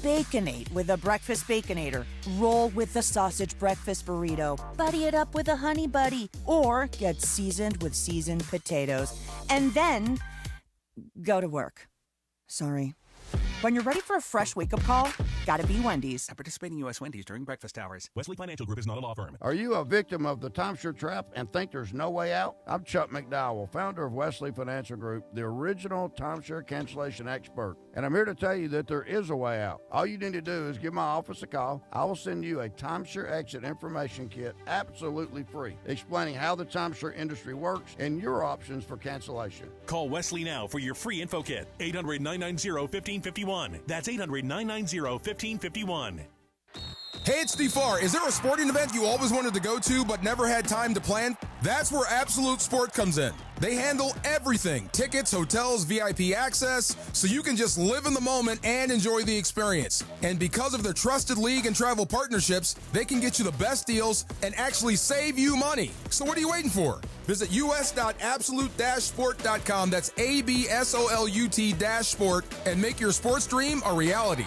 Baconate with a breakfast Baconator. Roll with the sausage breakfast burrito. Buddy it up with a Honey Buddy. Or get seasoned with seasoned potatoes. And then go to work. Sorry. When you're ready for a fresh wake-up call, gotta be Wendy's. At participating U.S. Wendy's during breakfast hours. Wesley Financial Group is not a law firm. Are you a victim of the timeshare trap and think there's no way out? I'm Chuck McDowell, founder of Wesley Financial Group, the original timeshare cancellation expert. And I'm here to tell you that there is a way out. All you need to do is give my office a call. I will send you a timeshare exit information kit absolutely free, explaining how the timeshare industry works and your options for cancellation. Call Wesley now for your free info kit. 800-990-1551. That's 800-990-1551. Hey, it's Steve Farr. Is there a sporting event you always wanted to go to but never had time to plan? That's where Absolute Sport comes in. They handle everything: tickets, hotels, VIP access, so you can just live in the moment and enjoy the experience. And because of their trusted league and travel partnerships, they can get you the best deals and actually save you money. So what are you waiting for? Visit us.absolute-sport.com. That's ABSOLUT-sport and make your sports dream a reality.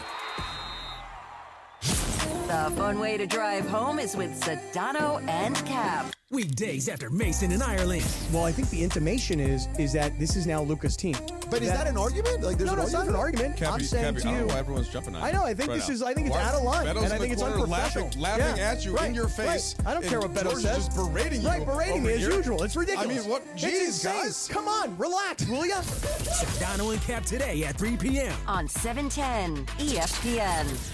The fun way to drive home is with Sedano and Cap. Weekdays after Mason in Ireland. Well, I think the intimation is that this is now Luca's team. But is that an argument? Like, there's it's not an argument. I'm saying to you, I don't know why everyone's jumping on I know. I think this is. I think it's out of line, and I think it's unprofessional. Laughing at you in your face. Right. I don't care what Beto says. Just berating you. Right, berating me as usual. It's ridiculous. I mean, what? Jeez, guys. Come on, relax, will ya? Sedano and Cap today at 3 p.m. on 710 ESPN.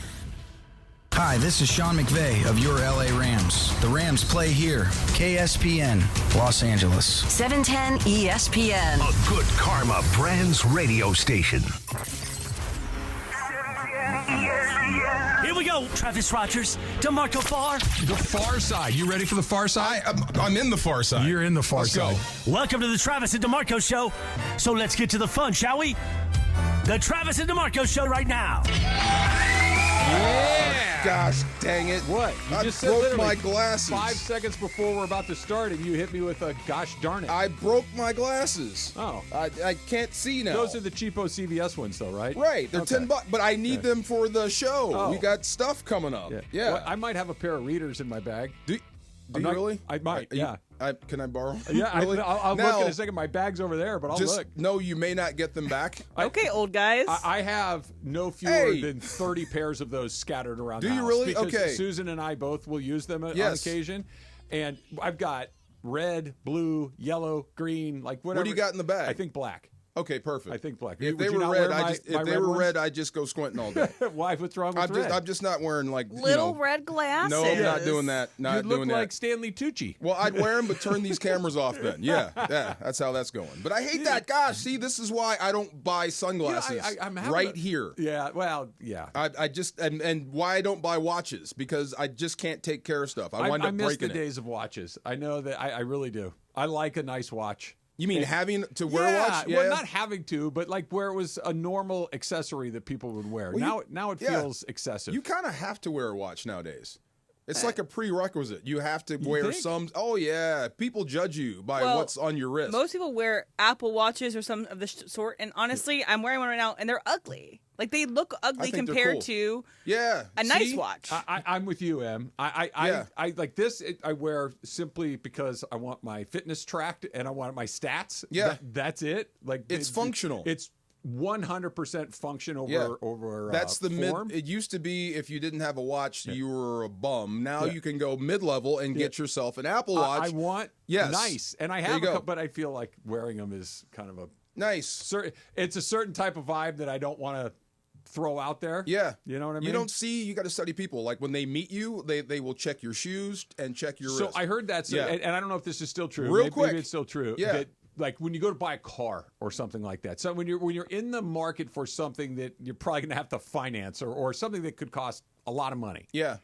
Hi, this is Sean McVay of your LA Rams. The Rams play here. KSPN, Los Angeles. 710 ESPN. A good karma brands radio station. Here we go, Travis Rogers, DeMarco Farr. The far side. You ready for the far side? I'm in the far side. You're in the far side. Welcome to the Travis and DeMarco Show. So let's get to the fun, shall we? The Travis and DeMarco Show right now. Yeah! Gosh dang it. What? You I just broke my glasses. 5 seconds before we're about to start, and you hit me with a gosh darn it. I broke my glasses. Oh. I can't see now. Those are the cheapo CVS ones, though, right? Right. They're $10, but I need them for the show. Oh. We got stuff coming up. Yeah. Well, I might have a pair of readers in my bag. Do you really? I might, yeah. Can I borrow? Yeah, really? I'll look in a second. My bag's over there, but I'll look. No, you may not get them back. Okay, old guys. I have no fewer than 30 pairs of those scattered around the house. Do you really? Because okay. Susan and I both will use them on occasion. And I've got red, blue, yellow, green, like whatever. What do you got in the bag? I think black. Okay, perfect. I think black. If they were red, I just go squinting all day. Why? What's wrong with red? I'm just not wearing like little red glasses. No, I'm not doing that. You look like Stanley Tucci. Well, I'd wear them, but turn these cameras off then. Yeah, that's how that's going. But I hate that. Gosh, see, this is why I don't buy sunglasses I'm here. Yeah, well, yeah. I just and why I don't buy watches, because I just can't take care of stuff. I wind up breaking it. I miss the days of watches. I know that I really do. I like a nice watch. You mean having to wear a watch? Yeah, well, not having to, but like where it was a normal accessory that people would wear. Well, now it feels excessive. You kind of have to wear a watch nowadays. It's like a prerequisite. You have to wear some. Oh, yeah. People judge you by what's on your wrist. Most people wear Apple Watches or some of the sort. And honestly, I'm wearing one right now, and they're ugly. Like, they look ugly compared to a nice watch. I'm with you, Em. I like this. I wear simply because I want my fitness tracked and I want my stats. Yeah. That's it. Like it's functional. It's 100% function over that's the form. It used to be if you didn't have a watch, you were a bum. Now you can go mid-level and get yourself an Apple Watch. I want nice, and I have a couple, but I feel like wearing them is kind of a nice. It's a certain type of vibe that I don't want to throw out there. Yeah. You know what I mean? You got to study people. Like when they meet you, they will check your shoes and check your wrist. So I heard that, and I don't know if this is still true. Maybe it's still true. Yeah. That, like when you go to buy a car or something like that. So when you're in the market for something that you're probably going to have to finance or something that could cost a lot of money. Yeah.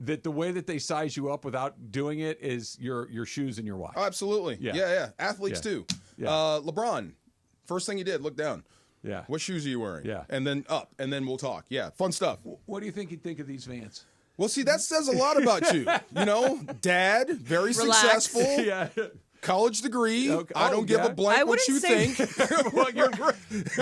That the way that they size you up without doing it is your shoes and your watch. Oh, absolutely. Yeah. Athletes too. Yeah. LeBron, first thing he did, look down. Yeah. What shoes are you wearing? Yeah. And then up, and then we'll talk. Yeah. Fun stuff. What do you think he'd think of these Vans? Well, see, that says a lot about you. You know, dad, very successful. Yeah. college degree. Okay. I don't give a blank what you think. Well, you're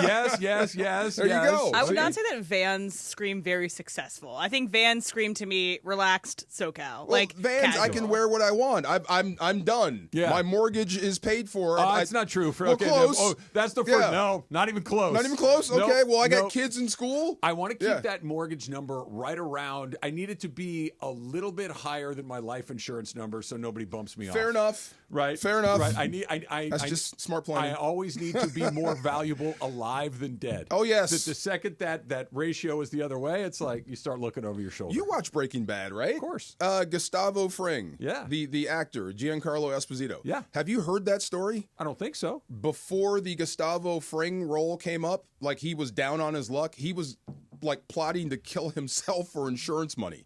yes. There you go. I would not say that Vans scream very successful. I think Vans scream to me relaxed SoCal. Well, Vans, casual. I can wear what I want. I'm done. Yeah. My mortgage is paid for. It's not true. Close. Oh, that's the first. No, not even close. Not even close? Okay, well, I got Nope. kids in school. I want to keep that mortgage number right around. I need it to be a little bit higher than my life insurance number so nobody bumps me off. Fair enough. Right. Fair enough. Right. That's just smart planning. I always need to be more valuable alive than dead. Oh, yes. The second that ratio is the other way, it's like you start looking over your shoulder. You watch Breaking Bad, right? Of course. Gustavo Fring. Yeah. The actor, Giancarlo Esposito. Yeah. Have you heard that story? I don't think so. Before the Gustavo Fring role came up, like he was down on his luck, he was like plotting to kill himself for insurance money.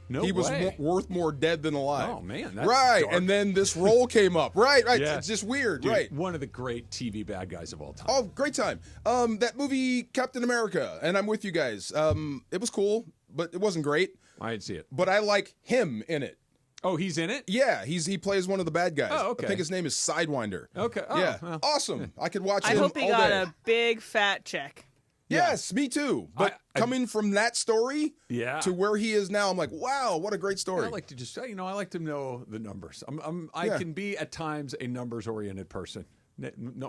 No he was way. worth more dead than alive. Oh, man. That's right. dark. And then this role came up. Right. Yeah. It's just weird. Dude, right. One of the great TV bad guys of all time. Oh, great time. That movie Captain America, and I'm with you guys. It was cool, but it wasn't great. I didn't see it. But I like him in it. Oh, he's in it? Yeah, he plays one of the bad guys. Oh, okay. I think his name is Sidewinder. Okay. Oh, yeah. well. Awesome. I could watch I him hope he all got day. a big fat check. Yes, me too. But coming from that story to where he is now, I'm like, wow, what a great story. I like to just, I like to know the numbers. I can be at times a numbers-oriented person,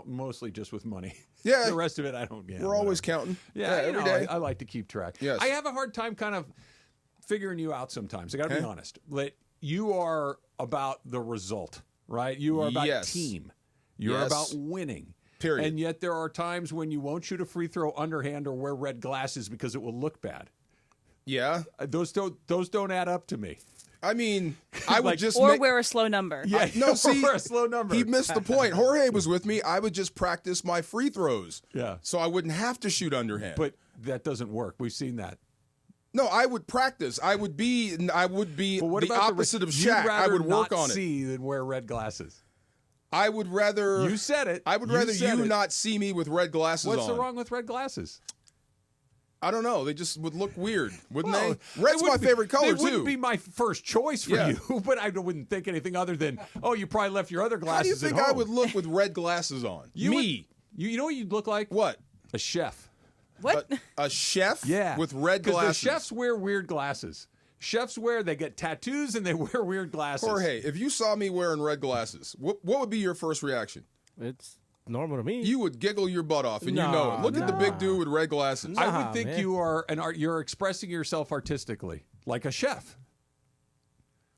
mostly just with money. Yeah. The rest of it, I don't. Yeah, We're always counting. Yeah, every day. I like to keep track. Yes. I have a hard time kind of figuring you out sometimes. I got to be honest. You are about the result, right? You are about team. You're about winning. Period. And yet there are times when you won't shoot a free throw underhand or wear red glasses because it will look bad. Yeah. Those don't add up to me. I mean, I would just wear a slow number. Yeah, wear a slow number. He missed the point. Jorge was with me. I would just practice my free throws. Yeah. So I wouldn't have to shoot underhand. But that doesn't work. We've seen that. No, I would practice. I would be the opposite of You'd Shaq. I would work not on it. See than wear red glasses. I would rather. You said it. I would rather you not see me with red glasses on. What's wrong with red glasses? I don't know. They just would look weird, wouldn't Well, they? Red's my favorite color, They wouldn't too. be my first choice for you, but I wouldn't think anything other than, oh, you probably left your other How do you glasses at think home. I would look with red glasses on? You know what you'd look like? What? A chef. What? A chef? Yeah. With red Because glasses? the chefs wear weird glasses. Chefs they get tattoos and they wear weird glasses. Jorge, if you saw me wearing red glasses, what would be your first reaction? It's normal to me. You would giggle your butt off, and you know it. Look at the big dude with red glasses. I would think you are you're expressing yourself artistically, like a chef.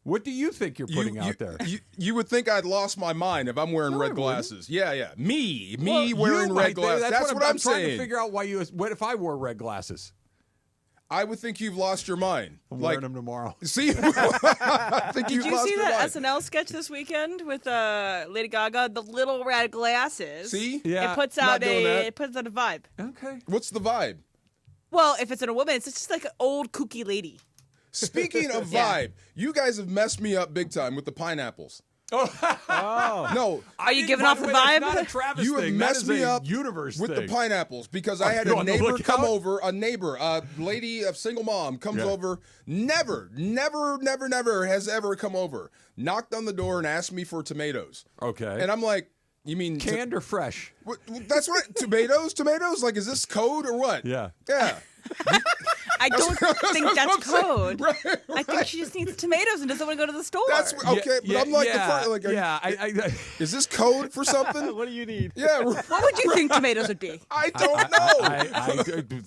What do you think you're putting out there? You would think I'd lost my mind if I'm wearing red glasses. Yeah. Me wearing red glasses. That's what I'm trying saying. to figure out why what if I wore red glasses? I would think you've lost your mind. I'm wearing them tomorrow. See? I think Did you've you lost see your that mind. SNL sketch this weekend with Lady Gaga? The little red glasses. See? Yeah. It puts out a vibe. Okay. What's the vibe? Well, if it's in a woman, it's just like an old kooky lady. Speaking of vibe, you guys have messed me up big time with the pineapples. Oh. No. Are you giving off the That's vibe? not a Travis You have thing. messed that is me a up universe with thing. the pineapples because I Are had you a on the neighbor lookout? come over, a lady, a single mom comes over, never has ever come over, knocked on the door and asked me for tomatoes. Okay. And I'm like, you mean canned or fresh? That's what tomatoes? Like, is this code or what? Yeah. Yeah. I don't think that's code. I think she just needs tomatoes and doesn't want to go to the store. That's okay, but I'm like, is this code for something? What do you need? Yeah. What would you think tomatoes would be? I don't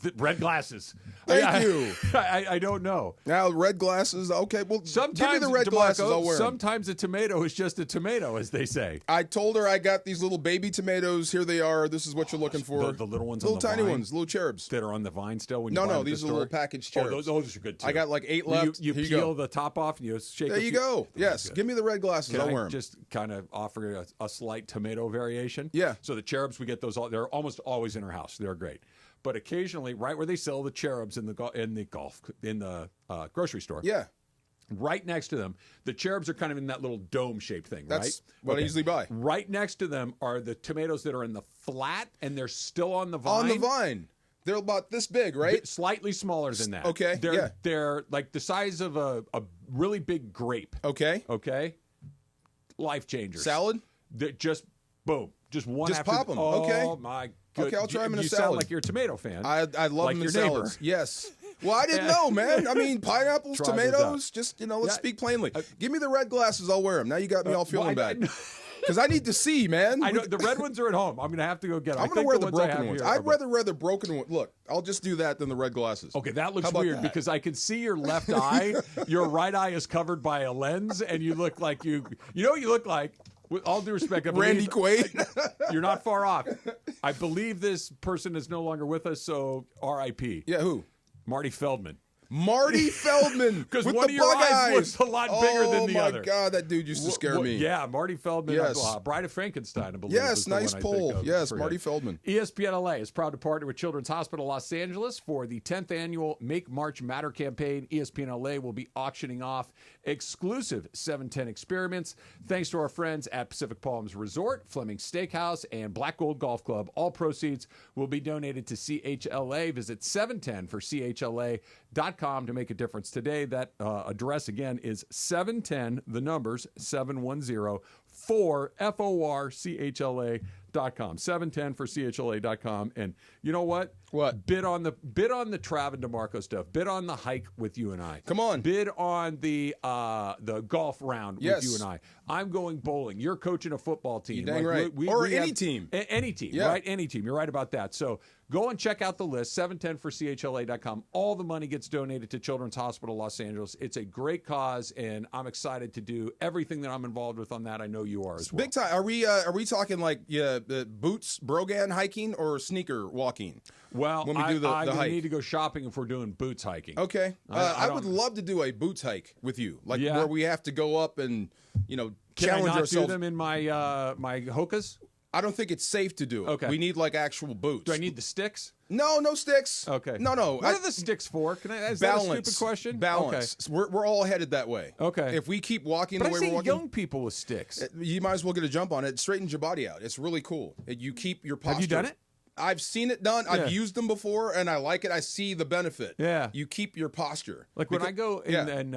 know. Red glasses. Thank you. I don't know. Now red glasses. Okay, well, Sometimes give me the red glasses. I'll wear 'em. Sometimes a tomato is just a tomato, as they say. I told her I got these little baby tomatoes. Here they are. This is what you're looking for. The little ones, little on the tiny vine ones, little cherubs that are on the vine still. When you buy them no, at the these are store? little packaged Oh, cherubs. those are good too. I got like 8 left. You Here peel go. the top off and you shake. There you go. Yes, Good. give me the red glasses. Can I'll I wear them. just kind of offer a slight tomato variation? Yeah. So the cherubs, we get those. They're almost always in our house. They're great. But occasionally, right where they sell the cherubs in the grocery store. Yeah. Right next to them, the cherubs are kind of in that little dome-shaped thing, That's right? what I usually buy. Right next to them are the tomatoes that are in the flat, and they're still on the vine. On the vine. They're about this big, right? Slightly smaller than that. Okay, They're like the size of a really big grape. Okay. Life changers. Salad? that just boom, just one. Just after pop them. Oh my good. Okay, I'll try them in a you salad. Sound like you're a tomato fan. I love like them in your salads. Yes. Well, I didn't know, man. I mean, pineapples, Try those tomatoes. Just let's speak plainly. Give me the red glasses. I'll wear them. Now you got me all feeling bad. Because I need to see, man. I know the red ones are at home. I'm going to have to go get them. I'm going to wear the broken ones. I'd rather wear the broken one. Look, I'll just do that than the red glasses. Okay, that looks weird because I can see your left eye. Your right eye is covered by a lens, and you look like you know what you look like. With all due respect, I Randy Quaid. You're not far off. I believe this person is no longer with us, so R.I.P. Yeah, who? Marty Feldman. Marty Feldman. Because with one the of your bug eyes looks a lot bigger than the other. Oh, my God. That dude used to scare me. Yeah, Marty Feldman. Yes. Bride of Frankenstein, I believe. Yes, nice poll. Yes, Marty Feldman. ESPN LA is proud to partner with Children's Hospital Los Angeles for the 10th annual Make March Matter campaign. ESPN LA will be auctioning off exclusive 710 experiments thanks to our friends at Pacific Palms Resort, Fleming Steakhouse, and Black Gold Golf Club. All proceeds will be donated to CHLA. Visit 710 for CHLA.com to make a difference today. That address again is 710, the numbers 710 for FORCHLA.com. 710 for CHLA.com. And you know what? What? Bid on the Trav and DeMarco stuff. Bid on the hike with you and I. Come on. Bid on the golf round with you and I. I'm going bowling. You're coaching a football team. You dang right. Or any team. Any team, right? Any team. You're right about that. So go and check out the list, 710 for CHLA.com. All the money gets donated to Children's Hospital Los Angeles. It's a great cause, and I'm excited to do everything that I'm involved with on that. I know you are as well. Big time. Are we talking like boots, Brogan hiking, or sneaker walking? Well, when we do the hike, need to go shopping if we're doing boots hiking. Okay. I would love to do a boots hike with you, like where we have to go up and challenge ourselves. Do them in my my Hokas? I don't think it's safe to do it. Okay. We need like actual boots. Do I need the sticks? No sticks. Okay. No. What are the sticks for? Is balance. That a stupid question? Balance. Okay. We're all headed that way. Okay. If we keep walking but the way I see we're walking, young people with sticks. You might as well get a jump on it. It straightens your body out. It's really cool. You keep your posture. Have you done it? I've seen it done. Yeah. I've used them before, and I like it. I see the benefit. Yeah. You keep your posture. Like when I go in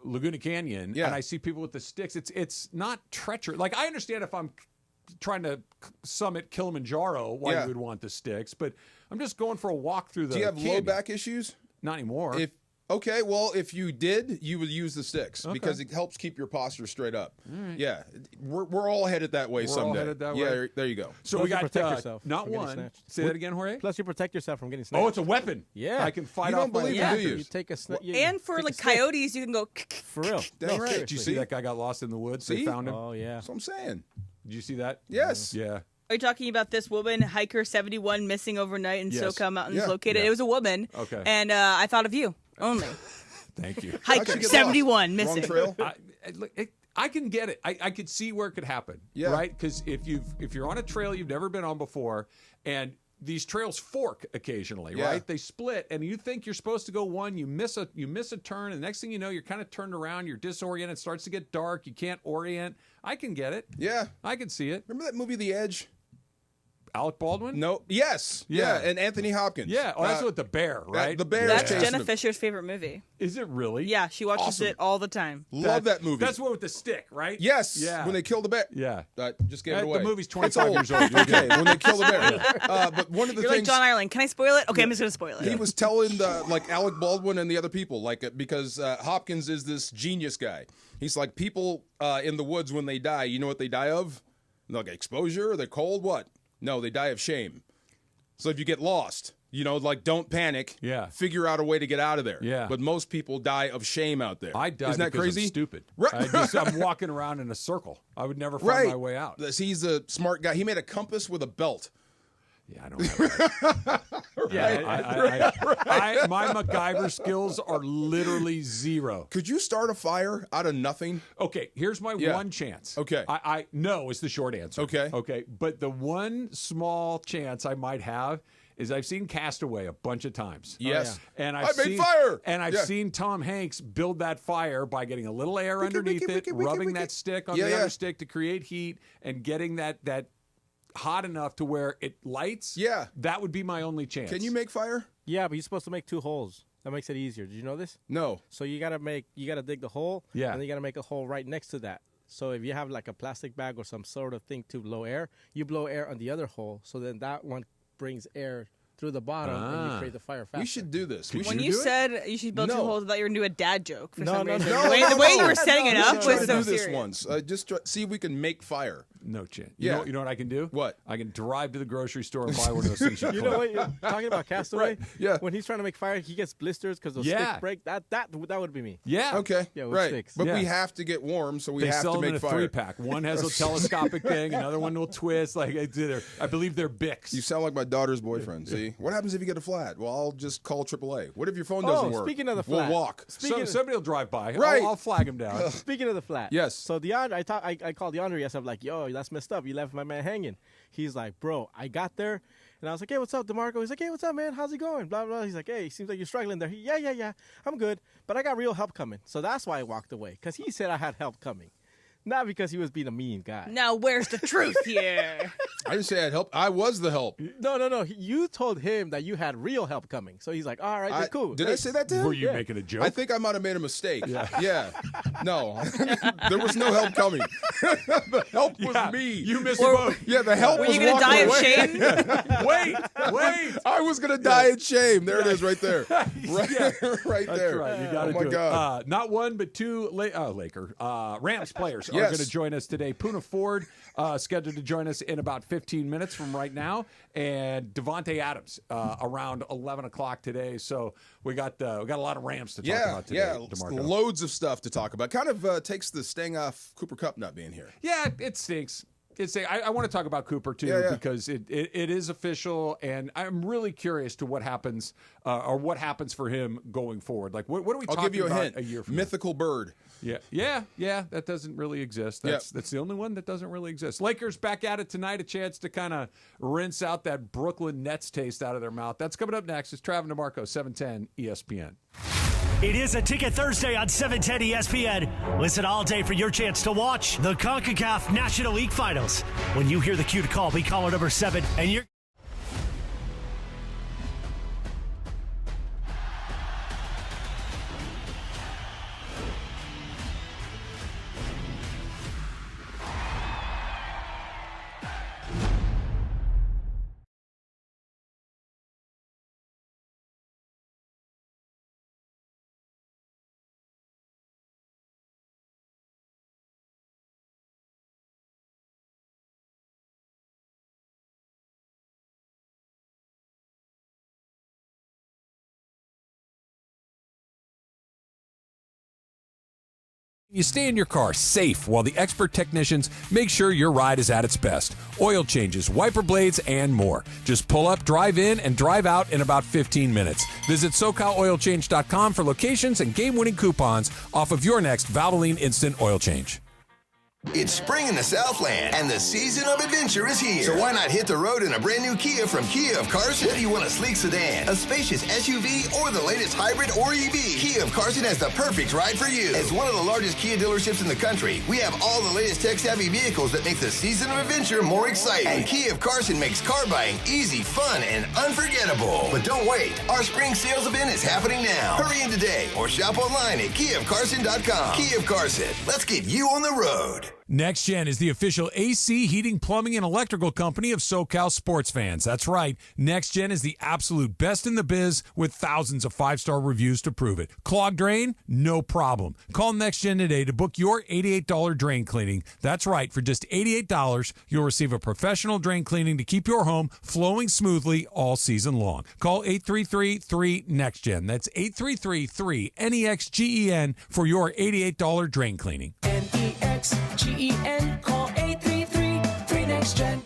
Laguna Canyon and I see people with the sticks, it's not treacherous. Like I understand if I'm trying to summit Kilimanjaro why you would want the sticks, but I'm just going for a walk through the Do you have canyon. low back issues? Not anymore. Okay, well, if you did, you would use the sticks because it helps keep your posture straight up. Right. Yeah, we're all headed that way someday. All headed that way. Yeah, there you go. So Plus we got protect yourself not from getting one. snatched. Say that again, Jorge. Plus, you protect yourself from getting snatched. Oh, it's a weapon. Yeah, I can fight You off don't believe my it, do you? You take a and for like coyotes, you can go. For real. That's right. Did you see that guy got lost in the woods? See? They found him. Oh yeah. That's what I'm saying. Did you see that? Yes. Yeah. Are you talking about this woman, hiker 71, missing overnight in Yes. SoCal Mountains Yeah. located? Yeah. It was a woman. Okay. And I thought of you only. Thank you. Hiker get 71 lost? missing. Wrong trail. I can get it. I could see where it could happen. Yeah. Right? Because if you're on a trail you've never been on before, and these trails fork occasionally, Yeah. right? They split, and you think you're supposed to go one, you miss a turn, and the next thing you know, you're kind of turned around, you're disoriented, it starts to get dark, you can't orient. I can get it. Yeah. I can see it. Remember that movie, The Edge? Alec Baldwin? No. Yes. Yeah. And Anthony Hopkins. Yeah. Oh, that's with the bear, right? The bear. That's is Jenna chasing him. Fisher's favorite movie. Is it really? Yeah, she watches Awesome. it all the time. Love that movie. That's one with the stick, right? Yes. Yeah. When they kill the bear. Yeah. Just gave it away. The movie's It's 25 years old. Okay. When they kill the bear. But one of the You're things. like John Ireland. Can I spoil it? Okay, I'm just going to spoil it. He was telling Alec Baldwin and the other people, because Hopkins is this genius guy. He's like, people in the woods when they die, you know what they die of? Like exposure, they're cold, what? No, they die of shame. So if you get lost, don't panic. Yeah. Figure out a way to get out of there. Yeah. But most people die of shame out there. I die Isn't that because crazy? I'm stupid. Right. I'm walking around in a circle. I would never find my way out. He's a smart guy. He made a compass with a belt. Yeah, I don't have that. Yeah, my MacGyver skills are literally zero. Could you start a fire out of nothing? Okay, here's my one chance. Okay. I no is the short answer. Okay. Okay, but the one small chance I might have is I've seen Castaway a bunch of times. Yes. And I made fire! And I've Yeah. seen Tom Hanks build that fire by getting a little air underneath it, rubbing that stick on the other stick to create heat, and getting that hot enough to where it lights. Yeah. That would be my only chance. Can you make fire? Yeah, but you're supposed to make 2 holes. That makes it easier. Did you know this? No. So you gotta dig the hole. Yeah. And then you gotta make a hole right next to that. So if you have like a plastic bag or some sort of thing to blow air, you blow air on the other hole. So then that one brings air through the bottom and you create the fire faster. We should do this. When you said you should build 2 holes, I thought you were going to do a dad joke for some reason. No, the way you were setting it up was so do serious. this once. Just see if we can make fire. No chance. Yeah. You know what I can do? What? I can drive to the grocery store and buy one of those things. You know what? You're talking about Castaway? Right. Yeah. When he's trying to make fire, he gets blisters because those sticks break. That would be me. Yeah. Okay. Yeah, with right. sticks. But we have to get warm, so we have to make fire. They sell them in a 3-pack. One has a telescopic thing. Another one will twist. Like I believe they're Bics. You sound like my daughter's boyfriend. See? What happens if you get a flat? Well, I'll just call AAA. What if your phone doesn't work? Speaking of the flat. We'll walk. Somebody will drive by. Right. I'll flag him down. Speaking of the flat. Yes. So DeAndre, I called DeAndre yesterday. I'm like, yo, that's messed up. You left my man hanging. He's like, bro, I got there. And I was like, hey, what's up, DeMarco? He's like, hey, what's up, man? How's it going? Blah, blah. He's like, hey, seems like you're struggling there. Yeah. I'm good. But I got real help coming. So that's why I walked away. Because he said I had help coming. Not because he was being a mean guy. Now, where's the truth here? I didn't say I had help. I was the help. No. You told him that you had real help coming. So he's like, all right, then cool. Did I say that to him? Were you making a joke? I think I might have made a mistake. Yeah. No. There was no help coming. The help was me. You missed the boat. Yeah, the help Were was you going to die of away. shame? Wait. I was going to die in shame. There it is right there. Right there. That's right. You got to oh, my God. Not one, but 2 Rams players are going to join us today. Poona Ford scheduled to join us in about 15 minutes from right now, and Davante Adams around 11 o'clock today. So we got a lot of Rams to talk about today. DeMarco. Loads of stuff to talk about. Kind of takes the sting off Cooper Kupp not being here. Yeah, it stinks. I want to talk about Cooper too because it is official, and I'm really curious to what happens or what happens for him going forward. Like what are we talking about? I'll give you a hint. A year from Mythical bird. Yeah. That doesn't really exist. That's the only one that doesn't really exist. Lakers back at it tonight. A chance to kind of rinse out that Brooklyn Nets taste out of their mouth. That's coming up next. It's Travis DeMarco, 710 ESPN. It is a Ticket Thursday on 710 ESPN. Listen all day for your chance to watch the CONCACAF National League Finals. When you hear the cue to call, be caller number 7, and you're... You stay in your car safe while the expert technicians make sure your ride is at its best. Oil changes, wiper blades, and more. Just pull up, drive in, and drive out in about 15 minutes. Visit SoCalOilChange.com for locations and game-winning coupons off of your next Valvoline Instant Oil Change. It's spring in the Southland, and the season of adventure is here. So why not hit the road in a brand new Kia from Kia of Carson? Whether you want a sleek sedan, a spacious SUV, or the latest hybrid or EV, Kia of Carson has the perfect ride for you. As one of the largest Kia dealerships in the country, we have all the latest tech-savvy vehicles that make the season of adventure more exciting. And Kia of Carson makes car buying easy, fun, and unforgettable. But don't wait. Our spring sales event is happening now. Hurry in today or shop online at KiaofCarson.com. Kia of Carson. Let's get you on the road. Next Gen is the official AC, heating, plumbing, and electrical company of SoCal sports fans. That's right. Next Gen is the absolute best in the biz with thousands of 5-star reviews to prove it. Clogged drain? No problem. Call Next Gen today to book your $88 drain cleaning. That's right. For just $88, you'll receive a professional drain cleaning to keep your home flowing smoothly all season long. Call 833-3-NEXT-GEN. That's 833-3-NEXGEN for your $88 drain cleaning. NEXGEN, call 833-3NEXTGEN.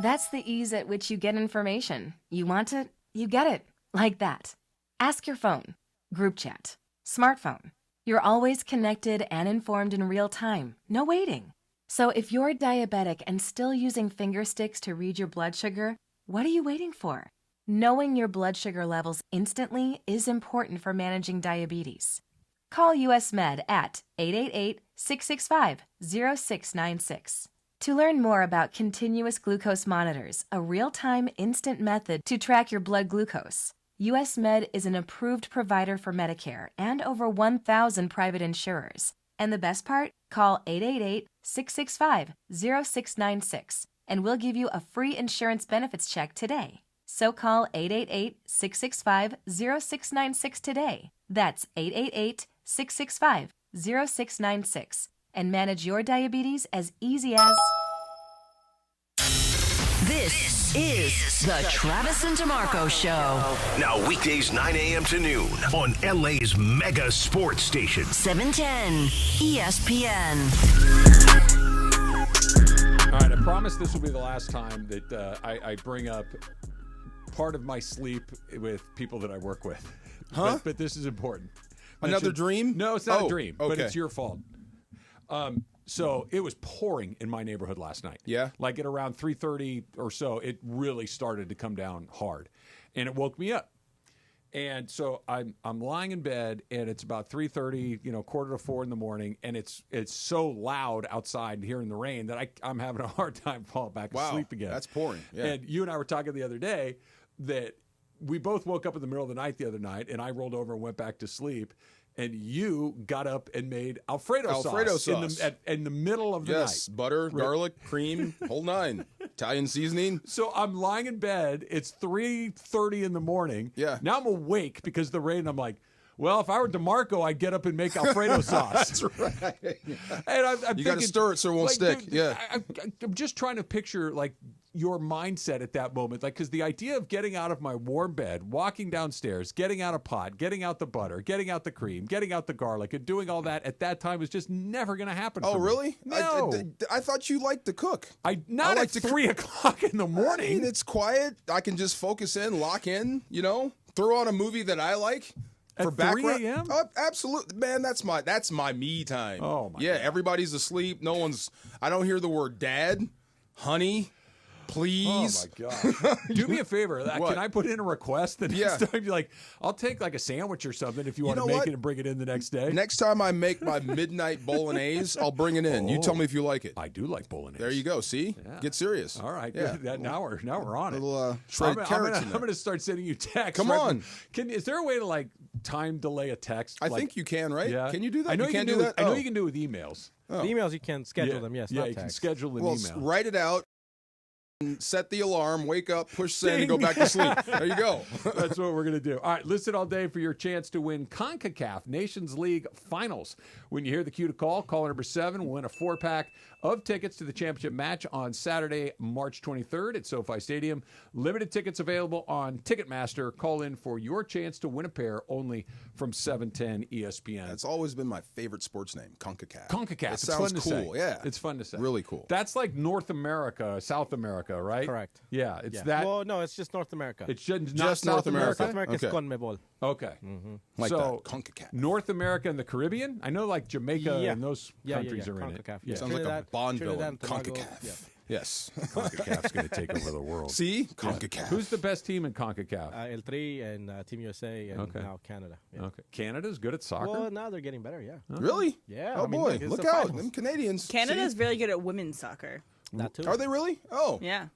That's the ease at which you get information. You want it, you get it. Like that. Ask your phone. Group chat. Smartphone. You're always connected and informed in real time. No waiting. So if you're diabetic and still using finger sticks to read your blood sugar, what are you waiting for? Knowing your blood sugar levels instantly is important for managing diabetes. Call US Med at 888-665-0696. To learn more about continuous glucose monitors, a real-time instant method to track your blood glucose, US Med is an approved provider for Medicare and over 1,000 private insurers. And the best part? Call 888-665-0696 and we'll give you a free insurance benefits check today. So call 888-665-0696 today. That's 888-665-0696 and manage your diabetes as easy as... This is the Travis and DeMarco Show. Now weekdays 9 a.m. to noon on LA's mega sports station. 710 ESPN. All right, I promise this will be the last time that I bring up part of my sleep with people that I work with. Huh? But this is important. Another dream? No, it's not a dream, okay. but it's your fault. So it was pouring in my neighborhood last night. Yeah. Like at around 3:30 or so, it really started to come down hard, and it woke me up. And so I'm lying in bed, and it's about 3:30, 3:45 in the morning, and it's so loud outside hearing the rain that I'm having a hard time falling back asleep again. That's pouring. Yeah. And you and I were talking the other day that we both woke up in the middle of the night the other night, and I rolled over and went back to sleep. And you got up and made Alfredo sauce. In the middle of the night. Yes, butter, garlic, cream, whole nine. Italian seasoning. So I'm lying in bed. It's 3:30 in the morning. Yeah. Now I'm awake because of the rain. I'm like, well, if I were DeMarco, I'd get up and make Alfredo sauce. That's right. And I'm you got to stir it so it won't stick. Dude, yeah. I'm just trying to picture your mindset at that moment. Because the idea of getting out of my warm bed, walking downstairs, getting out a pot, getting out the butter, getting out the cream, getting out the garlic, and doing all that at that time was just never going to happen for me. Really? No. I thought you liked to cook. Not at 3 o'clock in the morning. I mean, it's quiet. I can just focus in, lock in, throw on a movie that I like. For At background, 3 a.m.? Absolutely, man. That's my me time. Oh my! Yeah, everybody's asleep. No one's. I don't hear the word dad, honey, please. Oh my god! Do me a favor. Can I put in a request the next time? You're like, I'll take like a sandwich or something if you want to make it and bring it in the next day. Next time I make my midnight bolognese, I'll bring it in. You tell me if you like it. I do like bolognese. There you go. See, get serious. All right. Yeah. Good. Now we're on it. Little shredded carrots. I'm going to start sending you texts. Come on. Is there a way to time delay a text? I think you can, right? Yeah. Can you do that? I know you can do that. I know you can do it with emails. The emails you can schedule them. Yes. Yeah, not you can text. schedule an email. Write it out. Set the alarm, wake up, push send, and go back to sleep. There you go. That's what we're going to do. All right, listen all day for your chance to win CONCACAF Nations League Finals. When you hear the cue to call number 7, win a 4-pack of tickets to the championship match on Saturday, March 23rd at SoFi Stadium. Limited tickets available on Ticketmaster. Call in for your chance to win a pair only from 710 ESPN. That's always been my favorite sports name, CONCACAF. CONCACAF. It sounds fun to cool. Say. Yeah. It's fun to say. Really cool. That's like North America, South America, right? Correct. Yeah, it's that. Well, no, it's just North America. It's just North America. South America is CONMEBOL. Okay. Mm-hmm. Like so, that. CONCACAF. North America and the Caribbean? I know like Jamaica and those countries are in it. Yeah. Sounds Trinidad, like a Bond Trinidad, villain. Tobago. CONCACAF. Yeah. Yes. CONCACAF's going to take over the world. See? CONCACAF. Who's the best team in CONCACAF? El Tri and Team USA and now Canada. Yeah. Okay. Canada's good at soccer? Well, now they're getting better, yeah. Really? Yeah. Oh, boy. Look out. Them Canadians. Canada's very good at women's soccer. That too. Are they really? Oh. Yeah.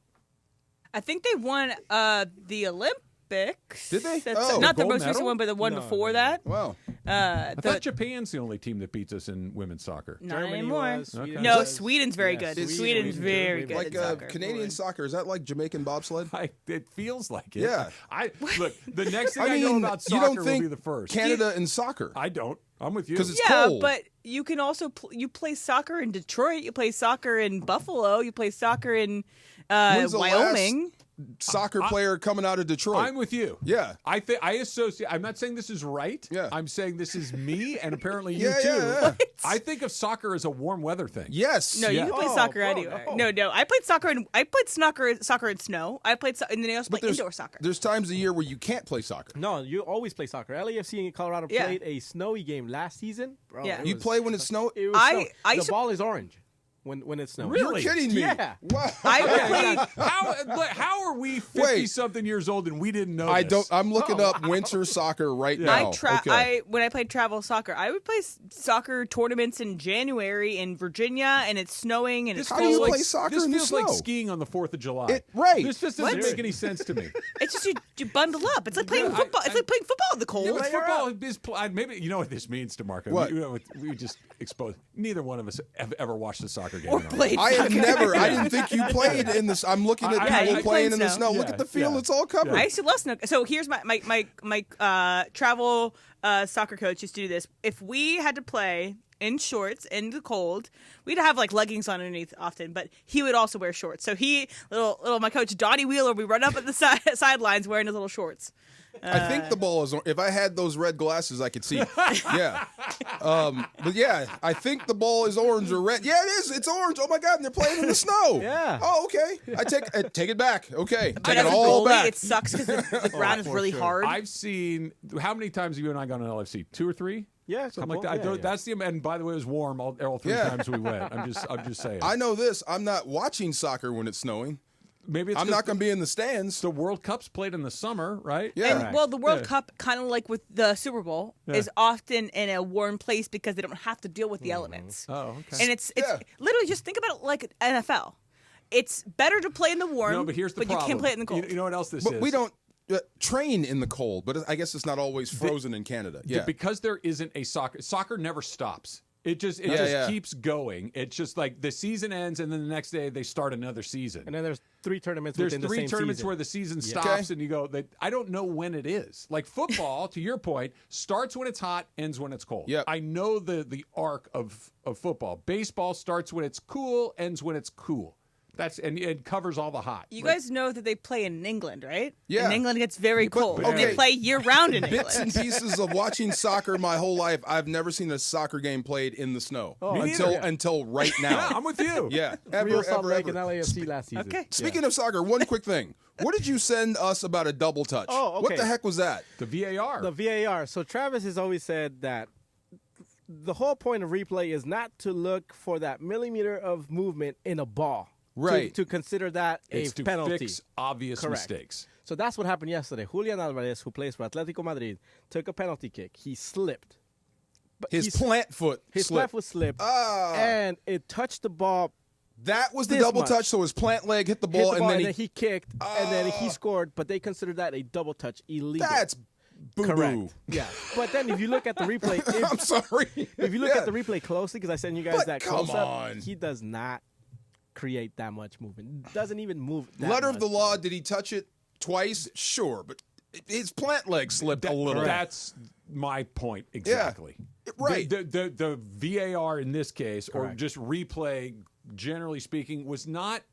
I think they won the Olympics. Did they? Not the gold most recent medal? one, but the one before that. Wow. I thought Japan's the only team that beats us in women's soccer. Not Germany anymore. was, Sweden No, was. Sweden's very Yeah, good. Sweden- Sweden's very good Like at soccer. Canadian soccer, is that like Jamaican bobsled? It feels like it. Yeah. Look, the next thing I know about you soccer don't will think be the first. Canada in soccer. I don't. I'm with you. Because it's Yeah, cold. but you can also you play soccer in Detroit. You play soccer in Buffalo. You play soccer in When's the Wyoming. soccer player coming out of Detroit. I'm with you. Yeah. I associate. I'm not saying this is right. Yeah. I'm saying this is me, and apparently you Yeah, too. yeah, yeah. I think of soccer as a warm weather thing. Yes. No, you can play soccer anywhere. No. I played soccer in soccer in snow. I played and then I also play indoor soccer. There's times a year where you can't play soccer. No, you always play soccer. LAFC in Colorado played a snowy game last season. Bro, Yeah. You play when it's snow? It was snow. The ball is orange. when it snows. Really? You're kidding me. Yeah. Wow. How are we 50-something years old and we didn't know I this? don't. I'm looking up winter soccer right now. When I played travel soccer, I would play soccer tournaments in January in Virginia, and it's snowing and it's cold. How do you play soccer This in the feels snow? like skiing on the 4th of July. Right. This just doesn't make any sense to me. It's just you bundle up. It's like playing football. It's like playing football in the cold. You know, football is maybe you know what this means to Marco. What? We just exposed. Neither one of us have ever watched a soccer game. Or played I have never. I didn't think you played in this. I'm looking at people playing in the snow. Look at the field; it's all covered. I used to love snow. So here's my travel soccer coach used to do this. If we had to play in shorts in the cold, we'd have like leggings on underneath often, but he would also wear shorts. So my coach Donnie Wheeler, we run up at the sidelines wearing his little shorts. I think the ball is. If I had those red glasses, I could see. Yeah, but yeah, I think the ball is orange or red. Yeah, it is. It's orange. Oh my God! And they're playing in the snow. Yeah. Oh, okay. I take it back. Okay, But take as it a all goalie, back. it sucks because the ground is really hard. I've seen. How many times have you and I gone to LFC? 2 or 3? Yeah, something like that. Yeah. That's the. And by the way, it was warm all 3 times we went. I'm just saying. I know this. I'm not watching soccer when it's snowing. Maybe it's I'm not going to be in the stands. The World Cup's played in the summer, right? Yeah. And, well, the World Cup, kind of like with the Super Bowl, is often in a warm place because they don't have to deal with the elements. Oh, okay. And it's literally just think about it like NFL. It's better to play in the warm, No, but here's the problem. you can't play it in the cold. You know what else this But is? we don't train in the cold. But I guess it's not always frozen in Canada. Yeah. Because there isn't a soccer never stops. It just keeps going. It's just like the season ends, and then the next day they start another season. And then there's 3 tournaments. There's within 3 the same tournaments season. where the season stops, and you go. I don't know when it is. Like football, to your point, starts when it's hot, ends when it's cold. Yep. I know the arc of football. Baseball starts when it's cool, ends when it's cool. And it covers all the hot. You guys know that they play in England, right? Yeah. And England gets very cold. okay. They play year-round in England. Bits and pieces of watching soccer my whole life. I've never seen a soccer game played in the snow until right now. Yeah, I'm with you. Yeah, Real Salt Lake and LAFC last season. Okay. Speaking of soccer, one quick thing. What did you send us about a double touch? Oh, okay. What the heck was that? The VAR. The VAR. So Travis has always said that the whole point of replay is not to look for that millimeter of movement in a ball. Right. To consider that It's a to penalty. fix obvious Correct. mistakes. So that's what happened yesterday. Julian Alvarez, who plays for Atletico Madrid, took a penalty kick. He slipped. But His plant foot His slipped. plant foot slipped. And it touched the ball. That was the this double much. touch, so his plant leg hit the ball, and then then he kicked, and then he scored, but they considered that a double touch illegal. That's boo-boo. Correct. Yeah. But then if you look at the replay. I'm sorry. If you look at the replay closely, because I sent you guys that come close-up, on. he does not create that much movement. Doesn't even move that Letter much. of the law, did he touch it twice? Sure, but his plant leg slipped a little. That's my point exactly. Yeah. Right. The VAR in this case, or Correct. just replay, generally speaking, was not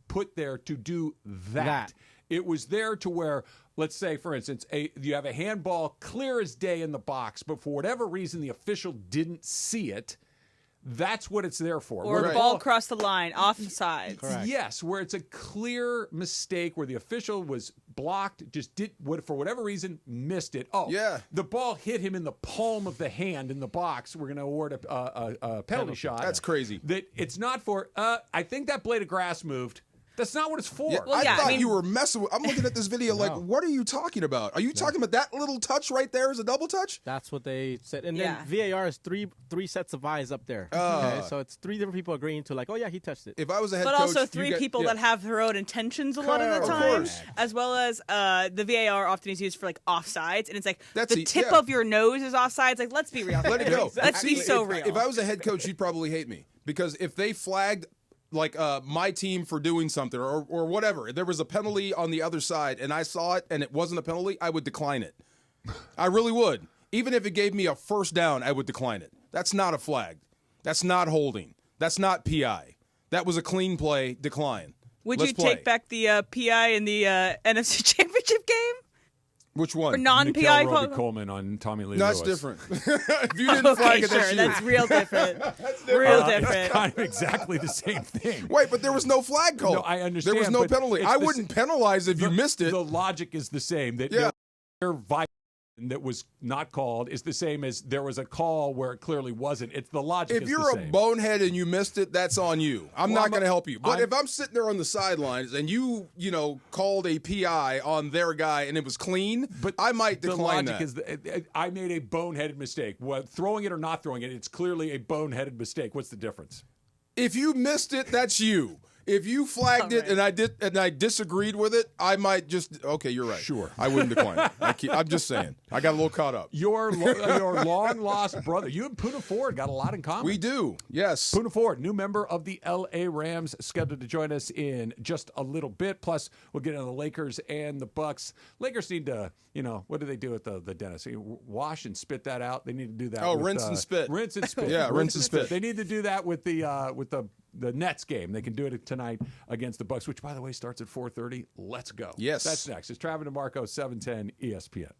put there to do that. It was there to where, let's say, for instance, you have a handball clear as day in the box, but for whatever reason the official didn't see it. That's what it's there for. Or a ball across the line, off the sides. Correct. Yes, where it's a clear mistake where the official was blocked, just for whatever reason, missed it. Oh, yeah. The ball hit him in the palm of the hand in the box. We're going to award a penalty shot. That's crazy. That it's not for, I think that blade of grass moved. That's not what it's for. Yeah, Well, I yeah, thought I mean- you were messing with. I'm looking at this video like, what are you talking about? Are you talking about that little touch right there is a double touch? That's what they said. And Yeah. then VAR is three sets of eyes up there. Okay? So it's 3 different people agreeing to like, oh, yeah, he touched it. If I was a head But coach, also you 3 get- people yeah. that have their own intentions a lot of the Of time, course. as well as the VAR often is used for like offsides, and it's like That's the a- tip yeah. of your nose is offsides. Like, let's be real. Let it here. go. Let's be so if, real. If I was a head coach, you'd probably hate me because if they flagged like my team for doing something or whatever, if there was a penalty on the other side and I saw it and it wasn't a penalty, I would decline it. I really would. Even if it gave me a first down, I would decline it. That's not a flag. That's not holding. That's not PI. That was a clean play. Decline. Would Let's you play. take back the PI in the NFC Championship game? Which one? Or non-PI Nikel call? Roby Coleman on Tommy Lee No, that's Lewis. different. If you didn't flag it, sure, that's you. that's real different. Real different. It's kind of exactly the same thing. Wait, but there was no flag call. No, I understand. There was no but penalty. it's I the- wouldn't penalize if you missed it. The logic is the same. That Yeah. they're that was not called is the same as there was a call where it clearly wasn't. It's the logic. If is you're the a same. bonehead and you missed it, that's on you. I'm not going to help you. But I'm- if I'm sitting there on the sidelines and you called a PI on their guy and it was clean, but I might decline the logic that. is I made a boneheaded mistake. Throwing it or not throwing it, it's clearly a boneheaded mistake. What's the difference? If you missed it, that's you. If you flagged it and I disagreed with it, I might just you're right. Sure, I wouldn't decline it. I'm just saying. I got a little caught up. Your long lost brother. You and Poona Ford got a lot in common. We do. Yes. Poona Ford, new member of the L.A. Rams, scheduled to join us in just a little bit. Plus, we'll get into the Lakers and the Bucks. Lakers need to, what do they do at the dentist? Wash and spit that out. They need to do that. Oh, rinse and spit. Rinse and spit. Yeah, rinse and spit. They need to do that with the Nets game. They can do it tonight against the Bucks, which, by the way, starts at 4:30. Let's go. Yes. That's next. It's Travis DeMarco, 710 ESPN.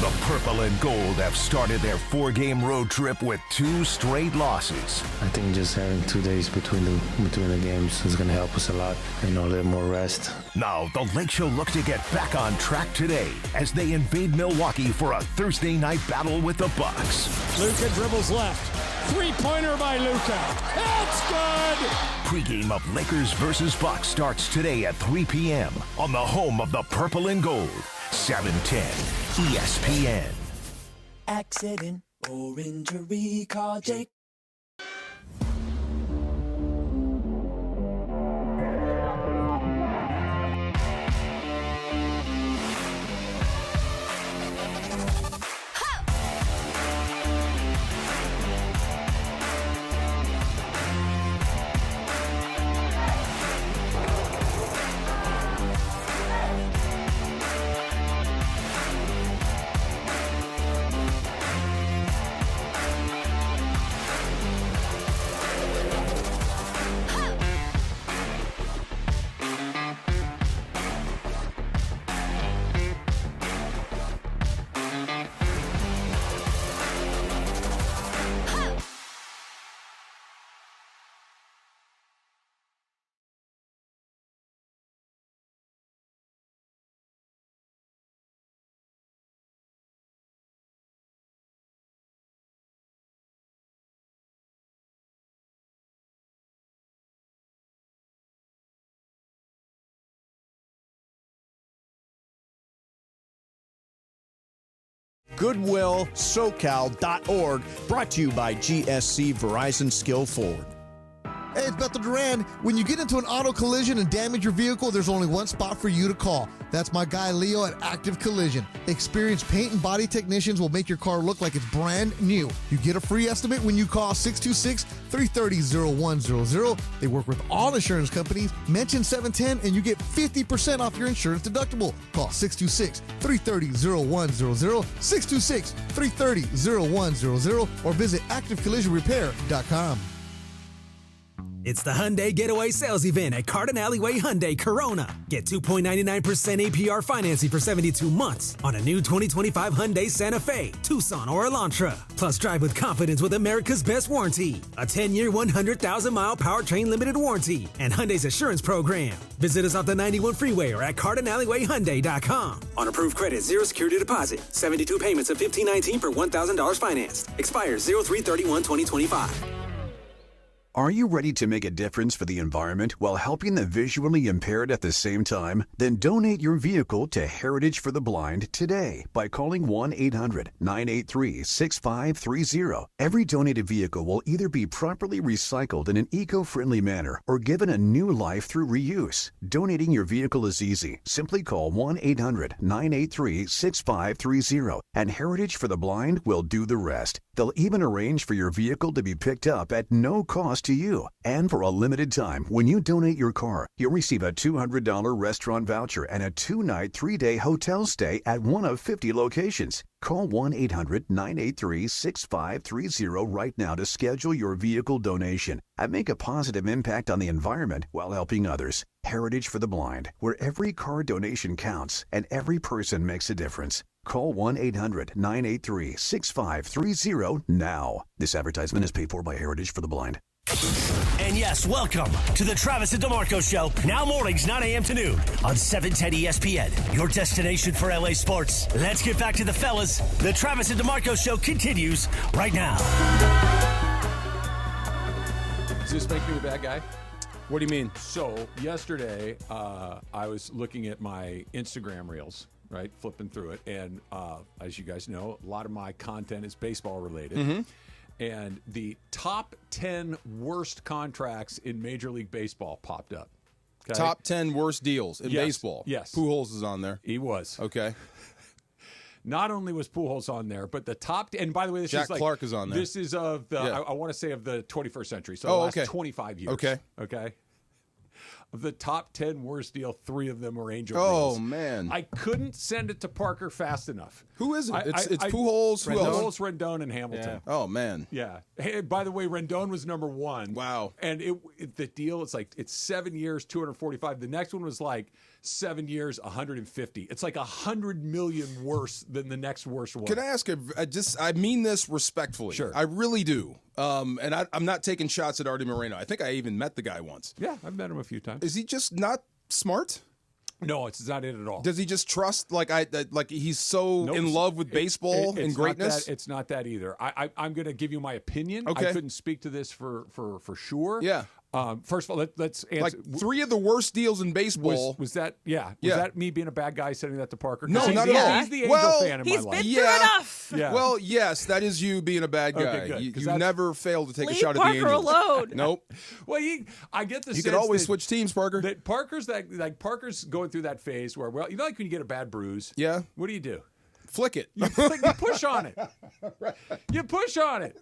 The Purple and Gold have started their 4-game road trip with 2 straight losses. I think just having 2 days between the games is going to help us a lot. A little more rest. Now, the Lake Show look to get back on track today as they invade Milwaukee for a Thursday night battle with the Bucks. Luka dribbles left. Three-pointer by Luka. It's good! Pre-game of Lakers versus Bucks starts today at 3 p.m. on the home of the Purple and Gold, 710 ESPN. Accident or injury, call Jake. GoodwillSoCal.org, brought to you by GSC Verizon Skill Forward. Hey, it's Bethel Duran. When you get into an auto collision and damage your vehicle, there's only one spot for you to call. That's my guy Leo at Active Collision. Experienced paint and body technicians will make your car look like it's brand new. You get a free estimate when you call 626-330-0100. They work with all insurance companies. Mention 710 and you get 50% off your insurance deductible. Call 626-330-0100, 626-330-0100, or visit activecollisionrepair.com. It's the Hyundai Getaway Sales Event at Carden Alleyway Hyundai Corona. Get 2.99% APR financing for 72 months on a new 2025 Hyundai Santa Fe, Tucson, or Elantra. Plus, drive with confidence with America's best warranty, a 10-year, 100,000-mile powertrain limited warranty, and Hyundai's assurance program. Visit us off the 91 freeway or at CardenAlleyWayHyundai.com. On approved credit, 0 security deposit, 72 payments of $1,519 per $1,000 financed. Expires 03/31/2025. Are you ready to make a difference for the environment while helping the visually impaired at the same time? Then donate your vehicle to Heritage for the Blind today by calling 1-800-983-6530. Every donated vehicle will either be properly recycled in an eco-friendly manner or given a new life through reuse. Donating your vehicle is easy. Simply call 1-800-983-6530 and Heritage for the Blind will do the rest. They'll even arrange for your vehicle to be picked up at no cost to you. And for a limited time, when you donate your car, you'll receive a $200 restaurant voucher and a 2-night, 3-day hotel stay at one of 50 locations. Call 1-800-983-6530 right now to schedule your vehicle donation and make a positive impact on the environment while helping others. Heritage for the Blind, where every car donation counts and every person makes a difference. Call 1-800-983-6530 now. This advertisement is paid for by Heritage for the Blind. And yes, welcome to the Travis and DeMarco Show. Now mornings, 9 a.m. to noon on 710 ESPN, your destination for LA sports. Let's get back to the fellas. The Travis and DeMarco Show continues right now. Does this make me a bad guy? What do you mean? So yesterday, I was looking at my Instagram reels, right, flipping through it, and as you guys know, a lot of my content is baseball related. Mm-hmm. And the top 10 worst contracts in Major League Baseball popped up. Okay? Top 10 worst deals in Yes. baseball. Yes. Pujols is on there. He was. Okay. Not only was Pujols on there, but the top, and by the way, this Jack is like, Clark is on there. This is of the, Yeah. I want to say of the 21st century. So Oh, the last okay. 25 years. Okay. Okay. Of the top 10 worst deal, 3 of them are Angel Oh, deals. man. I couldn't send it to Parker fast enough. Who is it? It's I- Pujols. Who else? Pujols, Rendon, and Hamilton. Oh, man. Yeah. Hey, by the way, Rendon was number 1. Wow. And the deal, it's 7 years, 245. The next one was like 7 years, 150. It's like 100 million worse than the next worst one. Can I ask? I mean this respectfully. Sure. I really do. And I'm not taking shots at Artie Moreno. I think I even met the guy once. Yeah, I've met him a few times. Is he just not smart? No, it's not it at all. Does he just trust like he's so Nope. in love with baseball It's and not greatness? that- it's not that either. I'm going to give you my opinion. Okay. I couldn't speak to this for sure. Yeah. First of all, let's answer. Like 3 of the worst deals in baseball. Was that? Yeah. Was Yeah. that me being a bad guy sending that to Parker? No, 'Cause not he's at the- all. He's the Angel Well, fan in my He's life. been through enough. Yeah. Well, yes, that is you being a bad guy. Okay, good, 'cause You that's- never fail to take Leave a shot at Parker the Angels. alone. Nope. Well, I get the You sense can always that, switch teams, Parker. that Parker's Parker's going through that phase where, well, you know, like when you get a bad bruise. Yeah. What do? Flick it. You push on it. You push on it.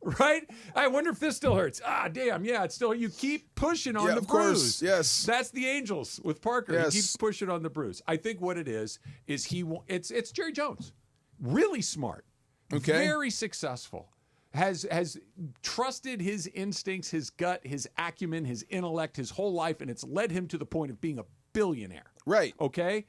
Right? I wonder if this still hurts. Ah, damn. Yeah, it's still. You keep pushing on Yeah, the of course, bruise. yes. That's the Angels with Parker. Yes. He keeps pushing on the bruise. I think what it is it's Jerry Jones. Really smart. Okay. Very successful. Has trusted his instincts, his gut, his acumen, his intellect, his whole life, and it's led him to the point of being a billionaire. Right. Okay?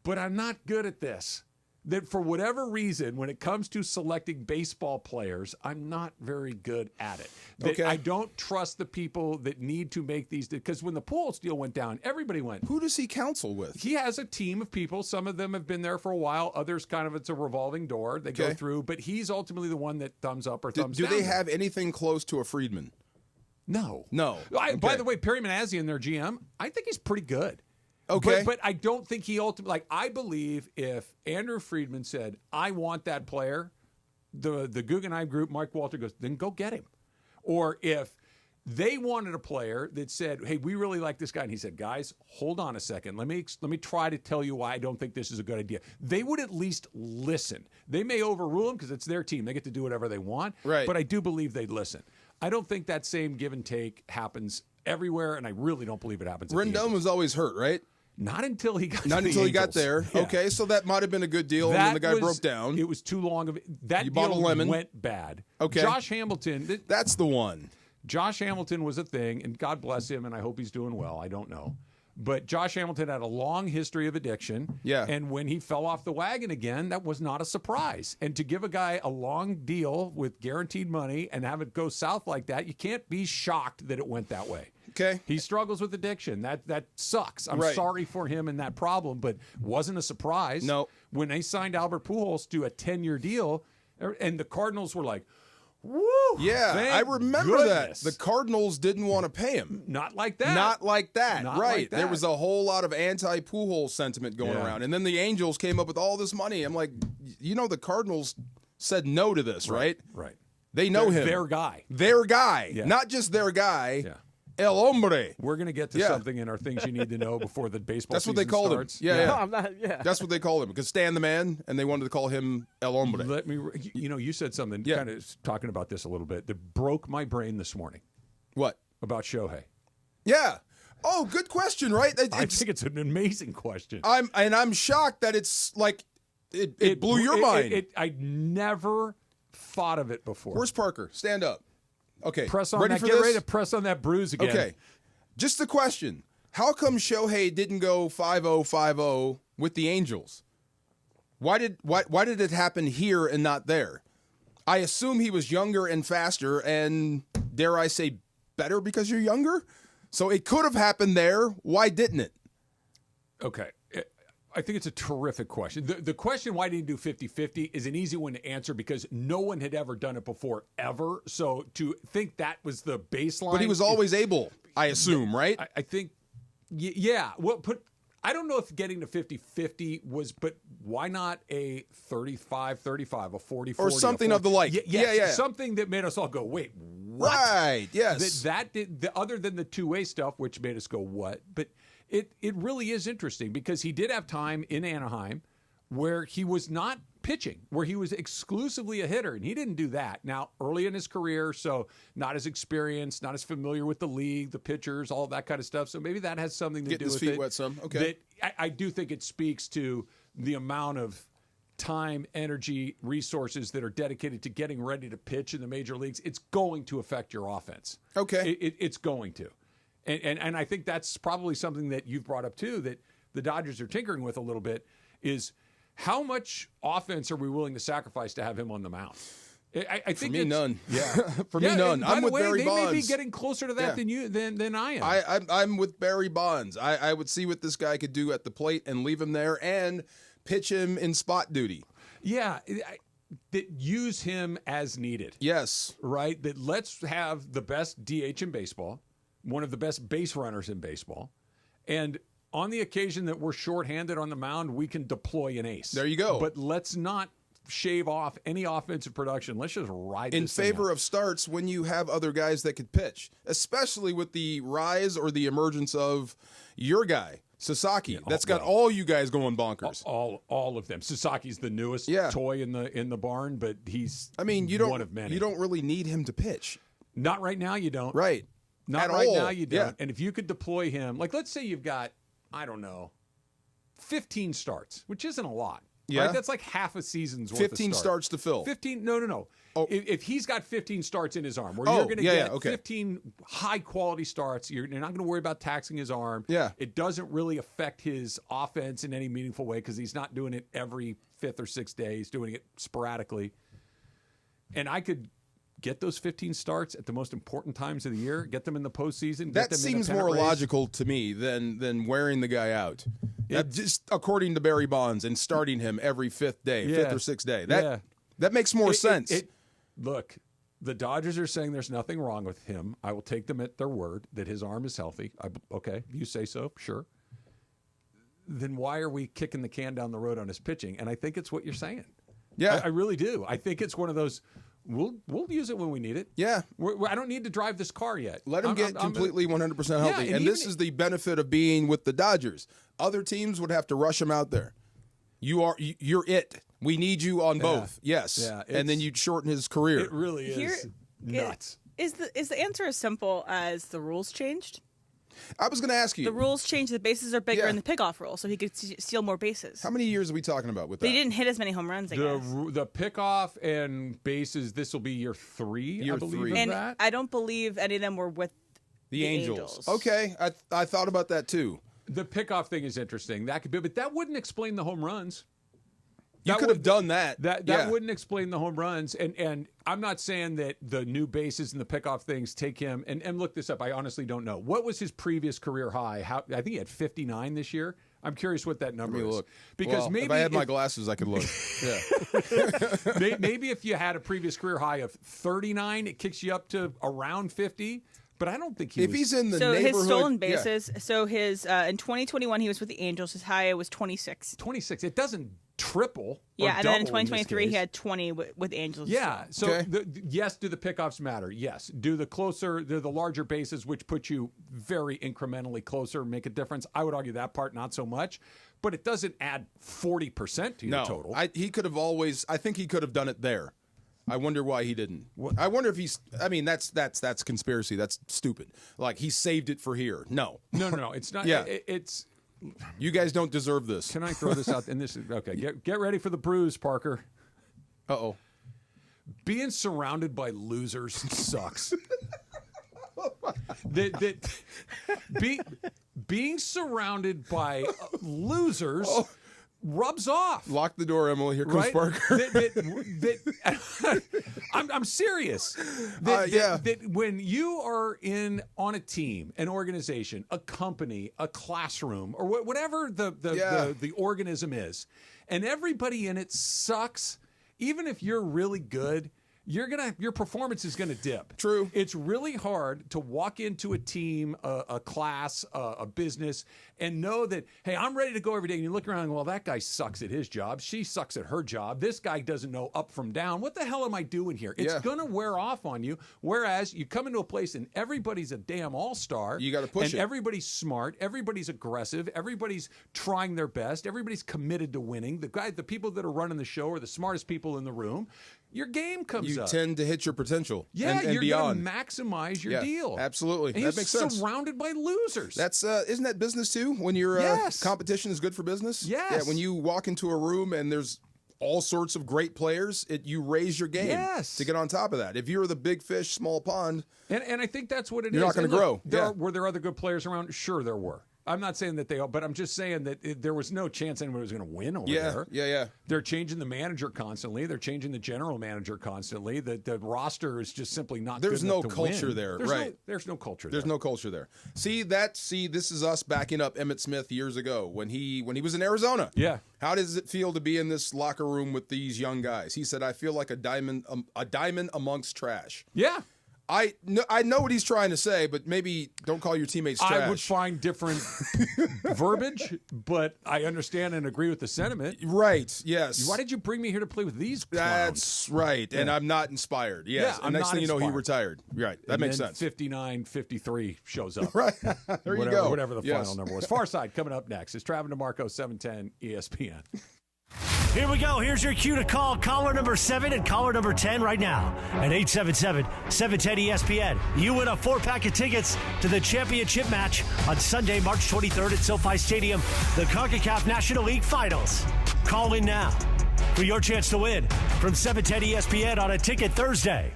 But I'm not good at this. That for whatever reason, when it comes to selecting baseball players, I'm not very good at it. That Okay. I don't trust the people that need to make these, because when the Pujols deal went down, everybody went. Who does he counsel with? He has a team of people. Some of them have been there for a while. Others it's a revolving door. They go Okay. through. But he's ultimately the one that thumbs up or thumbs Do down. they have anything close to a Friedman? No. No. By Okay. the way, Perry Manassian, their GM, I think he's pretty good. Okay. But I don't think he ultimately, I believe if Andrew Friedman said, I want that player, the Guggenheim Group, Mike Walter goes, then go get him. Or if they wanted a player that said, hey, we really like this guy, and he said, guys, hold on a second. Let me try to tell you why I don't think this is a good idea. They would at least listen. They may overrule him because it's their team. They get to do whatever they want. Right. But I do believe they'd listen. I don't think that same give and take happens everywhere, and I really don't believe it happens at the Rendon Angels. was always hurt, right? Not until he got Not to the until he got Angels. there. Yeah. Okay, so that might have been a good deal, and then the guy broke down. It was too long of that You deal bought a lemon. went bad. Okay. Josh Hamilton. That's the one. Josh Hamilton was a thing, and God bless him, and I hope he's doing well. I don't know. But Josh Hamilton had a long history of addiction. Yeah. And when he fell off the wagon again, that was not a surprise. And to give a guy a long deal with guaranteed money and have it go south like that, you can't be shocked that it went that way. Okay. He struggles with addiction. That sucks. I'm Right. sorry for him and that problem, but wasn't a surprise. No. When they signed Albert Pujols to a 10-year deal, and the Cardinals were like, woo! Yeah, thank I remember goodness. that. The Cardinals didn't want to pay him. Not like that. Not like that. Not right. like that. There was a whole lot of anti-Pujols sentiment going Yeah. around. And then the Angels came up with all this money. I'm like, the Cardinals said no to this, right? Right. They know They're him. their guy. Their guy. Yeah. Not just their guy. Yeah. El hombre. We're going to get to Yeah. something in our things you need to know before the baseball That's what season they called starts. him. Yeah. No, I'm not. Yeah. That's what they called him. Because Stan the Man, and they wanted to call him El hombre. Let me, you said something, Yeah. kind of talking about this a little bit, that broke my brain this morning. What? About Shohei. Yeah. Oh, good question, right? I think it's an amazing question. I'm shocked that it's like it blew your mind. I never thought of it before. Where's Parker? Stand up. Okay. Press on ready that. for Get this? ready to press on that bruise again. Okay. Just a question. How come Shohei didn't go 5-0-5-0 with the Angels? Why did it happen here and not there? I assume he was younger and faster, and dare I say, better because you're younger. So it could have happened there. Why didn't it? Okay. I think it's a terrific question. The question, why didn't he do 50-50, is an easy one to answer because no one had ever done it before, ever. So to think that was the baseline. But he was always able, I assume, right? I think, yeah. Well, I don't know if getting to 50-50 was, but why not a 35-35, a 40-40? Or something of the like. Yeah. Something that made us all go, wait, what? Right, yes. That did, other than the two-way stuff, which made us go, what? But it really is interesting because he did have time in Anaheim where he was not pitching, where he was exclusively a hitter, and he didn't do that. Now, early in his career, so not as experienced, not as familiar with the league, the pitchers, all that kind of stuff. So maybe that has something to Getting do his with feet it. wet some. Okay. I do think it speaks to the amount of time, energy, resources that are dedicated to getting ready to pitch in the major leagues. It's going to affect your offense. Okay. It's going to. And I think that's probably something that you've brought up too, that the Dodgers are tinkering with a little bit, is how much offense are we willing to sacrifice to have him on the mound? I think for me, none. Yeah, for me, none. I'm with Barry Bonds. They may be getting closer to that than I am. I'm with Barry Bonds. I would see what this guy could do at the plate and leave him there and pitch him in spot duty. Yeah. That use him as needed. Yes. Right? That let's have the best DH in baseball, one of the best base runners in baseball, and on the occasion that we're shorthanded on the mound, we can deploy an ace. There you go. But let's not shave off any offensive production. Let's just ride in this thing favor out. of starts when you have other guys that could pitch, especially with the rise or the emergence of your guy, Sasaki. That's got all you guys going bonkers. All of them. Sasaki's the newest toy in the barn, but he's one of many. You don't really need him to pitch. Not right now, you don't. Right. Not At right all. now, you don't. Yeah. And if you could deploy him, like let's say you've got, I don't know, 15 starts, which isn't a lot. Yeah. Right? That's like half a season's worth 15 of starts to fill. 15? No. Oh. If he's got 15 starts in his arm, where Oh, you're going to yeah, get okay. 15 high-quality starts, you're not going to worry about taxing his arm. Yeah. It doesn't really affect his offense in any meaningful way because he's not doing it every 5th or 6th day. He's doing it sporadically. And I could get those 15 starts at the most important times of the year, get them in the postseason. Get That them seems in a more pennant race. logical to me than wearing the guy out. Just according to Barry Bonds and starting him every fifth or sixth day. That makes more sense. Look, the Dodgers are saying there's nothing wrong with him. I will take them at their word that his arm is healthy. Okay, you say so, sure. Then why are we kicking the can down the road on his pitching? And I think it's what you're saying. Yeah. I really do. I think it's one of those, we'll use it when we need it. Yeah. I don't need to drive this car yet. Let him get completely 100% healthy. Yeah, and this is the benefit of being with the Dodgers. Other teams would have to rush him out there. You're it. We need you on both. Yes. Yeah, and then you'd shorten his career. It really is nuts. Is the answer as simple as the rules changed? I was going to ask you. The rules changed. The bases are bigger Yeah. in the pickoff rule, so he could steal more bases. How many years are we talking about with that? But he didn't hit as many home runs, I guess. The pickoff and bases, this will be year 3, I believe, of And that. I don't believe any of them were with the Angels. Okay. I thought about that too. The pickoff thing is interesting. That could be, but that wouldn't explain the home runs. You could have done that. That wouldn't explain the home runs. And I'm not saying that the new bases and the pickoff things take him. And look this up. I honestly don't know. What was his previous career high? I think he had 59 this year. I'm curious what that number Let me is. look. Because Well, maybe if I had my glasses, I could look. Yeah. maybe if you had a previous career high of 39, it kicks you up to around 50. But I don't think he's in the so neighborhood. his stolen bases. So his in 2021 he was with the Angels. His high was 26. 26. It doesn't triple. Yeah, and then in double in this 2023 he case. had 20 with Angels. Yeah. as So well. yes, do the pickoffs matter? Yes. Do the larger bases, which put you very incrementally closer, make a difference? I would argue that part not so much, but it doesn't add 40% to your total. He could have always. I think he could have done it there. I wonder why he didn't. I wonder if he's. I mean, that's conspiracy. That's stupid. Like he saved it for here. No. No. It's not. Yeah. It's. You guys don't deserve this. Can I throw this out? And this is okay. Get ready for the bruise, Parker. Uh-oh. Being surrounded by losers sucks. Being surrounded by losers rubs off. Lock the door, Emily. Here comes Right? Parker. I'm serious. Yeah. That when you are on a team, an organization, a company, a classroom, or whatever the organism is, and everybody in it sucks, even if you're really good, your performance is gonna dip. True. It's really hard to walk into a team, a class, a business, and know that, hey, I'm ready to go every day. And you look around and, well, that guy sucks at his job. She sucks at her job. This guy doesn't know up from down. What the hell am I doing here? It's gonna wear off on you. Whereas you come into a place and everybody's a damn all-star. You got to push and it. everybody's smart. Everybody's aggressive. Everybody's trying their best. Everybody's committed to winning. The people that are running the show are the smartest people in the room. Your game comes up. You tend to hit your potential. Yeah, and you're beyond. going to maximize your deal. Absolutely. And that makes sense. Surrounded by losers. That's isn't that business too? When your competition is good for business. Yes. Yeah. When you walk into a room and there's all sorts of great players, you raise your game to get on top of that. If you're the big fish, small pond, and I think that's what it is. You're not going to grow. Were there other good players around? Sure, there were. I'm not saying that they are, but I'm just saying that there was no chance anyone was going to win over there. Yeah. They're changing the manager constantly. They're changing the general manager constantly. The roster is just simply not there's good no enough to culture win. there, There's right? There's no culture There's there. no culture there. See, this is us backing up Emmitt Smith years ago when he was in Arizona. Yeah. How does it feel to be in this locker room with these young guys? He said, I feel like a diamond amongst trash. Yeah. I know what he's trying to say, but maybe don't call your teammates trash. I would find different verbiage, but I understand and agree with the sentiment. Right, yes. Why did you bring me here to play with these clowns? That's right, and I'm not inspired. Yes, Yeah, and next thing you know, he inspired. retired. Right, that makes sense. 59-53 shows up. Right, there you go. Whatever the final number was. Far Side coming up next. It's Travis DeMarco, 710 ESPN. Here we go. Here's your cue to call caller number 7 and caller number 10 right now at 877-710-ESPN. You win a 4-pack of tickets to the championship match on Sunday, March 23rd at SoFi Stadium, the CONCACAF National League Finals. Call in now for your chance to win from 710 ESPN on a Ticket Thursday.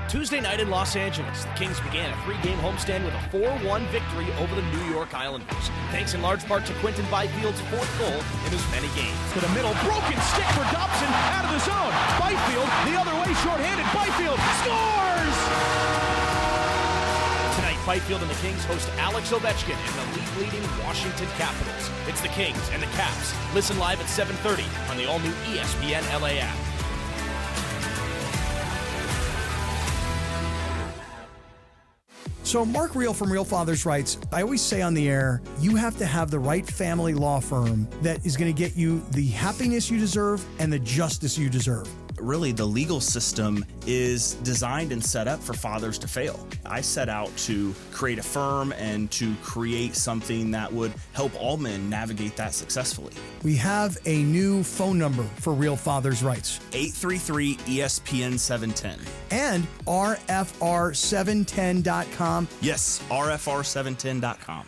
Tuesday night in Los Angeles, the Kings began a 3-game homestand with a 4-1 victory over the New York Islanders, thanks in large part to Quinton Byfield's 4th goal in as many games. To the middle, broken stick for Dobson, out of the zone. Byfield, the other way, shorthanded. Byfield scores! Tonight, Byfield and the Kings host Alex Ovechkin and the league-leading Washington Capitals. It's the Kings and the Caps. Listen live at 7:30 on the all-new ESPN LA app. So Mark Real from Real Fathers writes, I always say on the air, you have to have the right family law firm that is going to get you the happiness you deserve and the justice you deserve. Really, the legal system is designed and set up for fathers to fail. I set out to create a firm and to create something that would help all men navigate that successfully. We have a new phone number for Real Fathers Rights. 833-ESPN-710. And RFR710.com. Yes, RFR710.com.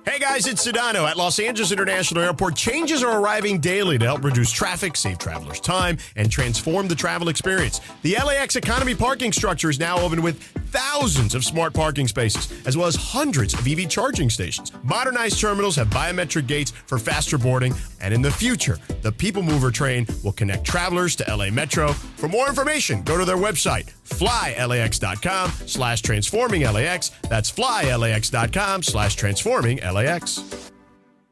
Hey guys, it's Sedano. At Los Angeles International Airport, changes are arriving daily to help reduce traffic, save travelers time, and transform the travel experience. The LAX Economy parking structure is now open with thousands of smart parking spaces, as well as hundreds of EV charging stations. Modernized terminals have biometric gates for faster boarding, and in the future, the People Mover train will connect travelers to LA Metro. For more information, go to their website, flylax.com/transforming-LAX. That's flylax.com/transforming-LAX.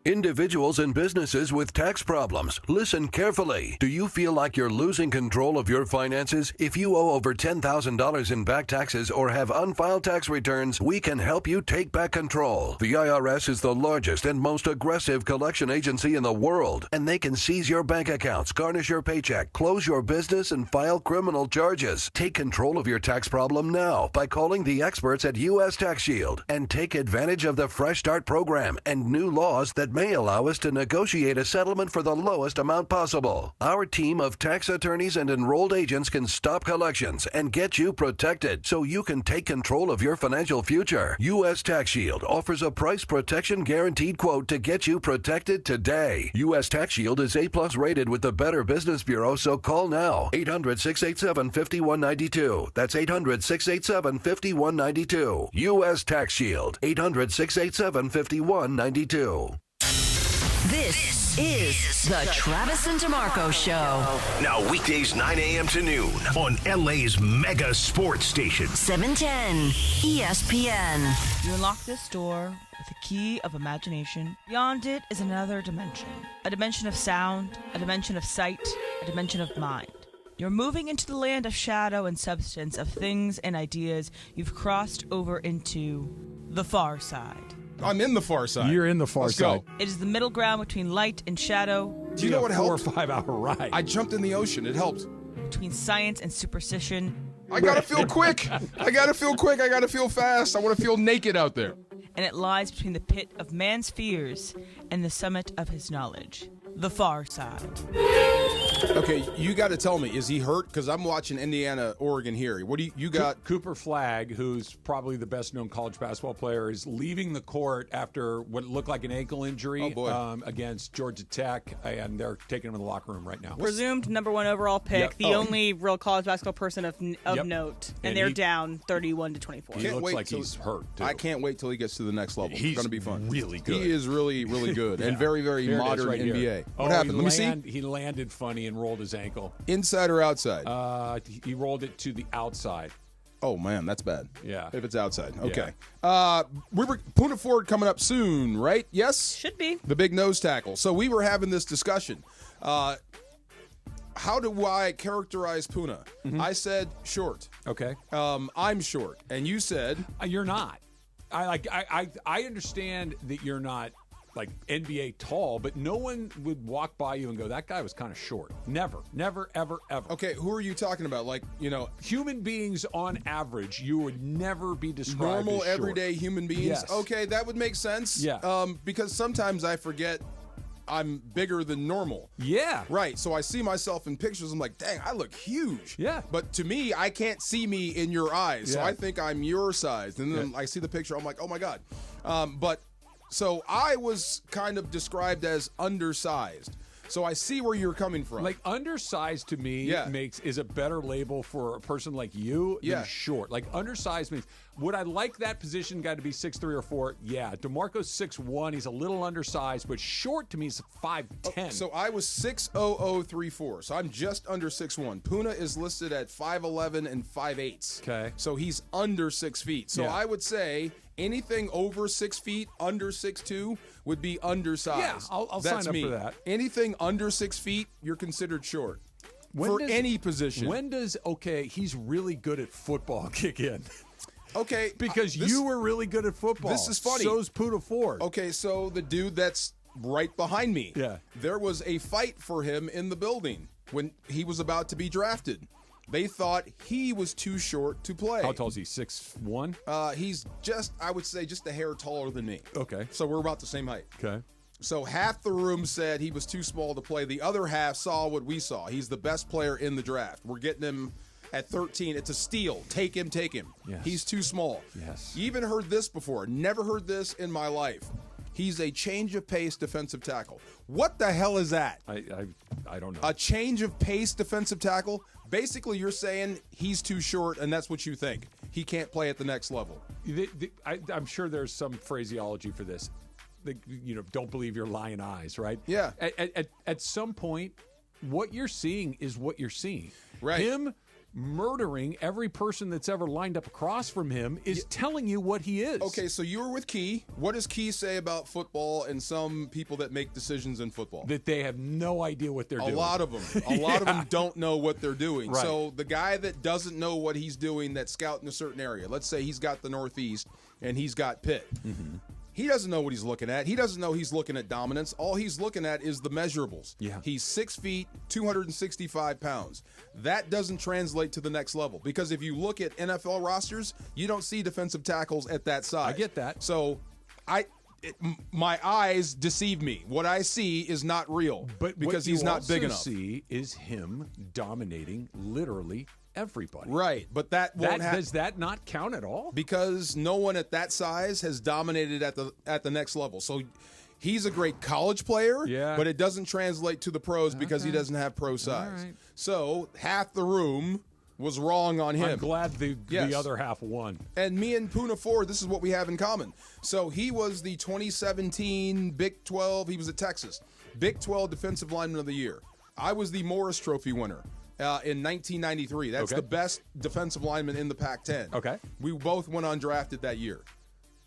Individuals and businesses with tax problems, listen carefully. Do you feel like you're losing control of your finances? If you owe over $10,000 in back taxes or have unfiled tax returns, we can help you take back control. The IRS is the largest and most aggressive collection agency in the world, and they can seize your bank accounts, garnish your paycheck, close your business, and file criminal charges. Take control of your tax problem now by calling the experts at U.S. Tax Shield and take advantage of the Fresh Start program and new laws that may allow us to negotiate a settlement for the lowest amount possible. Our team of tax attorneys and enrolled agents can stop collections and get you protected so you can take control of your financial future. U.S. Tax Shield offers a price protection guaranteed quote to get you protected today. U.S. Tax Shield is A+ rated with the Better Business Bureau, so call now. 800-687-5192. That's 800-687-5192. U.S. Tax Shield. 800-687-5192. This This is the Travis and DeMarco Show. Now weekdays 9 a.m. to noon on LA's mega sports station. 710 ESPN. You unlock this door with a key of imagination. Beyond it is another dimension. A dimension of sound, a dimension of sight, a dimension of mind. You're moving into the land of shadow and substance, of things and ideas. You've crossed over into the far side. I'm in the far side. You're in the far Let's side. Go. It is the middle ground between light and shadow. Do you know what helped? 4 or 5 hour ride. I jumped in the ocean. It helped. Between science and superstition. I gotta feel quick. I gotta feel quick. I gotta feel fast. I want to feel naked out there. And it lies between the pit of man's fears and the summit of his knowledge. The far side. Okay, you got to tell me, is he hurt? Because I'm watching Indiana, Oregon here. What do you got? Cooper Flagg, who's probably the best known college basketball player, is leaving the court after what looked like an ankle injury against Georgia Tech, and they're taking him in the locker room right now. Presumed number 1 overall pick, Yep. the only real college basketball person of note, and they're down 31-24. He looks like he's hurt, too. I can't wait till he gets to the next level. He's it's going to be fun. really good. He is really, really good and very, very There it is modern right NBA. here. What happened? Let me see. He landed funny and rolled his ankle. Inside or outside? He rolled it to the outside. Oh, man, that's bad. Yeah. If it's outside. Okay. Poona Ford coming up soon, right? Yes? Should be. The big nose tackle. So we were having this discussion. How do I characterize Poona? I said short. Okay. I'm short. And you said? You're not. I understand that you're not like NBA tall, but no one would walk by you and go, that guy was kind of short. Never, ever. Okay, who are you talking about? Like, human beings on average, you would never be described normal, as short. everyday human beings? Yes. Okay, that would make sense. Yeah. Because sometimes I forget I'm bigger than normal. Yeah. Right. So I see myself in pictures. I'm like, dang, I look huge. Yeah. But to me, I can't see me in your eyes. So Yeah. I think I'm your size. And then I see the picture. I'm like, oh my God. So I was kind of described as undersized. So I see where you're coming from. Like undersized to me is a better label for a person like you than short. Like undersized means, would I like that position guy to be 6'3" or 4? Yeah. DeMarco's 6'1". He's a little undersized, but short to me is 5'10". So I was 6'00", so I'm just under 6'1". Poona is listed at 5'11" and 5'8". Okay. So he's under 6 feet. So Yeah. I would say anything over 6 feet, under 6'2", would be undersized. Yeah, I'll That's sign up me. for that. Anything under 6 feet, you're considered short. Any position. When does, he's really good at football kick in? Okay. Because you were really good at football. This is funny. So's Poona Ford. Okay, so the dude that's right behind me. Yeah. There was a fight for him in the building when he was about to be drafted. They thought he was too short to play. How tall is he? 6'1"? He's I would say, just a hair taller than me. Okay. So we're about the same height. Okay. So half the room said he was too small to play. The other half saw what we saw. He's the best player in the draft. We're getting him at 13. It's a steal. Take him. Yes. He's too small. Yes. You even heard this before. Never heard this in my life. He's a change of pace defensive tackle. What the hell is that? I don't know. A change of pace defensive tackle? Basically, you're saying he's too short, and that's what you think. He can't play at the next level. I'm sure there's some phraseology for this. Don't believe your lying eyes, right? Yeah. At some point, what you're seeing is what you're seeing. Right. Him murdering every person that's ever lined up across from him is telling you what he is. Okay, so you were with Key. What does Key say about football and some people that make decisions in football? That they have no idea what they're doing. A lot of them. A lot of them don't know what they're doing. Right. So the guy that doesn't know what he's doing, that's scouting a certain area, let's say he's got the Northeast and he's got Pitt. Mm-hmm. He doesn't know what he's looking at. He doesn't know he's looking at dominance. All he's looking at is the measurables. Yeah. He's 6 feet, 265 pounds. That doesn't translate to the next level because if you look at NFL rosters, you don't see defensive tackles at that size. I get that. So my eyes deceive me. What I see is not real because he's not big enough. What you also see is him dominating literally everybody. Right, but that won't happen. Does that not count at all? Because no one at that size has dominated at the next level. So he's a great college player, but it doesn't translate to the pros because he doesn't have pro size. Right. So half the room was wrong on him. I'm glad the other half won. And me and Poona Ford, this is what we have in common. So he was the 2017 Big 12. He was at Texas. Big 12 Defensive Lineman of the Year. I was the Morris Trophy winner in 1993. That's the best defensive lineman in the Pac-10. Okay. We both went undrafted that year.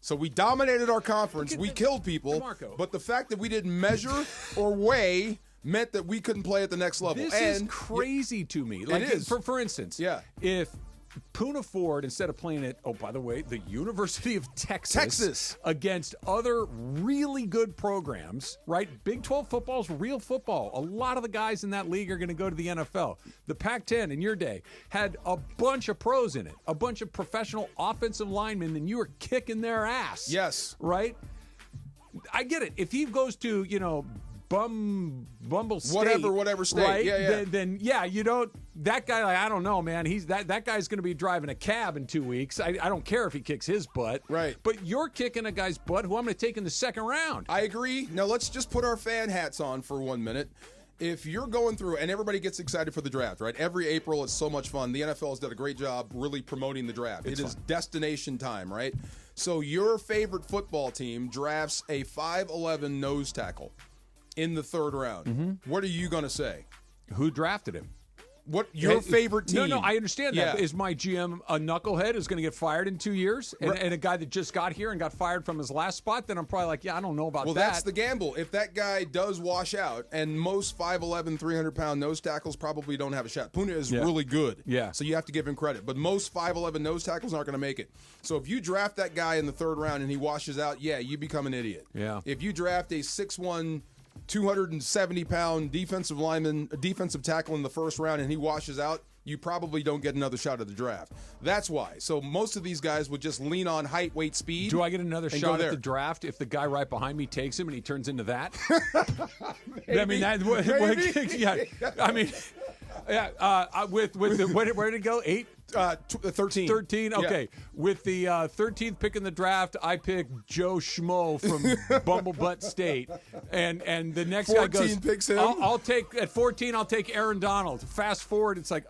So we dominated our conference. We killed people. DeMarco. But the fact that we didn't measure or weigh meant that we couldn't play at the next level. This is crazy to me. Like, it is. For instance, if Poona Ford, instead of playing at, by the way, the University of Texas against other really good programs, right? Big 12 football is real football. A lot of the guys in that league are going to go to the NFL. The Pac-10 in your day had a bunch of pros in it, a bunch of professional offensive linemen, and you were kicking their ass. Yes. Right? I get it. If he goes to, Bumble State, whatever state, right? Then you don't. That guy, I don't know, man. He's that guy's going to be driving a cab in 2 weeks. I don't care if he kicks his butt, right? But you're kicking a guy's butt who I'm going to take in the second round. I agree. Now let's just put our fan hats on for 1 minute. If you're going through, and everybody gets excited for the draft, right? Every April, it's so much fun. The NFL has done a great job really promoting the draft. It is destination time, right? So your favorite football team drafts a 5'11" nose tackle in the third round. Mm-hmm. What are you going to say? Who drafted him? What your favorite team? No, I understand that. Is my GM a knucklehead who's going to get fired in 2 years? And a guy that just got here and got fired from his last spot? Then I'm probably like, I don't know about that. Well, that's the gamble. If that guy does wash out, and most 5'11", 300-pound nose tackles probably don't have a shot. Poona is really good. Yeah. So you have to give him credit. But most 5'11" nose tackles aren't going to make it. So if you draft that guy in the third round and he washes out, you become an idiot. Yeah. If you draft a 6'1", 270-pound defensive tackle in the first round and he washes out, you probably don't get another shot at the draft. That's why. So most of these guys would just lean on height, weight, speed. Do I get another shot at the draft if the guy right behind me takes him and he turns into that? Maybe. I mean, where did it go? 8? 13. 13? Okay. Yeah. With the 13th pick in the draft, I pick Joe Schmo from Bumblebutt State. And the next guy goes, picks him. I'll take, at 14, I'll take Aaron Donald. Fast forward, it's like,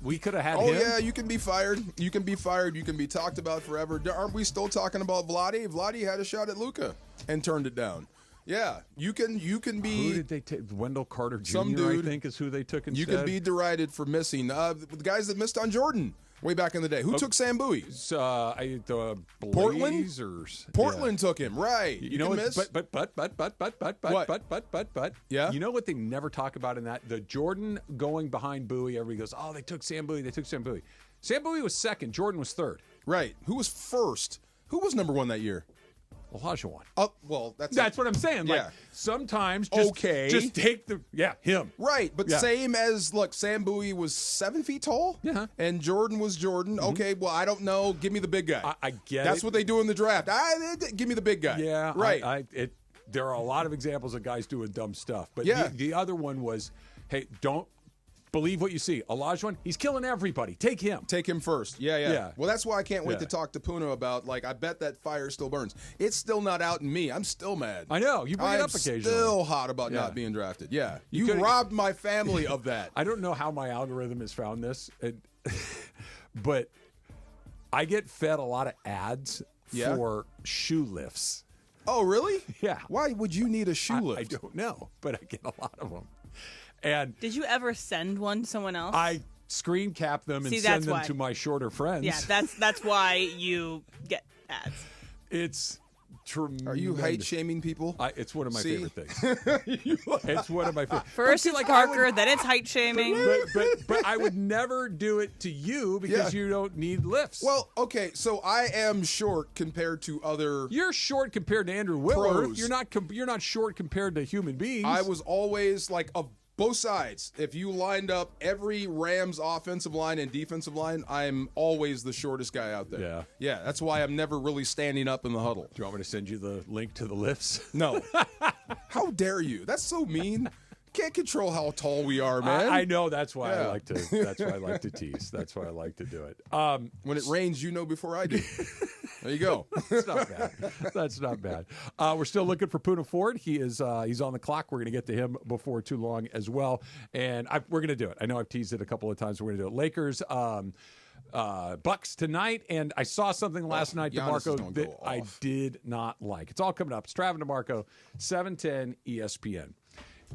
we could have had him. Oh, yeah, you can be fired. You can be fired. You can be talked about forever. Aren't we still talking about Vlade? Vlade had a shot at Luka and turned it down. Yeah, you can be. Who did they take? Wendell Carter Jr., some dude, I think, is who they took instead. You can be derided for missing. The guys that missed on Jordan way back in the day. Who took Sam Bowie? The Portland? Blazers. Portland took him, right. You know, miss. But. Yeah. You know what they never talk about in that? The Jordan going behind Bowie, everybody goes, they took Sam Bowie, Sam Bowie was second, Jordan was third. Right. Who was first? Who was number one that year? Olajuwon. Oh, well, that's what I'm saying. Like, sometimes just take him. Right, but same as, look, Sam Bowie was 7 feet tall, and Jordan was Jordan. Mm-hmm. Okay, well, I don't know. Give me the big guy. I get That's it. what they do in the draft. Give me the big guy. Yeah, right. There are a lot of examples of guys doing dumb stuff, but Yeah. the other one was, hey, don't believe what you see. Olajuwon, he's killing everybody. Take him. Take him first. Yeah. Well, that's why I can't wait to talk to Poona about, I bet that fire still burns. It's still not out in me. I'm still mad. I know. You bring it up occasionally. I'm still hot about not being drafted. Yeah. You robbed my family of that. I don't know how my algorithm has found this, but I get fed a lot of ads for shoe lifts. Oh, really? Yeah. Why would you need a shoe lift? I don't know, but I get a lot of them. And did you ever send one to someone else? I screen cap them and send them to my shorter friends. Yeah, that's why you get ads. It's tremendous. Are you height shaming people? It's one of my favorite things. It's one of my favorite. First it's Parker, then it's height shaming. But I would never do it to you because you don't need lifts. Well, okay, so I am short compared to other. You're short compared to Andrew Willard. Pros. You're not short compared to human beings. I was always of both sides. If you lined up every Rams offensive line and defensive line, I'm always the shortest guy out there. Yeah, that's why I'm never really standing up in the huddle. Do you want me to send you the link to the lifts? No. How dare you? That's so mean. can't control how tall we are, man. I know. That's why I like to. That's why I like to tease. That's why I like to do it. When it rains, you know before I do. There you go. That's not bad. That's not bad. We're still looking for Poona Ford. He's on the clock. We're going to get to him before too long as well. And we're going to do it. I know I've teased it a couple of times. We're going to do it. Lakers. Bucks tonight, and I saw something last night, DeMarco, that I did not like. It's all coming up. It's Trav and DeMarco, 710 ESPN.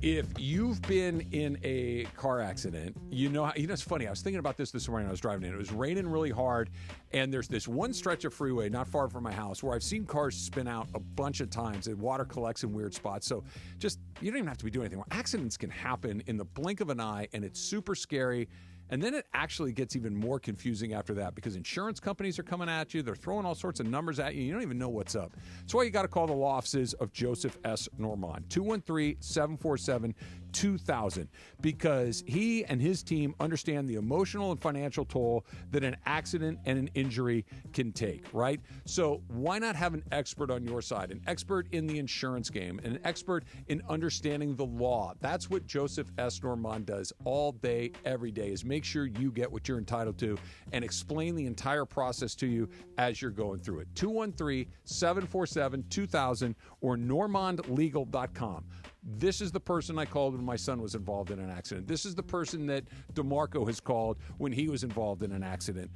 If you've been in a car accident, it's funny. I was thinking about this morning. I was driving in. It was raining really hard, and there's this one stretch of freeway not far from my house where I've seen cars spin out a bunch of times, and water collects in weird spots. So you don't even have to be doing anything. Well, accidents can happen in the blink of an eye, and it's super scary. And then it actually gets even more confusing after that because insurance companies are coming at you. They're throwing all sorts of numbers at you. You don't even know what's up. That's why you got to call the law offices of Joseph S. Normand, 213-747-2000, because he and his team understand the emotional and financial toll that an accident and an injury can take, right? So why not have an expert on your side, an expert in the insurance game, an expert in understanding the law? That's what Joseph S. Normand does all day, every day, is make sure you get what you're entitled to and explain the entire process to you as you're going through it. 213-747-2000 or normandlegal.com. This is the person I called when my son was involved in an accident. This is the person that DeMarco has called when he was involved in an accident.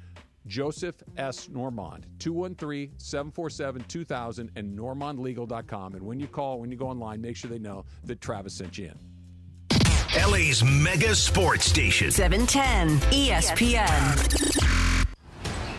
Joseph S. Normand, 213-747-2000 and normandlegal.com. And when you go online, make sure they know that Travis sent you in. LA's mega sports station. 710 ESPN.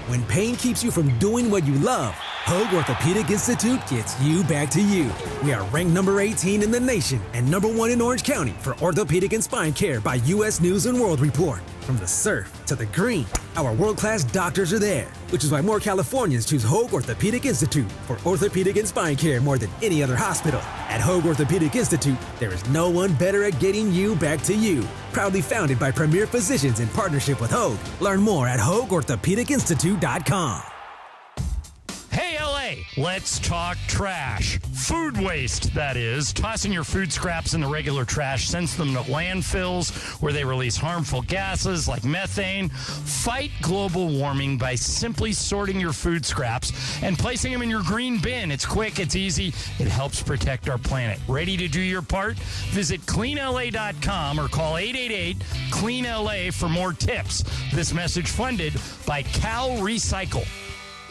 When pain keeps you from doing what you love, Hoag Orthopedic Institute gets you back to you. We are ranked number 18 in the nation and number 1 in Orange County for orthopedic and spine care by U.S. News and World Report. From the surf to the green, our world-class doctors are there, which is why more Californians choose Hoag Orthopedic Institute for orthopedic and spine care more than any other hospital. At Hoag Orthopedic Institute, there is no one better at getting you back to you. Proudly founded by premier physicians in partnership with Hoag. Learn more at HoagOrthopedicInstitute.com. Hey, LA, let's talk trash. Food waste, that is. Tossing your food scraps in the regular trash sends them to landfills where they release harmful gases like methane. Fight global warming by simply sorting your food scraps and placing them in your green bin. It's quick, it's easy, it helps protect our planet. Ready to do your part? Visit cleanla.com or call 888-CLEAN-LA for more tips. This message funded by Cal Recycle.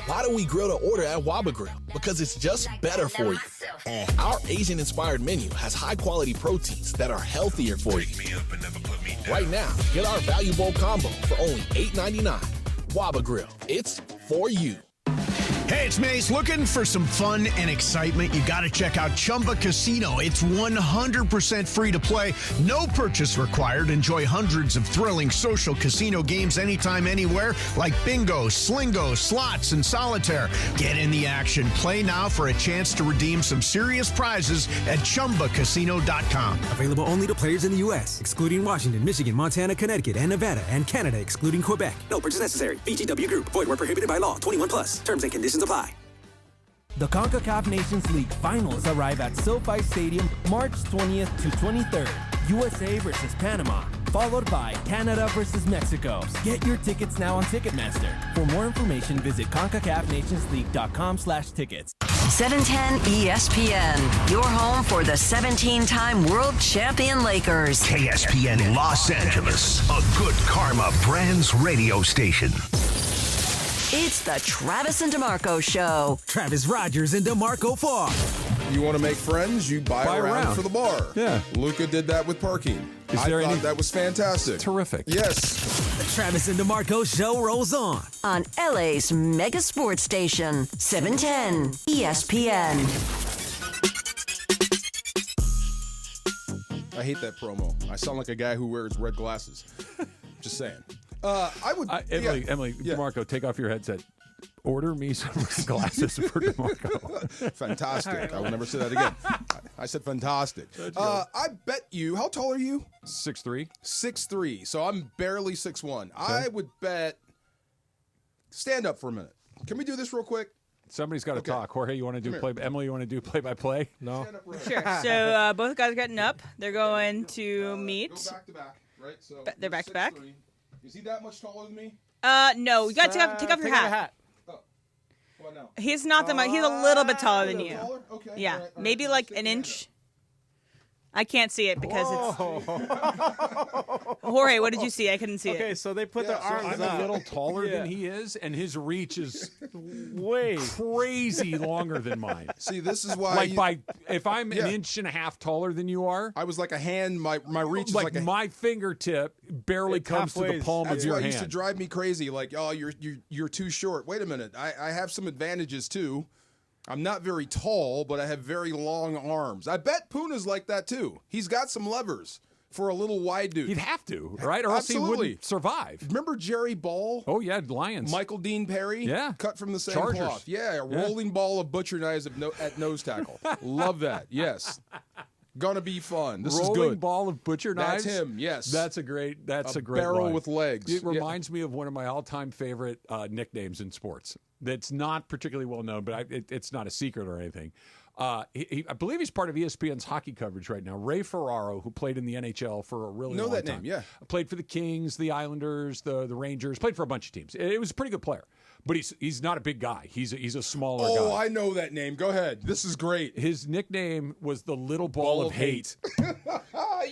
Why do we grill to order at Waba Grill? Because it's just better for you. And our Asian-inspired menu has high-quality proteins that are healthier for you. Right now, get our Value Bowl combo for only $8.99. Waba Grill, it's for you. Hey, it's Mace. Looking for some fun and excitement? You got to check out Chumba Casino. It's 100% free to play. No purchase required. Enjoy hundreds of thrilling social casino games anytime, anywhere, like bingo, slingo, slots, and solitaire. Get in the action. Play now for a chance to redeem some serious prizes at ChumbaCasino.com. Available only to players in the U.S., excluding Washington, Michigan, Montana, Connecticut, and Nevada, and Canada, excluding Quebec. No purchase necessary. VGW Group. Void where prohibited by law. 21 plus. Terms and conditions apply. The CONCACAF Nations League finals arrive at SoFi Stadium March 20th to 23rd. USA versus Panama, followed by Canada versus Mexico. Get your tickets now on Ticketmaster. For more information, visit CONCACAFNationsLeague.com/tickets. 710 ESPN, your home for the 17-time world champion Lakers. KSPN Los Angeles, a Good Karma Brands radio station. It's the Travis and DeMarco Show. Travis Rogers and DeMarco Farr. You want to make friends? You buy around for the bar. Yeah. Luca did that with parking. I thought that was fantastic. Terrific. Yes. The Travis and DeMarco Show rolls on LA's mega sports station, 710 ESPN. I hate that promo. I sound like a guy who wears red glasses. Just saying. I would. Emily, DeMarco, take off your headset. Order me some glasses for DeMarco. Fantastic. Right, I will never say that again. I said fantastic. I bet you. How tall are you? 6'3". 6'3". So I'm barely 6'1". Okay. I would bet. Stand up for a minute. Can we do this real quick? Somebody's got to talk. Jorge, you want to do play? Emily, you want to do play-by-play? No. Sure. So both guys are getting up. They're going to meet. Go back to back, right? So They're back to back. 6'3". Is he that much taller than me? No. You got to take off your hat. What now? He's not that much. He's a little bit taller than you. Taller? Okay. Yeah, all right, maybe like an inch. I can't see it because it's. Jorge, what did you see? I couldn't see it. Okay, so they put their arms I'm up. a little taller than he is, and his reach is way crazy longer than mine. See, this is why. If I'm an inch and a half taller than you are, I was like a hand. My reach is like a, my fingertip barely comes to the palm of your hand. That's why it used to drive me crazy. Like, oh, you're too short. Wait a minute. I have some advantages too. I'm not very tall, but I have very long arms. I bet Poona's like that too. He's got some levers for a little wide dude. He'd have to, right? Or else he wouldn't survive. Remember Jerry Ball? Oh, yeah, Lions. Michael Dean Perry? Yeah. Cut from the same Chargers. cloth. Yeah, a rolling ball of butcher knives at nose tackle. Love that. Yes. Gonna be fun. This is good. Rolling ball of butcher knives. That's him. Yes. That's a great barrel line. with legs. It reminds me of one of my all-time favorite nicknames in sports. That's not particularly well known, but it's not a secret or anything. I believe he's part of ESPN's hockey coverage right now. Ray Ferraro, who played in the NHL for a really long time. Know that name? Yeah. Played for the Kings, the Islanders, the Rangers. Played for a bunch of teams. It was a pretty good player. But he's not a big guy. He's a smaller guy. Oh, I know that name. Go ahead. This is great. His nickname was the Little Ball of Hate.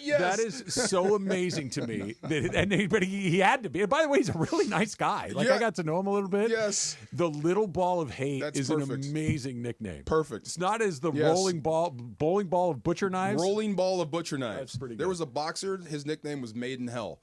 Yes. That is so amazing to me. But he had to be. And by the way, he's a really nice guy. Like, I got to know him a little bit. Yes. The Little Ball of Hate is perfect. an amazing nickname. Perfect. It's not as the bowling ball of butcher knives. Rolling ball of butcher knives. That's pretty good. There was a boxer. His nickname was Made in Hell.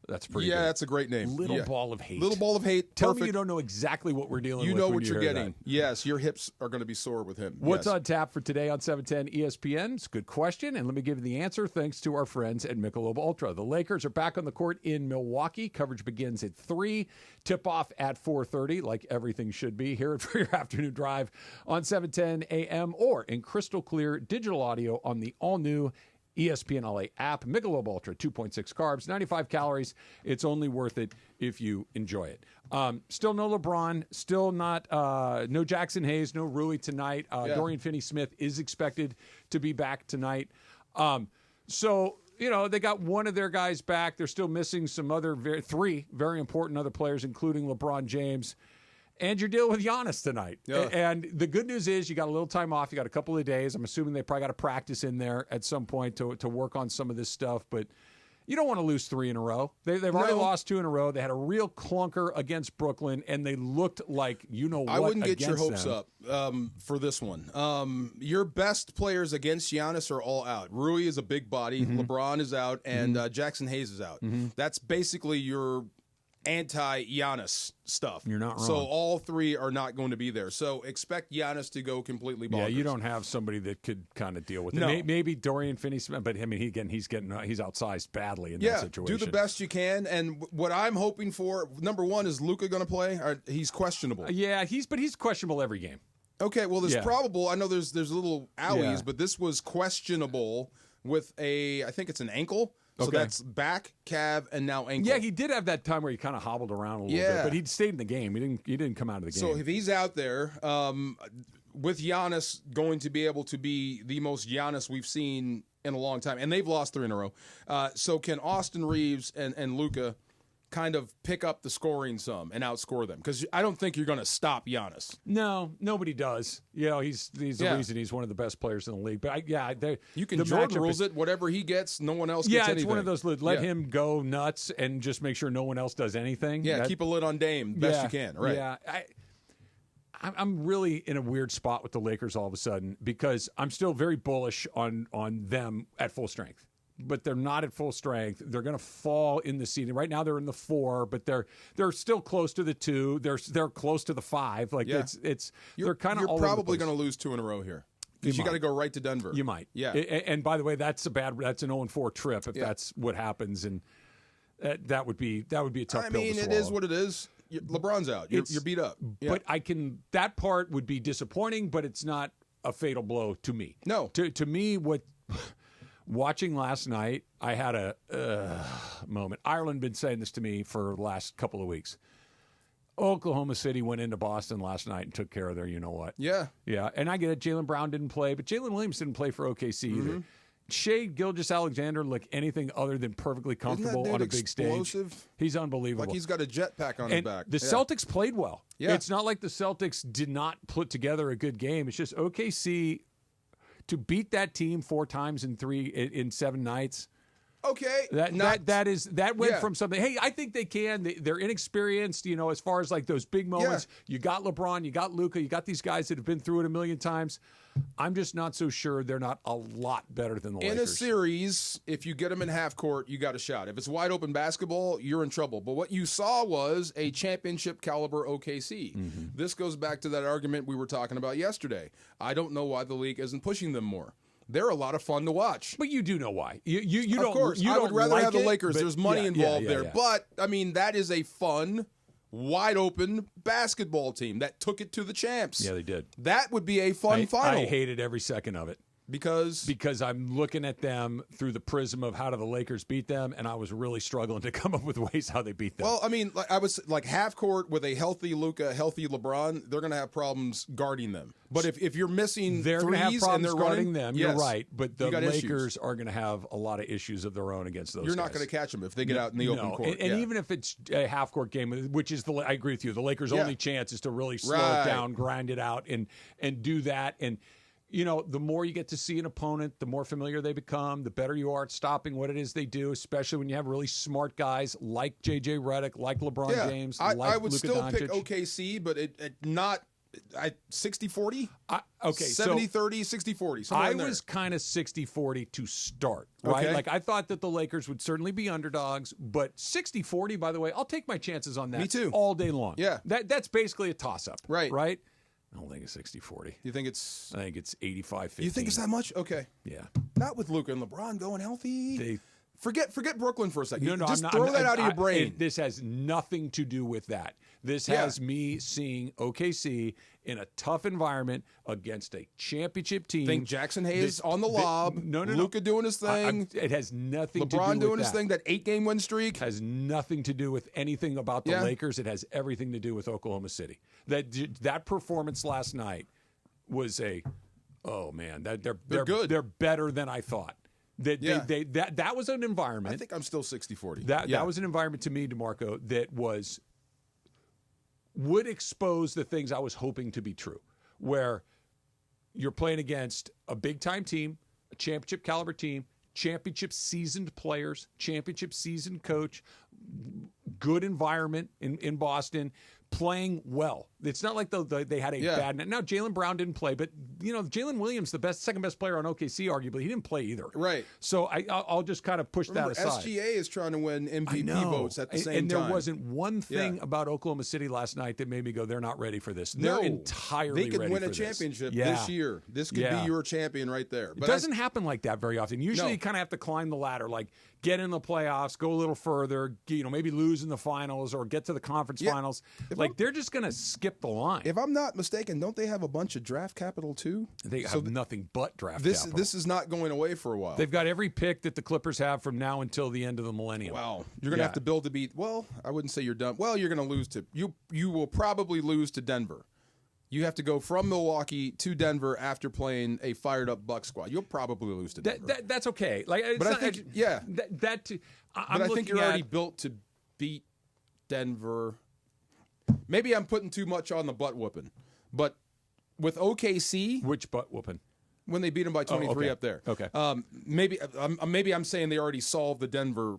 That's pretty good. Yeah, that's a great name. Little Ball of Hate. Little Ball of Hate. Tell Perfect. me you don't know exactly what we're dealing with. You know when what you're hear getting. that. Yes, your hips are going to be sore with him. What's yes. on tap for today on 710 ESPN? It's a good question, and let me give you the answer thanks to our friends at Michelob Ultra. The Lakers are back on the court in Milwaukee. Coverage begins at 3. Tip-off at 4:30, like everything should be. Hear it for your afternoon drive on 710 AM or in crystal clear digital audio on the all-new ESPN LA app. Michelob Ultra, 2.6 carbs, 95 calories. It's only worth it if you enjoy it. Still no LeBron, still not no Jackson Hayes, no Rui tonight. Dorian Finney-Smith is expected to be back tonight. So, you know, they got one of their guys back. They're still missing some other three very important other players, including LeBron James. And you're dealing with Giannis tonight. Yeah. And the good news is you got a little time off. You got a couple of days. I'm assuming they probably got to practice in there at some point to work on some of this stuff. But you don't want to lose 3 in a row. They've already lost 2 in a row. They had a real clunker against Brooklyn, and they looked like what I wouldn't get your hopes them. up for this one. Your best players against Giannis are all out. Rui is a big body. Mm-hmm. LeBron is out, and Jackson Hayes is out. That's basically your anti-Giannis stuff. You're not wrong. So all 3 are not going to be there. So expect Giannis to go completely bonkers. Yeah, you don't have somebody that could kind of deal with No. it. Maybe Dorian Finney-Smith, but I mean, he's outsized badly in that situation. Do the best you can. And what I'm hoping for, number one, is Luka going to play? He's questionable. Yeah, he's questionable every game. Okay, well, there's Yeah. probable. I know there's little owies, Yeah. but this was questionable with I think it's an ankle. So Okay. that's back, calf, and now ankle. Yeah, he did have that time where he kind of hobbled around a little bit, but he stayed in the game. He didn't come out of the game. So if he's out there, with Giannis going to be able to be the most Giannis we've seen in a long time, and they've lost 3 in a row. So can Austin Reeves and Luka kind of pick up the scoring some and outscore them? Because I don't think you're going to stop Giannis. No, nobody does. You know, he's the reason he's one of the best players in the league. But you can Jordan rules it. Whatever he gets, no one else gets anything. Yeah, it's one of those. Let him go nuts and just make sure no one else does anything. Yeah, keep a lid on Dame best you can. Right. Yeah. I'm really in a weird spot with the Lakers all of a sudden because I'm still very bullish on them at full strength. But they're not at full strength. They're going to fall in the seeding. Right now they're in the 4, but they're still close to the 2. They're close to the 5. Like they're kind of. You're probably going to lose 2 in a row here because you got to go right to Denver. You might. Yeah. And by the way, that's an 0-4 trip if that's what happens, and that would be a tough pill to swallow. I mean, it is what it is. LeBron's out. You're beat up. Yeah. But that part would be disappointing, but it's not a fatal blow to me. No. To me, what. Watching last night, I had a moment. Ireland been saying this to me for the last couple of weeks. Oklahoma City went into Boston last night and took care of their you-know-what. Yeah. Yeah, and I get it. Jaylen Brown didn't play, but Jalen Williams didn't play for OKC either. Shea Gilgeous-Alexander looked anything other than perfectly comfortable on a big explosive? stage. He's unbelievable. Like he's got a jetpack on his back. The Celtics played well. Yeah. It's not like the Celtics did not put together a good game. It's just OKC to beat that team 4 times in 7 nights. Okay. That went from something. Hey, I think they can. They're inexperienced, as far as like those big moments. Yeah. You got LeBron, you got Luka, you got these guys that have been through it a million times. I'm just not so sure they're not a lot better than the Lakers. In a series, if you get them in half court, you got a shot. If it's wide open basketball, you're in trouble. But what you saw was a championship caliber OKC. This goes back to that argument we were talking about yesterday. I don't know why the league isn't pushing them more. They're a lot of fun to watch. But you do know why. You of don't. Course. You I would rather have the Lakers. But There's money involved there. But, I mean, that is a fun, wide open basketball team that took it to the champs. Yeah, they did. That would be a fun final. I hated every second of it. Because I'm looking at them through the prism of how do the Lakers beat them, and I was really struggling to come up with ways how they beat them. Well, I mean, I was like half court with a healthy Luka, healthy LeBron, they're going to have problems guarding them. But if you're missing they're going to have problems and they're guarding running, them. yes, You're right, but the Lakers issues. Are going to have a lot of issues of their own against those. You're not guys. going to catch them if they get out in the open court. And even if it's a half court game, which is I agree with you. The Lakers' only chance is to really slow it down, grind it out, and do that. And the more you get to see an opponent, the more familiar they become, the better you are at stopping what it is they do, especially when you have really smart guys like J.J. Redick, like LeBron James, like I would Luka still Doncic. pick OKC, but it not 60-40? Okay, 70-30, 60-40. I was kind of 60-40 to start, right? Okay. Like I thought that the Lakers would certainly be underdogs, but 60-40, by the way, I'll take my chances on that. Me too. All day long. Yeah. That's basically a toss-up. Right. Right? I don't think it's 60-40. You think it's... I think it's 85-15. You think it's that much? Okay. Yeah. Not with Luka and LeBron going healthy. Forget Brooklyn for a second. No, Just I'm not, throw that out of your brain. This has nothing to do with that. This has me seeing OKC in a tough environment against a championship team. Think Jackson Hayes on the lob. No. Luka doing his thing. It has nothing to do LeBron with doing his that. thing, that 8-game win streak. Has nothing to do with anything about the Lakers. It has everything to do with Oklahoma City. That performance last night was oh man, they're good. They're better than I thought. That was an environment. I think I'm still 60-40. That was an environment to me, DeMarco, that would expose the things I was hoping to be true, where you're playing against a big-time team, a championship caliber team, championship seasoned players, championship seasoned coach, good environment in Boston, playing well. It's not like they had a bad night. Now, Jaylen Brown didn't play, but Jalen Williams, the second best player on OKC, arguably, he didn't play either. Right. So I'll just kind of push that aside. SGA is trying to win MVP votes at the same time. And there wasn't one thing about Oklahoma City last night that made me go, they're not ready for this. They're entirely they could ready win for a championship this. this year. This could be your champion right there. But it doesn't happen like that very often. Usually you kind of have to climb the ladder, like get in the playoffs, go a little further, maybe lose in the finals or get to the conference finals. They're just going to skip the line. If I'm not mistaken, don't they have a bunch of draft capital too? They have nothing but draft capital. This is not going away for a while. They've got every pick that the Clippers have from now until the end of the millennium. Wow. You're going to have to build to beat. Well, I wouldn't say you're done. Well, you're going to lose to you will probably lose to Denver. You have to go from Milwaukee to Denver after playing a fired up Buck squad. You'll probably lose to Denver. That's okay. But I think I think you're already built to beat Denver. Maybe I'm putting too much on the butt whooping, but with OKC, which butt whooping? When they beat them by 23 up there. Okay. Maybe I'm saying they already solved the Denver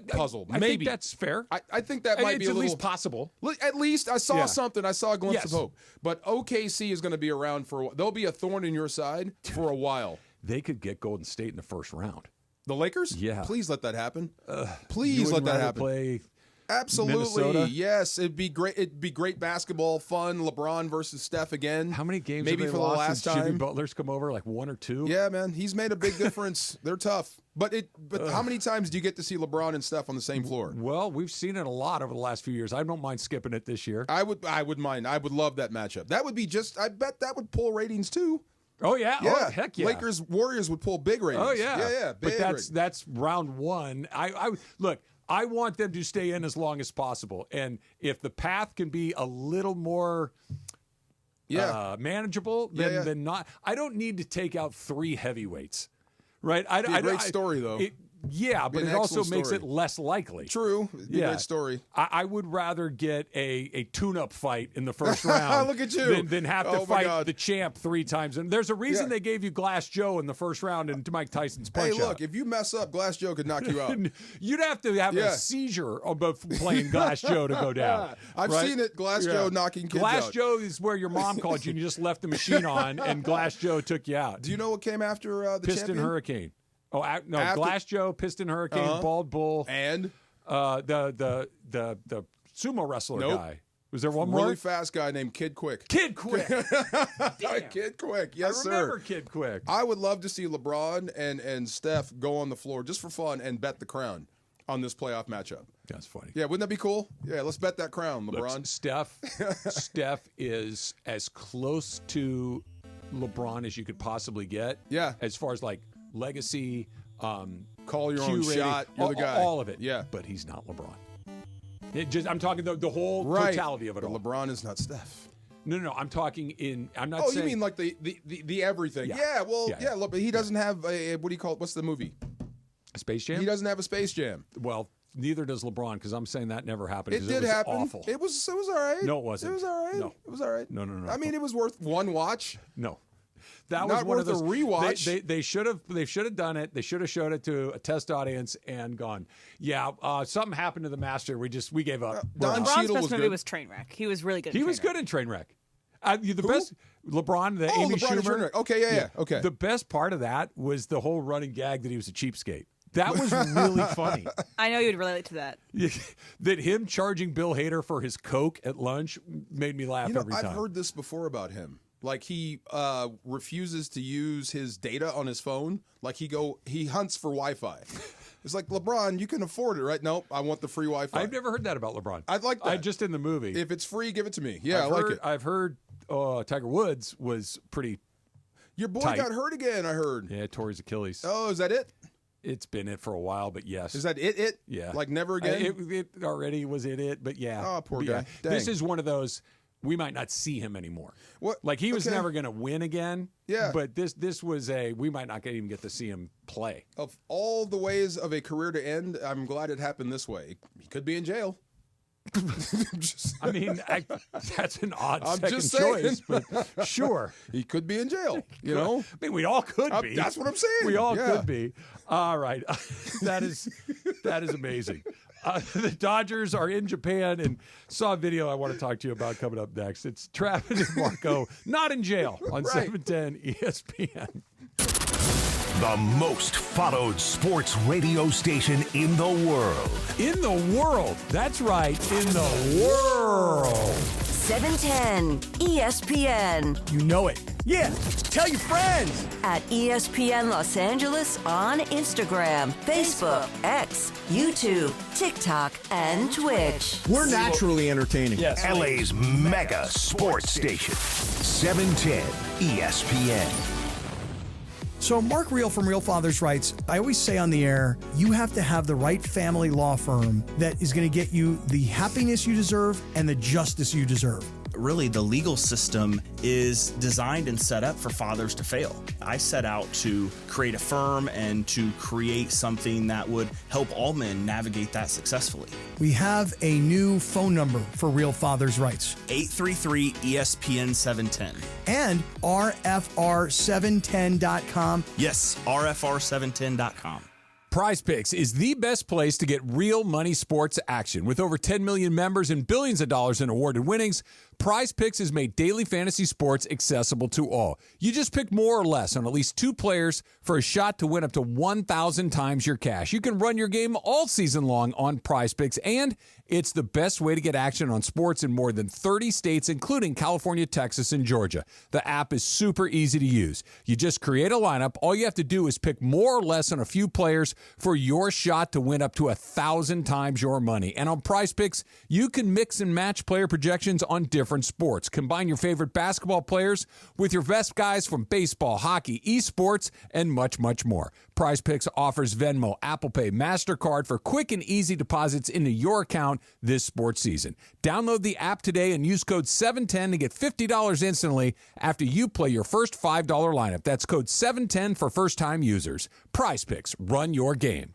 puzzle. I Maybe think that's fair. I think that might be at least possible. At least I saw something. I saw a glimpse of hope. But OKC is going to be around for a while. They'll be a thorn in your side for a while. They could get Golden State in the first round. The Lakers? Yeah. Please let that happen. Please let that happen. Play Absolutely. Minnesota? Yes, it'd be great. It'd be great basketball, fun. LeBron versus Steph again. How many games maybe have they for the lost last since time? Jimmy Butler's come over? Like 1 or 2? Yeah, man. He's made a big difference. They're tough. But how many times do you get to see LeBron and Steph on the same floor? Well, we've seen it a lot over the last few years. I don't mind skipping it this year. I would mind. I would love that matchup. That would be I bet that would pull ratings too. Oh yeah. Oh heck yeah. Lakers Warriors would pull big ratings. Oh yeah. Yeah. But that's round 1. I look. I want them to stay in as long as possible. And if the path can be a little more manageable, then not. I don't need to take out 3 heavyweights, right? Great story, though. But it also makes it less likely. True. It'd be a great story. I would rather get a tune-up fight in the first round Look at you. than have to fight the champ 3 times. And there's a reason they gave you Glass Joe in the first round into Mike Tyson's punch-out. Hey, look, if you mess up, Glass Joe could knock you out. You'd have to have a seizure about playing Glass Joe to go down. I've seen it, Glass Joe knocking kids Glass out. Joe is where your mom called you and you just left the machine on, and Glass Joe took you out. Do you know what came after the Piston champion? Hurricane. Glass Joe, Piston Hurricane, Bald Bull, and the sumo wrestler guy. Was there one more? Really fast guy named Kid Quick. Kid Quick. Kid Quick. Yes, I remember Kid Quick. I would love to see LeBron and Steph go on the floor just for fun and bet the crown on this playoff matchup. That's funny. Yeah, wouldn't that be cool? Yeah, let's bet that crown, LeBron. Look, Steph is as close to LeBron as you could possibly get. Yeah. As far as like legacy, call your own shot. You're the guy. All of it. Yeah. But he's not LeBron. I'm talking the whole totality of it all. LeBron is not Steph. No. I'm talking I'm not saying. You mean like the everything? Yeah. Look, but he doesn't have a what do you call it? What's the movie? Space Jam? He doesn't have a Space Jam. Well, neither does LeBron, because I'm saying that never happened. It did happen. Awful. It was all right. No, it wasn't. It was all right. No. It was all right. No. I mean, it was worth one watch. No. That Not was one worth of those a rewatch. They should have done it. They should have showed it to a test audience and gone, something happened to the master. We gave up. LeBron's best movie was Trainwreck. He was really good. He was good in Trainwreck. Best LeBron, Amy Schumer. Okay, okay. The best part of that was the whole running gag that he was a cheapskate. That was really funny. I know you would relate to that. That him charging Bill Hader for his Coke at lunch made me laugh every time. I've heard this before about him. Like he refuses to use his data on his phone. Like he hunts for Wi-Fi. It's like, LeBron, you can afford it, right? Nope, I want the free Wi-Fi. I've never heard that about LeBron. I'd like that. Just in the movie. If it's free, give it to me. Yeah, I like it. I've heard Tiger Woods was pretty Your boy tight. got hurt again, I heard. Yeah, tore his Achilles. Oh, is that it? It's been it for a while, but yes. Is that it? Yeah. Like never again? It already was it, but yeah. Oh, poor guy. Yeah. This is one of those, we might not see him anymore. What? Like he was never going to win again. Yeah. But this was we might not even get to see him play. Of all the ways of a career to end, I'm glad it happened this way. He could be in jail. I mean, that's an odd I'm second just saying. choice, but sure. He could be in jail, you know? I mean, we all could be. That's what I'm saying. We all could be. All right. That is amazing. The Dodgers are in Japan, and saw a video I want to talk to you about coming up next. It's Travis and Marco not in jail on 710 ESPN. The most followed sports radio station in the world. In the world. That's right. In the world. 710 ESPN. You know it. Yeah. Tell your friends. At ESPN Los Angeles on Instagram, Facebook, X, YouTube, TikTok, and Twitch. We're naturally entertaining. Yes. LA's mega sports station. 710 ESPN. So Mark Reel from Real Fathers writes, I always say on the air, you have to have the right family law firm that is going to get you the happiness you deserve and the justice you deserve. Really, the legal system is designed and set up for fathers to fail. I set out to create a firm and to create something that would help all men navigate that successfully. We have a new phone number for Real Fathers Rights. 833-ESPN 710. And RFR710.com. Yes, RFR710.com. Prize Picks is the best place to get real money sports action. With over 10 million members and billions of dollars in awarded winnings, Prize Picks has made daily fantasy sports accessible to all. You just pick more or less on at least 2 players for a shot to win up to 1,000 times your cash. You can run your game all season long on Prize Picks, and it's the best way to get action on sports in more than 30 states, including California, Texas, and Georgia. The app is super easy to use. You just create a lineup. All you have to do is pick more or less on a few players for your shot to win up to 1,000 times your money. And on Prize Picks, you can mix and match player projections on different sports. Combine your favorite basketball players with your best guys from baseball, hockey, esports, and much, much more. Prize Picks offers Venmo, Apple Pay, MasterCard for quick and easy deposits into your account this sports season. Download the app today and use code 710 to get $50 instantly after you play your first $5 lineup. That's code 710 for first-time users. Prize Picks, run your game.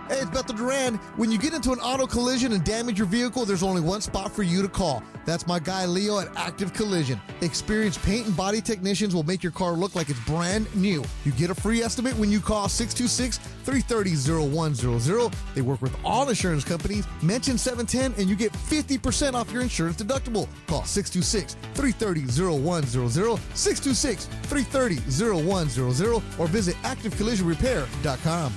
Hey, it's Bethel Duran. When you get into an auto collision and damage your vehicle, there's only one spot for you to call. That's my guy Leo at Active Collision. Experienced paint and body technicians will make your car look like it's brand new. You get a free estimate when you call 626-330-0100. They work with all insurance companies. Mention 710 and you get 50% off your insurance deductible. Call 626-330-0100, 626-330-0100, or visit activecollisionrepair.com.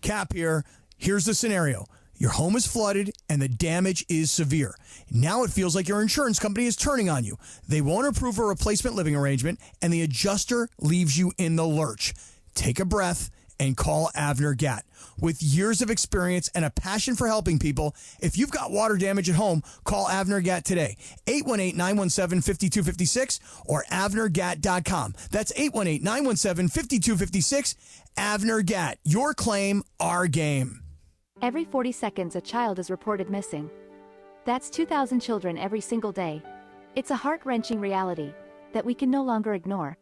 Cap here. Here's the scenario. Your home is flooded and the damage is severe. Now it feels like your insurance company is turning on you. They won't approve a replacement living arrangement and the adjuster leaves you in the lurch. Take a breath and call Avner Gatt. With years of experience and a passion for helping people, if you've got water damage at home, call Avner Gatt today. 818-917-5256 or avnergatt.com. That's 818-917-5256. Avner Gatt. Your claim, our game. Every 40 seconds, a child is reported missing. That's 2,000 children every single day. It's a heart-wrenching reality that we can no longer ignore.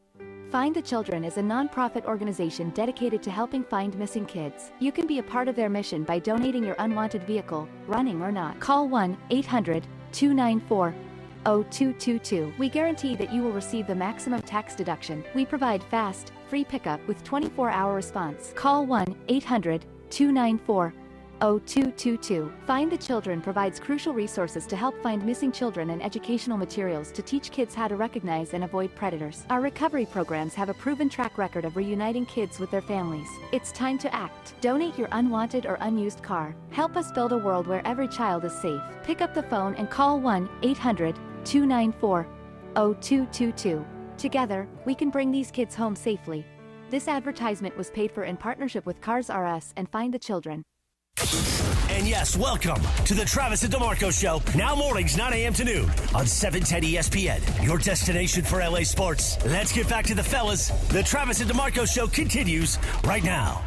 Find the Children is a non-profit organization dedicated to helping find missing kids. You can be a part of their mission by donating your unwanted vehicle, running or not. Call 1-800-294-0222. We guarantee that you will receive the maximum tax deduction. We provide fast, free pickup with 24-hour response. Call 1-800-294-0222. Find the Children provides crucial resources to help find missing children and educational materials to teach kids how to recognize and avoid predators. Our recovery programs have a proven track record of reuniting kids with their families. It's time to act. Donate your unwanted or unused car. Help us build a world where every child is safe. Pick up the phone and call 1-800-294-0222. Together, we can bring these kids home safely. This advertisement was paid for in partnership with Cars R Us and Find the Children. And yes, welcome to the Travis and DeMarco Show, now mornings 9 a.m. to noon on 710 ESPN, your destination for LA sports. Let's get back to the fellas. The Travis and DeMarco Show continues right now.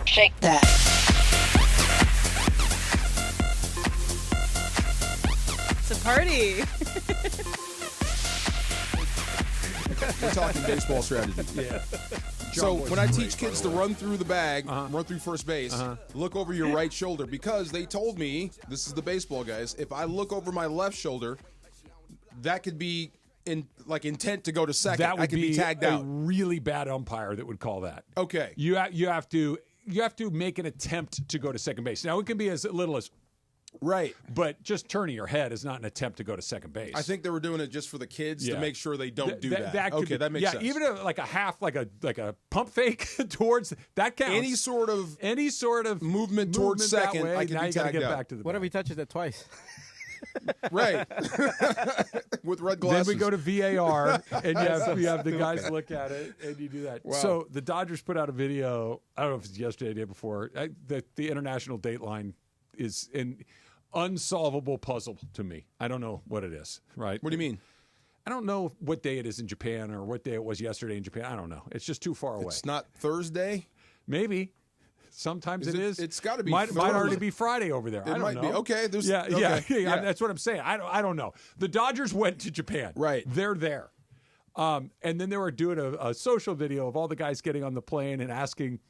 Shake that. It's a party. We're talking baseball strategy. Yeah. So when I teach kids to run through the bag, run through first base, look over your right shoulder, because they told me, this is the baseball guys, if I look over my left shoulder, that could be intent to go to second. That would I could be tagged a out. really bad umpire that would call that. Okay. You have to make an attempt to go to second base. Now it can be as little as right, but just turning your head is not an attempt to go to second base. I think they were doing it just for the kids to make sure they don't do that. That Okay, that makes sense. Yeah, even like a half, like a pump fake towards that counts. Any sort of movement towards second, way, I can be tagged out. Back to the what if he touches it twice? Right. With red glasses. Then we go to VAR, and you have the guys look at it, and you do that. Wow. So the Dodgers put out a video, I don't know if it's yesterday or the day before, the international date line is an unsolvable puzzle to me. I don't know what it is, right? What do you mean? I don't know what day it is in Japan or what day it was yesterday in Japan. I don't know. It's just too far away. It's not Thursday? Maybe. Sometimes it is. It's got to be. Might already be Friday over there. I don't know. Be. Okay. Yeah. That's what I'm saying. I don't know. The Dodgers went to Japan. Right. They're there. And then they were doing a social video of all the guys getting on the plane and asking,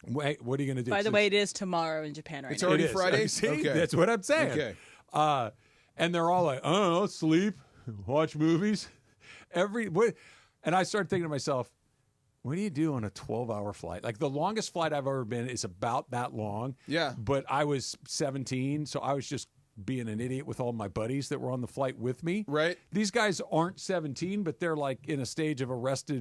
"Wait, what are you going to do?" By the way, it is tomorrow in Japan right it's now. already Friday? See? Okay. That's what I'm saying. Okay. And they're all like, I don't know, sleep, watch movies. And I started thinking to myself, what do you do on a 12-hour flight? Like, the longest flight I've ever been is about that long. Yeah. But I was 17, so I was just being an idiot with all my buddies that were on the flight with me. Right. These guys aren't 17, but they're like in a stage of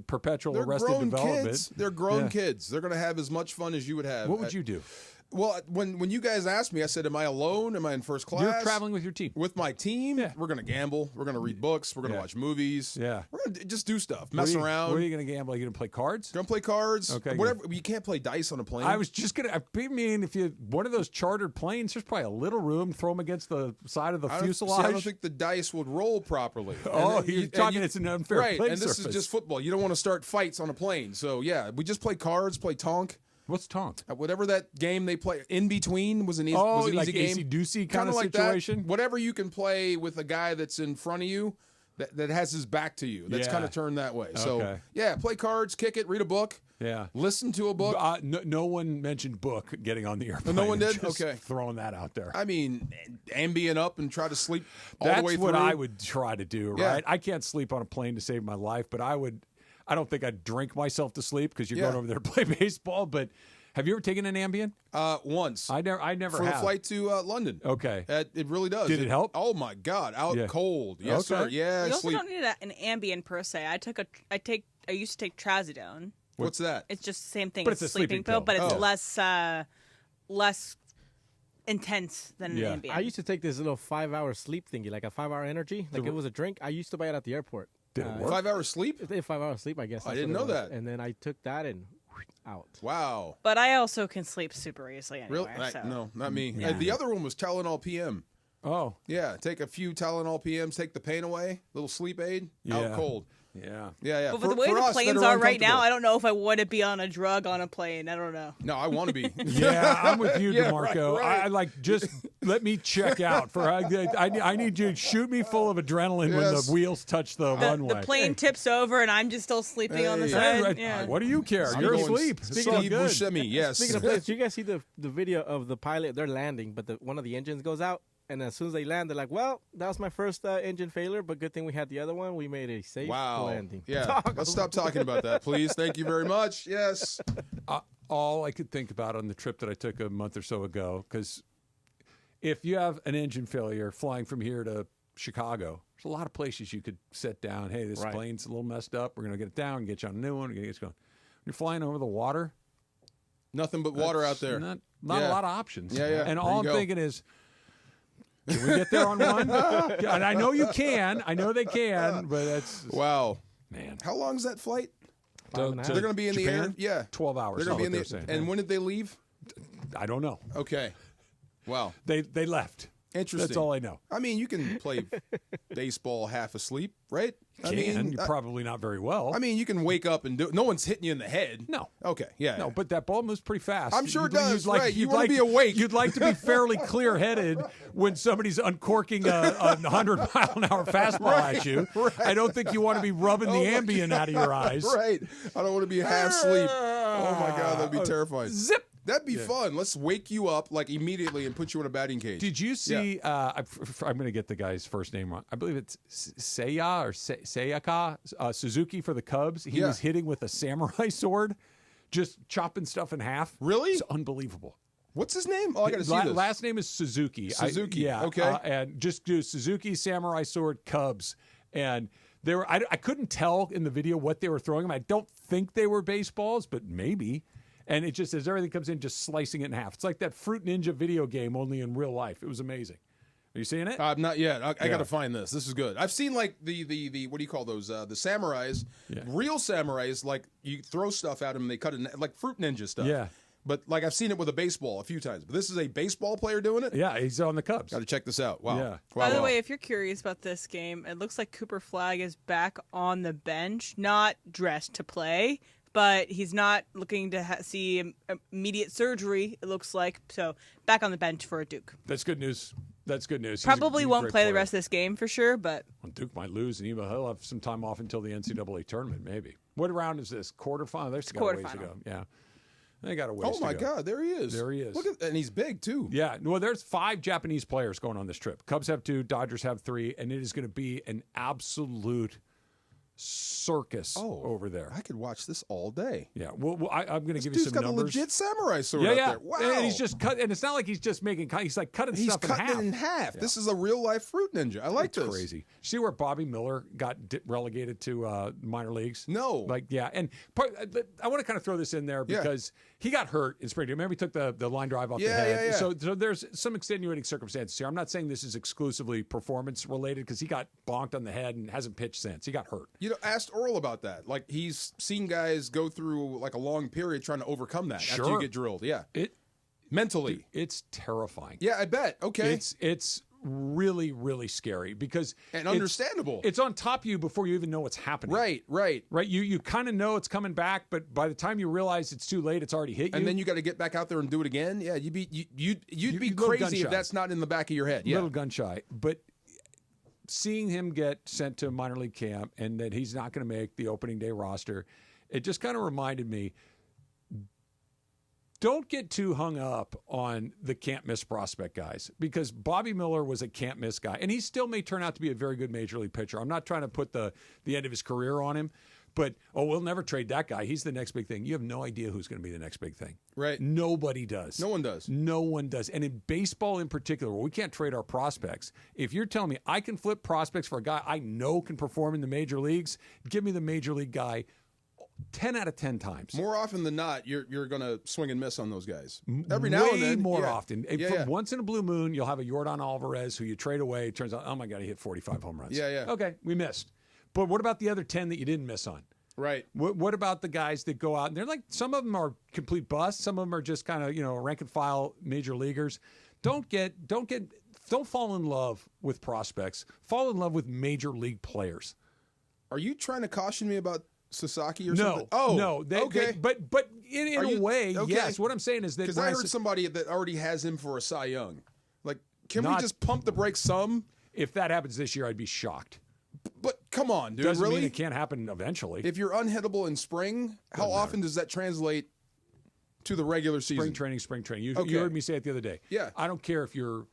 perpetual arrested grown development. Kids. They're grown kids. They're going to have as much fun as you would have. What would you do? Well, when you guys asked me, I said, am I alone? Am I in first class? You're traveling with your team. With my team? Yeah. We're going to gamble. We're going to read books. We're going to watch movies. Yeah. We're going to just do stuff. Mess around. What are you going to gamble? Are you going to play cards? Going to play cards. Okay. Whatever. You can't play dice on a plane. I was just going to, I mean, if you, one of those chartered planes, there's probably a little room. Throw them against the side of the fuselage. I don't think the dice would roll properly. You're talking it's an unfair right, play and this surface. is just football. You don't want to start fights on a plane. So, yeah, we just play cards, play Tonk. What's Tonk? Whatever that game they play. In Between was an easy like game. AC-doocy kind of like situation? That. Whatever you can play with a guy that's in front of you that has his back to you. That's kind of turned that way. So, yeah, play cards, kick it, read a book. Yeah. Listen to a book. No one mentioned book getting on the airplane. No one did? Just okay. Throwing that out there. I mean, ambient up and try to sleep all That's the way through. what I would try to do, right? Yeah. I can't sleep on a plane to save my life, but I don't think I'd drink myself to sleep because you're going over there to play baseball, but have you ever taken an Ambien? Once. I never For have. the flight to London. Okay. It really does. Did it help? Oh my God. Cold. Yes, sir. Okay. Yeah. You also don't need an Ambien per se. I used to take Trazodone. What's that? It's just the same thing But as it's a sleeping sleeping pill, pill. but it's less intense than an Ambien. I used to take this little 5-hour sleep thingy, like a 5-hour energy. Like it was a drink. I used to buy it at the airport. Did it work? 5 hours sleep? 5 hours sleep, I guess. I that's didn't what it know was. that. And then I took that and out. Wow. But I also can sleep super easily anyway. Really? So. No, not me. Yeah. The other one was Tylenol PM. Oh. Yeah, take a few Tylenol PMs, take the pain away, little sleep aid, out cold. Yeah. Yeah. But with the way the planes are right now, I don't know if I want to be on a drug on a plane. I don't know. No, I want to be. Yeah, I'm with you, Yeah, DeMarco. right. I like just let me check out. I need you to shoot me full of adrenaline when the wheels touch the runway. The plane tips over and I'm just still sleeping on the side. Yeah. What do you care? I'm You're going asleep. Steve So good. Buscemi, yes. Speaking of planes, do you guys see the video of the pilot? They're landing, but one of the engines goes out. And as soon as they land, they're like, well, that was my first engine failure, but good thing we had the other one. We made a safe landing. Yeah. Let's stop talking about that, please. Thank you very much. Yes. All I could think about on the trip that I took a month or so ago, because if you have an engine failure flying from here to Chicago, there's a lot of places you could sit down. Hey, this plane's a little messed up. We're going to get it down, get you on a new one, get it going. When you're flying over the water, nothing but water out there. Not a lot of options. Yeah. And There all you I'm go. thinking is, can we get there on one? And I know you can. I know they can, but that's wow, man. How long is that flight? To They're going to be in the air. Japan? Yeah, 12 hours. They're going to be is in what the. And when did they leave? I don't know. Okay. Wow. They left. Interesting. That's all I know. I mean, you can play baseball half asleep, right? I mean, You're probably not very well. I mean, you can wake up and do. No one's hitting you in the head. No. Okay. Yeah. No, but that ball moves pretty fast. I'm sure it You'd does. like- Right. You you'd want to like- be awake. You'd like to be fairly clear-headed when somebody's uncorking a 100-mile-an-hour fastball at you. Right. I don't think you want to be rubbing the Ambien out of your eyes. Right. I don't want to be half asleep. Oh my God, that'd be terrifying. Zip. That'd be fun. Let's wake you up like immediately and put you in a batting cage. Did you see? I'm going to get the guy's first name wrong. I believe it's Seiya or Sayaka Suzuki for the Cubs. He was hitting with a samurai sword, just chopping stuff in half. Really? It's unbelievable. What's his name? Oh, I got to see this. Last name is Suzuki. Suzuki. Yeah. Okay. And just do Suzuki samurai sword Cubs, and they were. I couldn't tell in the video what they were throwing them. I don't think they were baseballs, but maybe. And it just, as everything comes in, just slicing it in half. It's like that Fruit Ninja video game, only in real life. It was amazing. Are you seeing it? Not yet. I got to find this. This is good. I've seen like the what do you call those? The samurais, real samurais. Like you throw stuff at them, and they cut it like Fruit Ninja stuff. Yeah. But like I've seen it with a baseball a few times. But this is a baseball player doing it. Yeah, he's on the Cubs. Got to check this out. Wow. Yeah. By the way, if you're curious about this game, it looks like Cooper Flagg is back on the bench, not dressed to play. But he's not looking to see immediate surgery, it looks like. So back on the bench for Duke. That's good news. That's good news. Probably He's a won't great play player. the rest of this game for sure, but Well, Duke might lose, and he'll have some time off until the NCAA tournament, maybe. What round is this? Quarterfinal? There's got a ways to go. Yeah. They got a ways to go. Oh, my God. There he is. There he is. Look at, and he's big, too. Yeah. Well, there's 5 Japanese players going on this trip. Cubs have 2, Dodgers have 3, and it is going to be an absolute circus over there. I could watch this all day. Yeah, well, I'm going to give you Dude's some got numbers. a legit samurai sword Yeah, up yeah. there. Wow. And he's just cut, and it's not like he's just making. He's like cutting stuff in half. He's cutting it in half. Yeah. This is a real life fruit ninja. I like It's this. crazy. See where Bobby Miller got relegated to minor leagues? No. And I want to kind of throw this in there because he got hurt in spring. Remember, he took the line drive off the head. Yeah. So there's some extenuating circumstances here. I'm not saying this is exclusively performance related because he got bonked on the head and hasn't pitched since. He got hurt. You know, asked Earl about that. Like, he's seen guys go through like a long period trying to overcome that after you get drilled. Yeah. Mentally. It's terrifying. Yeah, I bet. Okay. It's really, really scary because understandable. It's on top of you before you even know what's happening. Right. You kind of know it's coming back, but by the time you realize it's too late, it's already hit you. And then you got to get back out there and do it again. Yeah, you'd be crazy if that's not in the back of your head. Yeah. Little gun shy, but seeing him get sent to minor league camp and that he's not going to make the opening day roster, it just kind of reminded me. Don't get too hung up on the can't miss prospect guys because Bobby Miller was a can't miss guy, and he still may turn out to be a very good major league pitcher. I'm not trying to put the end of his career on him, but we'll never trade that guy. He's the next big thing. You have no idea who's going to be the next big thing. Right. Nobody does. No one does. No one does. And in baseball in particular, where we can't trade our prospects, if you're telling me I can flip prospects for a guy I know can perform in the major leagues, give me the major league guy 10 out of 10 times. More often than not, you're going to swing and miss on those guys. Every now and then. Way more often. Yeah. Once in a blue moon, you'll have a Yordan Alvarez who you trade away. It turns out, oh my God, he hit 45 home runs. Yeah. Okay, we missed. But what about the other 10 that you didn't miss on? Right. What about the guys that go out and they're like, some of them are complete busts. Some of them are just kind of, rank and file major leaguers. Don't fall in love with prospects. Fall in love with major league players. Are you trying to caution me about Sasaki or no, something? Oh, no. Okay. But in a way, okay. yes. What I'm saying is that because I heard somebody that already has him for a Cy Young. Like, can we just pump the brakes some? If that happens this year, I'd be shocked. But come on, dude. Doesn't really? mean it can't happen eventually. If you're unhittable in spring, how often does that translate to the regular season? Spring training. You heard me say it the other day. Yeah. I don't care if you're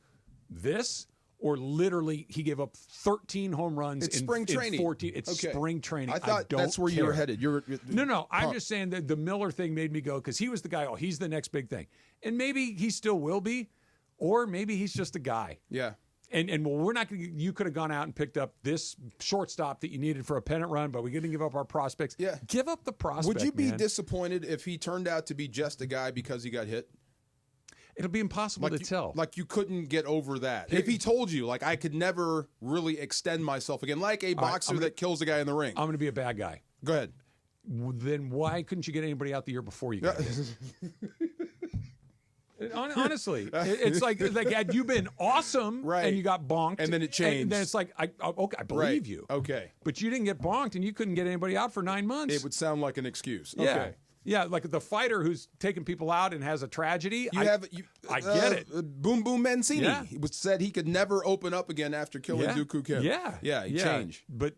this or literally he gave up 13 home runs in spring training. 14. It's spring training. I thought that's where you were headed. No. I'm just saying that the Miller thing made me go because he was the guy. Oh, he's the next big thing. And maybe he still will be, or maybe he's just a guy. Yeah. And we're not going to. You could have gone out and picked up this shortstop that you needed for a pennant run, but we didn't give up our prospects. Yeah. Give up the prospect. Would you be man. disappointed if he turned out to be just a guy because he got hit? It'll be impossible to tell. Like you couldn't get over that. If he told you, like, I could never really extend myself again, like a boxer that kills a guy in the ring. I'm going to be a bad guy. Go ahead. Then why couldn't you get anybody out the year before you got hit? Honestly, it's like had you been awesome and you got bonked, and then it changed, and then it's like I believe you, okay, but you didn't get bonked and you couldn't get anybody out for 9 months. It would sound like an excuse. Yeah. Okay. Yeah, like the fighter who's taking people out and has a tragedy. I get it. Boom Boom Mancini said he could never open up again after killing Dooku Kim. Yeah, he changed. But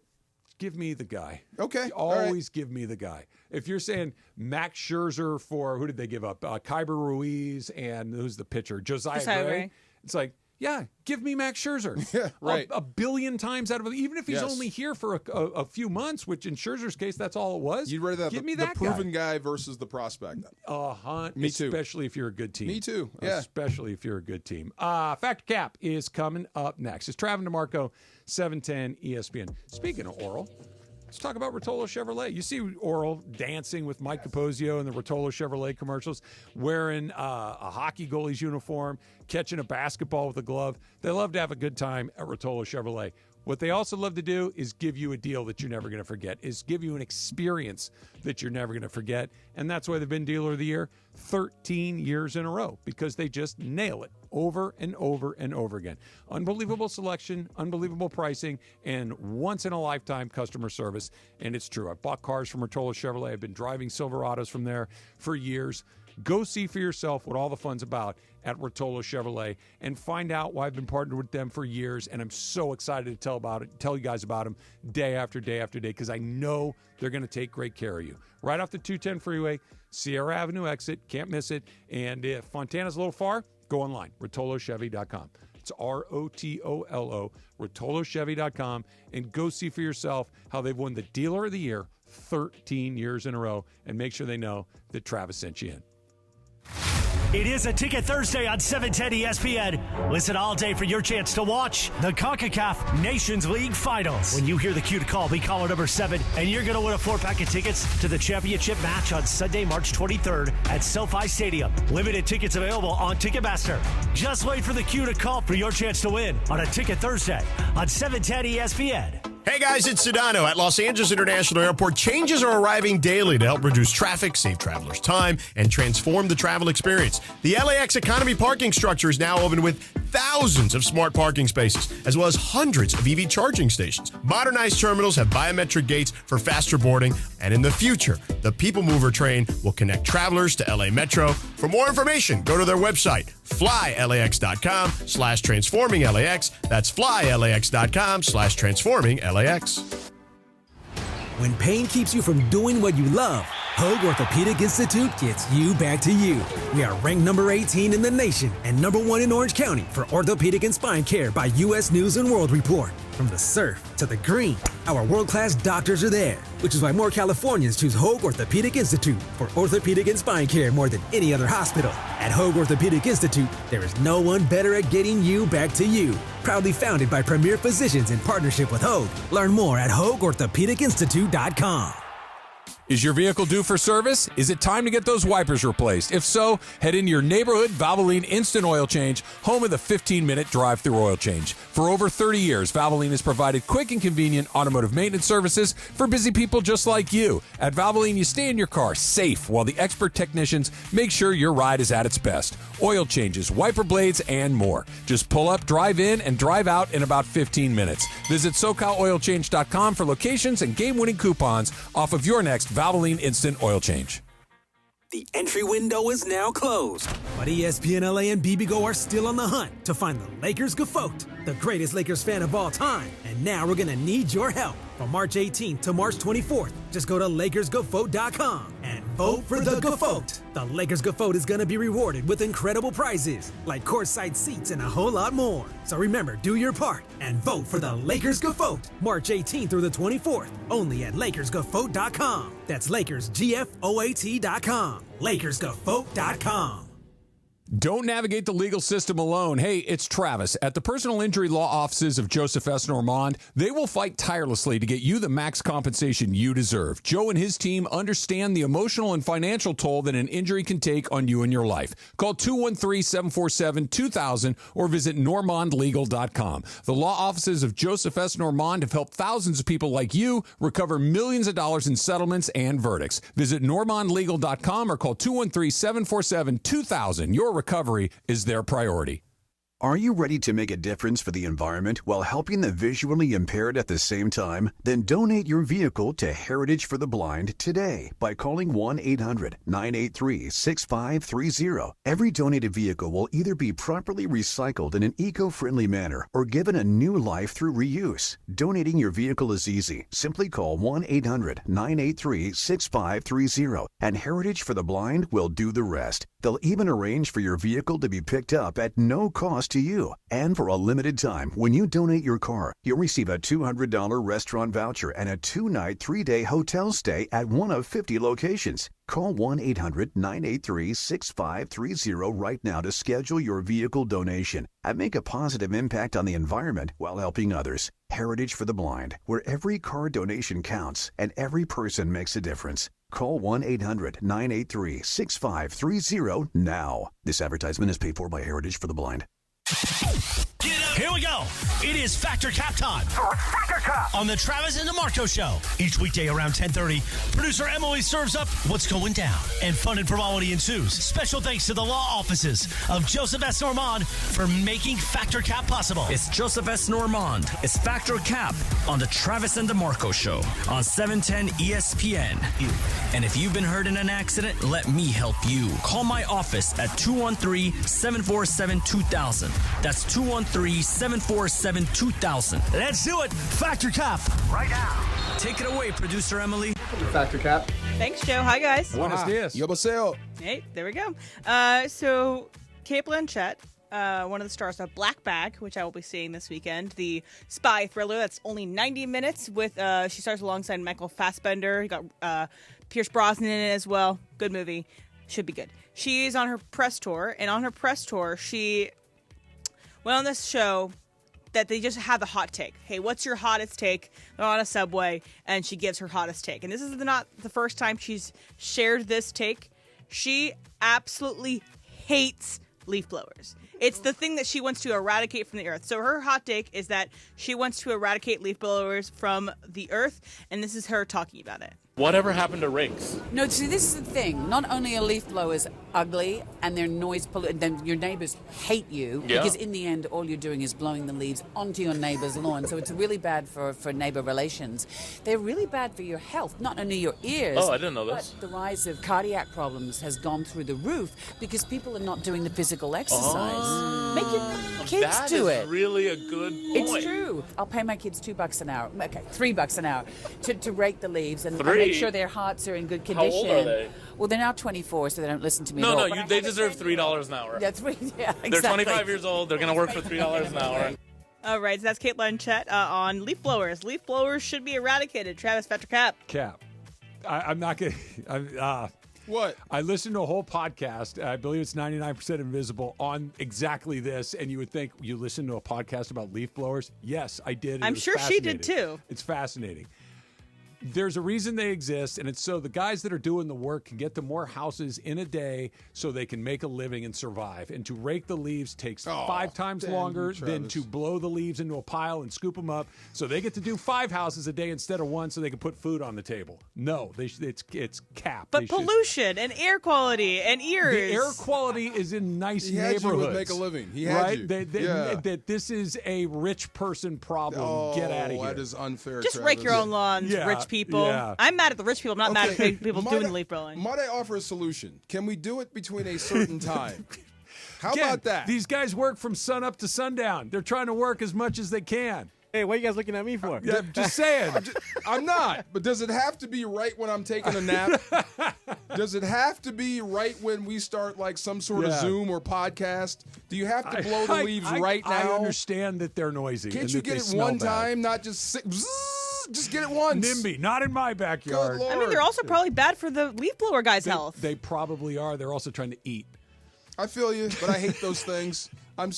give me the guy. Okay, always give me the guy. If you're saying Max Scherzer for who did they give up? Kyber Ruiz and who's the pitcher? Josiah Gray. It's like, yeah, give me Max Scherzer. Yeah, right. A billion times out of it, even if he's only here for a few months, which in Scherzer's case, that's all it was. You'd rather have give me the that proven guy versus the prospect. Me too. Especially if you're a good team. Me too. Yeah. Especially if you're a good team. Factor Cap is coming up next. It's Travis DeMarco, 710 ESPN. Speaking of oral, let's talk about Rotolo Chevrolet. You see Oral dancing with Mike Capozio in the Rotolo Chevrolet commercials, wearing a hockey goalie's uniform, catching a basketball with a glove. They love to have a good time at Rotolo Chevrolet. What they also love to do is give you a deal that you're never going to forget, is give you an experience that you're never going to forget. And that's why they've been Dealer of the Year 13 years in a row, because they just nail it over and over and over again. Unbelievable selection, unbelievable pricing, and once-in-a-lifetime customer service. And it's true. I've bought cars from Rotolo Chevrolet. I've been driving Silverados from there for years. Go see for yourself what all the fun's about at Rotolo Chevrolet and find out why I've been partnered with them for years. And I'm so excited to tell you guys about them day after day after day, because I know they're going to take great care of you. Right off the 210 freeway, Sierra Avenue exit. Can't miss it. And if Fontana's a little far, go online, rotolochevy.com. That's ROTOLO, RotoloChevy.com, and go see for yourself how they've won the Dealer of the Year 13 years in a row, and make sure they know that Travis sent you in. It is a Ticket Thursday on 710 ESPN. Listen all day for your chance to watch the CONCACAF Nations League Finals. When you hear the cue to call, be caller number 7, and you're going to win a 4-pack of tickets to the championship match on Sunday, March 23rd at SoFi Stadium. Limited tickets available on Ticketmaster. Just wait for the cue to call for your chance to win on a Ticket Thursday on 710 ESPN. Hey guys, it's Sedano. At Los Angeles International Airport, changes are arriving daily to help reduce traffic, save travelers time, and transform the travel experience. The LAX economy parking structure is now open with thousands of smart parking spaces, as well as hundreds of EV charging stations. Modernized terminals have biometric gates for faster boarding, and in the future, the People Mover train will connect travelers to LA Metro. For more information, go to their website, flylax.com/transforminglax. That's flylax.com/transforminglax. When pain keeps you from doing what you love, Hoag Orthopedic Institute gets you back to you. We are ranked number 18 in the nation and number 1 in Orange County for orthopedic and spine care by U.S. News & World Report. From the surf to the green, our world-class doctors are there, which is why more Californians choose Hoag Orthopedic Institute for orthopedic and spine care more than any other hospital. At Hoag Orthopedic Institute, there is no one better at getting you back to you. Proudly founded by premier physicians in partnership with Hoag. Learn more at HoagOrthopedicInstitute.com. Is your vehicle due for service? Is it time to get those wipers replaced? If so, head into your neighborhood Valvoline Instant Oil Change, home of the 15-minute drive-through oil change. For over 30 years, Valvoline has provided quick and convenient automotive maintenance services for busy people just like you. At Valvoline, you stay in your car safe while the expert technicians make sure your ride is at its best. Oil changes, wiper blades, and more. Just pull up, drive in, and drive out in about 15 minutes. Visit SoCalOilChange.com for locations and game-winning coupons off of your next Valvoline Instant Oil Change. The entry window is now closed, but ESPN LA and BBGO are still on the hunt to find the Lakers GOAT, the greatest Lakers fan of all time. And now we're going to need your help. From March 18th to March 24th, just go to LakersGoFote.com and vote for the GOAT. The Lakers GOAT is going to be rewarded with incredible prizes like courtside seats and a whole lot more. So remember, do your part and vote for the Lakers GOAT. March 18th through the 24th, only at LakersGoFote.com. That's LakersGFOAT.com. LakersGoFote.com. Don't navigate the legal system alone. Hey, it's Travis. At the personal injury law offices of Joseph S. Normand, they will fight tirelessly to get you the max compensation you deserve. Joe and his team understand the emotional and financial toll that an injury can take on you and your life. Call 213-747-2000 or visit normandlegal.com. The law offices of Joseph S. Normand have helped thousands of people like you recover millions of dollars in settlements and verdicts. Visit normandlegal.com or call 213-747-2000. Your recovery is their priority. Are you ready to make a difference for the environment while helping the visually impaired at the same time? Then donate your vehicle to Heritage for the Blind today by calling 1-800-983-6530. Every donated vehicle will either be properly recycled in an eco-friendly manner or given a new life through reuse. Donating your vehicle is easy. Simply call 1-800-983-6530 and Heritage for the Blind will do the rest. They'll even arrange for your vehicle to be picked up at no cost to you. And for a limited time, when you donate your car, you'll receive a $200 restaurant voucher and a 2-night, 3-day hotel stay at one of 50 locations. Call 1-800-983-6530 right now to schedule your vehicle donation and make a positive impact on the environment while helping others. Heritage for the Blind, where every car donation counts and every person makes a difference. Call 1-800-983-6530 now. This advertisement is paid for by Heritage for the Blind. Here we go. It is Factor Cap time. Factor Cap on the Travis and DeMarco Show. Each weekday around 10:30, producer Emily serves up what's going down, and fun and frivolity ensues. Special thanks to the law offices of Joseph S. Normand for making Factor Cap possible. It's Joseph S. Normand. It's Factor Cap on the Travis and DeMarco Show on 710 ESPN. And if you've been hurt in an accident, let me help you. Call my office at 213-747-2000. That's 213-747-2000. Let's do it. Factor Cap right now. Take it away, producer Emily. Factor Cap. Thanks, Joe. Hi, guys. Buenos dias. Yo, paseo. Hey, there we go. So, Kate Blanchett one of the stars of Black Bag, which I will be seeing this weekend. The spy thriller that's only 90 minutes. With she stars alongside Michael Fassbender. You got Pierce Brosnan in it as well. Good movie. Should be good. She's on her press tour, and on her press tour, she went on this show that they just have the hot take. Hey, what's your hottest take? They're on a subway, and she gives her hottest take. And this is not the first time she's shared this take. She absolutely hates leaf blowers. It's the thing that she wants to eradicate from the earth. So her hot take is that she wants to eradicate leaf blowers from the earth, and this is her talking about it. Whatever happened to rakes? No, see, this is the thing. Not only are leaf blowers ugly and they're noise polluted, then your neighbors hate you because in the end, all you're doing is blowing the leaves onto your neighbor's lawn. So it's really bad for neighbor relations. They're really bad for your health, not only your ears. Oh, I didn't know this. But the rise of cardiac problems has gone through the roof because people are not doing the physical exercise. Make your kids do it. That is really a good point. It's true. I'll pay my kids $2 an hour. Okay, $3 an hour to rake the leaves and make sure their hearts are in good condition. How old are they? Well, they're now 24, so they don't listen to me at all. No, they deserve $3 an hour. Yeah, exactly. They're 25 years old. They're going to work for $3 an hour. All right, so that's Caitlin Chet on leaf blowers. Leaf blowers should be eradicated. Travis Petrocap. Cap. I'm not going to... What? I listened to a whole podcast. I believe it's 99% Invisible on exactly this. And you would think you listened to a podcast about leaf blowers. Yes, I did. I'm sure she did too. It's fascinating. There's a reason they exist, and it's so the guys that are doing the work can get to more houses in a day so they can make a living and survive. And to rake the leaves takes 5 times longer than to blow the leaves into a pile and scoop them up. So they get to do 5 houses a day instead of 1 so they can put food on the table. No, it's capped. But pollution and air quality and ears. The air quality is in nice neighborhoods. He had you with make a living. He had you. That this is a rich person problem. Get out of here. That is unfair, Just rake your own lawns, rich people. Yeah. I'm mad at the rich people. I'm not mad at the people doing the leaf blowing. Might I offer a solution? Can we do it between a certain time? How Again, about that? These guys work from sun up to sundown. They're trying to work as much as they can. Hey, what are you guys looking at me for? Yeah, just saying. I'm not. But does it have to be right when I'm taking a nap? Does it have to be right when we start like some sort of Zoom or podcast? Do you have to blow the leaves right now? I understand that they're noisy. Can't you get it one time, not just sit, just get it once? NIMBY, not in my backyard. I mean, they're also probably bad for the leaf blower guy's health. They probably are. They're also trying to eat. I feel you, but I hate those things. I'm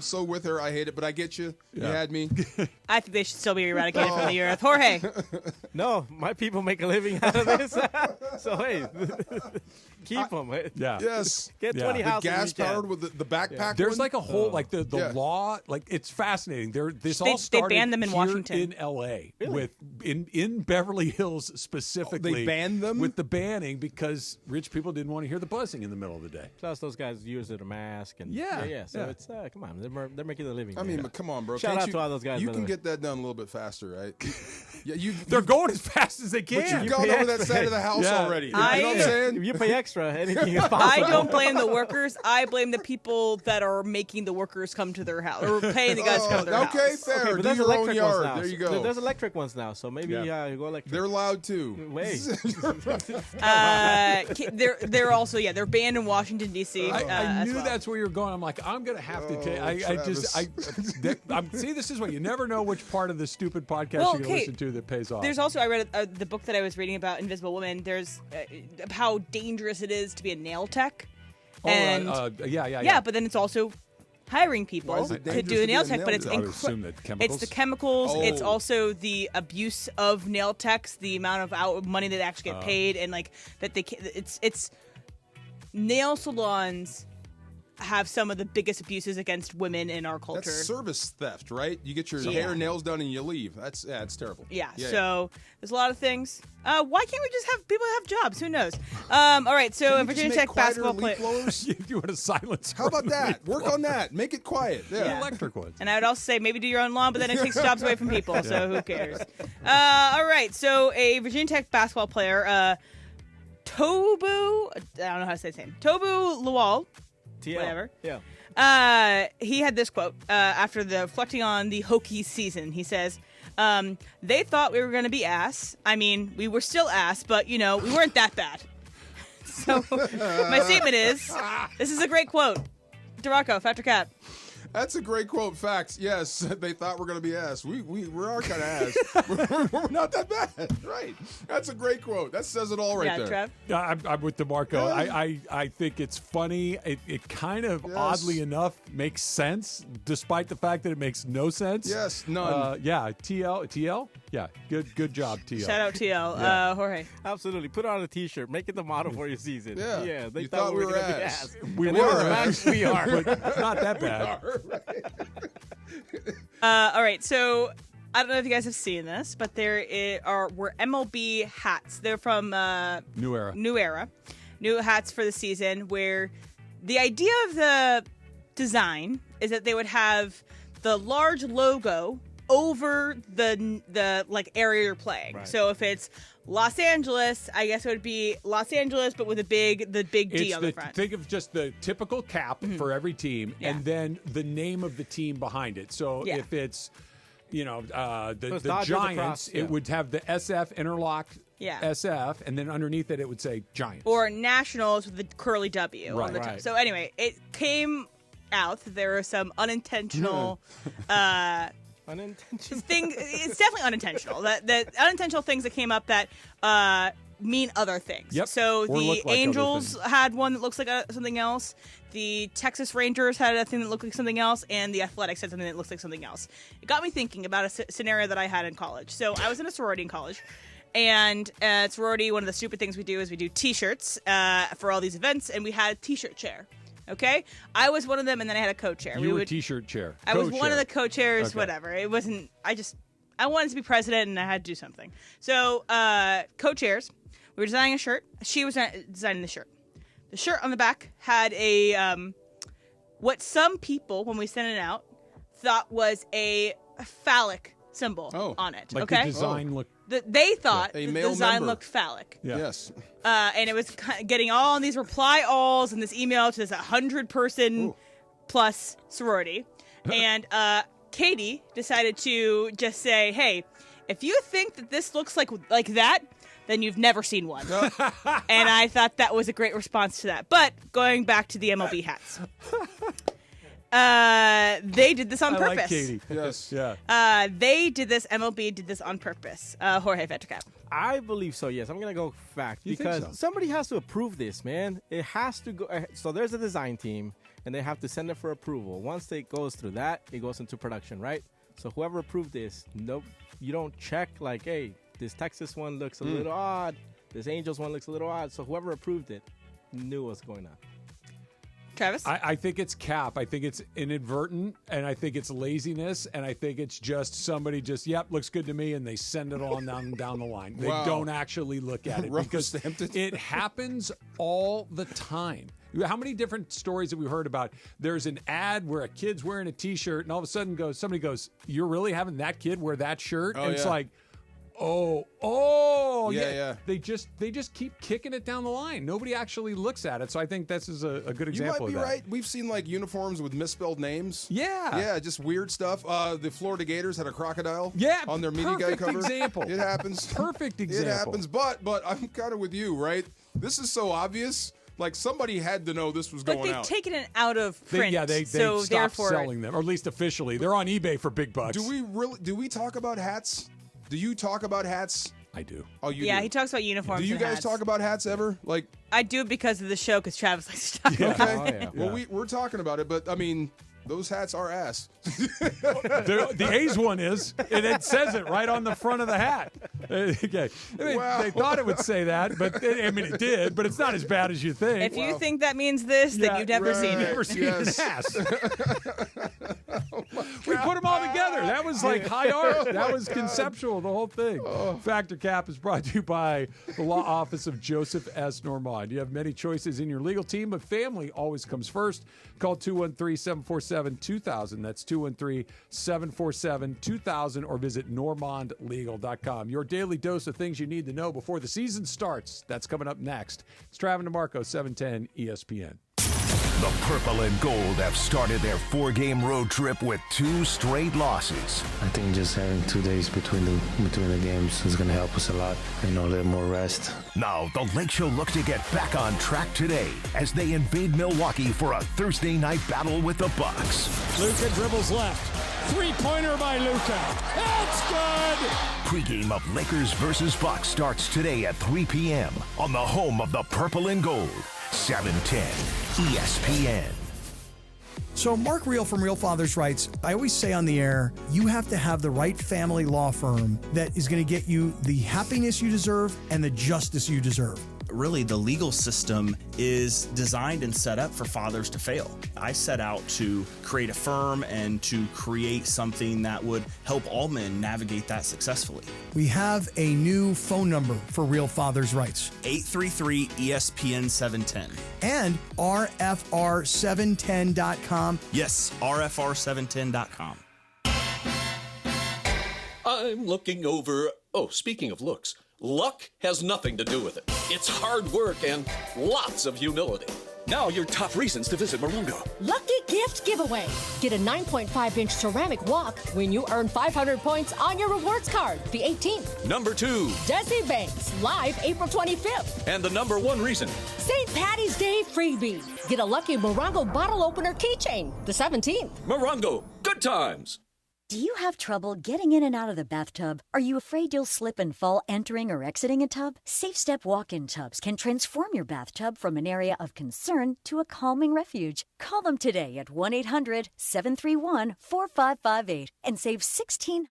so with her. I hate it, but I get you. You had me. I think they should still be eradicated from the earth. Jorge. No, my people make a living out of this. So hey, keep them. Yeah. Yes. Get 20 houses. The gas powered with the backpack. There's one? like a whole like the law. Like it's fascinating. All started they banned them in here Washington. in L.A. with in Beverly Hills specifically. They banned them with the banning because rich people didn't want to hear the buzzing in the middle of the day. Plus, those guys use a mask and yeah. So it's come on, they're making a living. I mean, but come on, bro. Shout out to all those guys. You can get that done a little bit faster, right? They're going as fast as they can. But you've gone over that side of the house already. You know what I'm saying? If you pay extra, anything is possible. I don't blame the workers. I blame the people that are making the workers come to their house or paying the guys to come to their house. Okay, fair. Okay, but Do there's your electric own yard. ones now. There you go. There's electric ones now, so maybe you go electric. They're loud too. Wait. They're also they're banned in Washington D.C. I knew that's where you're going. I'm like, I'm gonna have to take. See, this is what you never know which part of the stupid podcast you're gonna listen to that pays off. There's also I read the book that I was reading about Invisible Woman. There's how dangerous it is to be a nail tech. And yeah. But then it's also hiring people to do the nail tech, but it's it's the chemicals. Oh. It's also the abuse of nail techs, the amount of money that they actually get paid, and like that they. It's nail salons have some of the biggest abuses against women in our culture. That's service theft, right? You get your hair and nails done and you leave. It's terrible. Yeah. So there's a lot of things. Why can't we just have people have jobs? Who knows? All right. So a Virginia Tech basketball player. You want to silence? How about that? Work on that. Make it quiet. Yeah. Electric ones. And I would also say maybe do your own lawn, but then it takes jobs away from people. So who cares? All right. So a Virginia Tech basketball player, Tobu. I don't know how to say his name. Tobu Lawal. Whatever. Yeah. He had this quote after reflecting on the Hokies season. He says, they thought we were going to be ass. I mean, we were still ass, but, we weren't that bad. So my statement is, this is a great quote. DeMarco, Factor Cap. That's a great quote. Facts. Yes, they thought we're going to be ass. We are kind of ass. We're not that bad. Right. That's a great quote. That says it all right there. Trev? I'm with DeMarco. Yeah. I think it's funny. It kind of, oddly enough, makes sense, despite the fact that it makes no sense. Yes, none. TL? Yeah, good job, TL. Shout out TL. Yeah. Jorge. Absolutely. Put it on a T-shirt. Make it the motto for your season. Yeah. They You thought we were going to be ass. ass. We And were in ass. fact, we are. But not that bad. All right, so I don't know if you guys have seen this, but were MLB hats. They're from New Era. New hats for the season, where the idea of the design is that they would have the large logo over the like area you're playing. Right. So if it's Los Angeles, I guess it would be Los Angeles, but with the big D on the front. Think of just the typical cap for every team, and then the name of the team behind it. So if it's, the Giants, it would have the SF interlock SF, and then underneath it would say Giants. Or Nationals with the curly W on the top. Right. So anyway, it came out that there are some unintentional things. It's definitely unintentional. That unintentional things that came up that mean other things. Yep. So Or the look like other Angels things. had one that looks like something else. The Texas Rangers had a thing that looked like something else, and the Athletics had something that looks like something else. It got me thinking about a scenario that I had in college. So I was in a sorority in college. And at sorority, one of the stupid things we do is we do T-shirts for all these events, and we had a T-shirt chair. Okay, I was one of them, and then I had a co-chair. You were T-shirt chair. I was one of the co-chairs. Okay. Whatever. It wasn't. I wanted to be president, and I had to do something. So co-chairs. We were designing a shirt. She was designing the shirt. The shirt on the back had a what some people, when we sent it out, thought was a phallic symbol on it. Like okay, the design looked. They thought A the male design member. looked phallic. Yeah. Yes. And it was getting all these reply alls and this email to this 100-person plus sorority. And Katie decided to just say, hey, if you think that this looks like that, then you've never seen one. And I thought that was a great response to that. But going back to the MLB hats. They did this on purpose. I like Katie. Yes. Yeah. They did this. MLB did this on purpose. Jorge Vetracap. I believe so, yes. I'm going to go fact You think because so? somebody has to approve this, man. It has to go. So there's a design team, and they have to send it for approval. Once it goes through that, it goes into production, right? So whoever approved this, nope, you don't check like, hey, this Texas one looks a little odd. This Angels one looks a little odd. So whoever approved it knew what's going on. Travis? I think it's cap. I think it's inadvertent, and I think it's laziness, and I think it's just somebody looks good to me, and they send it on down the line. They Wow. don't actually look at it Rubber because stamped it. it happens all the time. How many different stories have we heard about? There's an ad where a kid's wearing a T-shirt, and all of a sudden somebody goes, "You're really having that kid wear that shirt?" Oh, and it's yeah. like, oh, Yeah. They just keep kicking it down the line. Nobody actually looks at it. So I think this is a good You example might be of that. right. We've seen like uniforms with misspelled names. Yeah. Yeah, just weird stuff. The Florida Gators had a crocodile Yeah, on their media guide perfect cover. example. It happens. Perfect example. It happens. But I'm kind of with you, right? This is so obvious. Like somebody had to know this was But going they've out. taken it out of print. They so stopped therefore, selling them, or at least officially. They're on eBay for big bucks. Do we talk about hats? Do you talk about hats? I do. Oh, you yeah, do. he talks about uniforms. Do you and guys hats. talk about hats ever? Like, I do because of the show, because Travis likes to talk about okay. it. Well, we're talking about it, but I mean, those hats are ass. The A's one is, and it says it right on the front of the hat. Okay. I mean, Wow. They thought it would say that, but it did. But it's not as bad as you think. If you think that means this, then you've never seen it. Never seen an ass. We put them all together. That was like high art. That was conceptual, the whole thing. Factor Cap is brought to you by the Law Office of Joseph S. Normand. You have many choices in your legal team, but family always comes first. Call 213-747-2000. That's 213-747-2000, or visit normandlegal.com. Your daily dose of things you need to know before the season starts. That's coming up next. It's Travis DeMarco, 710 ESPN. The Purple and Gold have started their 4-game road trip with 2 straight losses. I think just having 2 days between the games is going to help us a lot. A little more rest. Now, the Lake Show looks to get back on track today as they invade Milwaukee for a Thursday night battle with the Bucks. Luka dribbles left. 3-pointer by Luka. That's good! Pre-game of Lakers versus Bucks starts today at 3 p.m. on the home of the Purple and Gold, 710 ESPN. So Mark Reel from Real Fathers writes, I always say on the air, you have to have the right family law firm that is going to get you the happiness you deserve and the justice you deserve. Really, the legal system is designed and set up for fathers to fail. I set out to create a firm and to create something that would help all men navigate that successfully. We have a new phone number for Real Fathers Rights. 833-ESPN-710. And RFR710.com. Yes, RFR710.com. I'm looking over... Oh, speaking of looks, luck has nothing to do with it. It's hard work and lots of humility. Now your top reasons to visit Morongo. Lucky gift giveaway. Get a 9.5-inch ceramic wok when you earn 500 points on your rewards card, the 18th. Number 2. Desi Banks, live April 25th. And the number 1 reason. St. Patty's Day freebie. Get a lucky Morongo bottle opener keychain, the 17th. Morongo, good times. Do you have trouble getting in and out of the bathtub? Are you afraid you'll slip and fall entering or exiting a tub? Safe Step walk-in tubs can transform your bathtub from an area of concern to a calming refuge. Call them today at 1-800-731-4558 and save 16.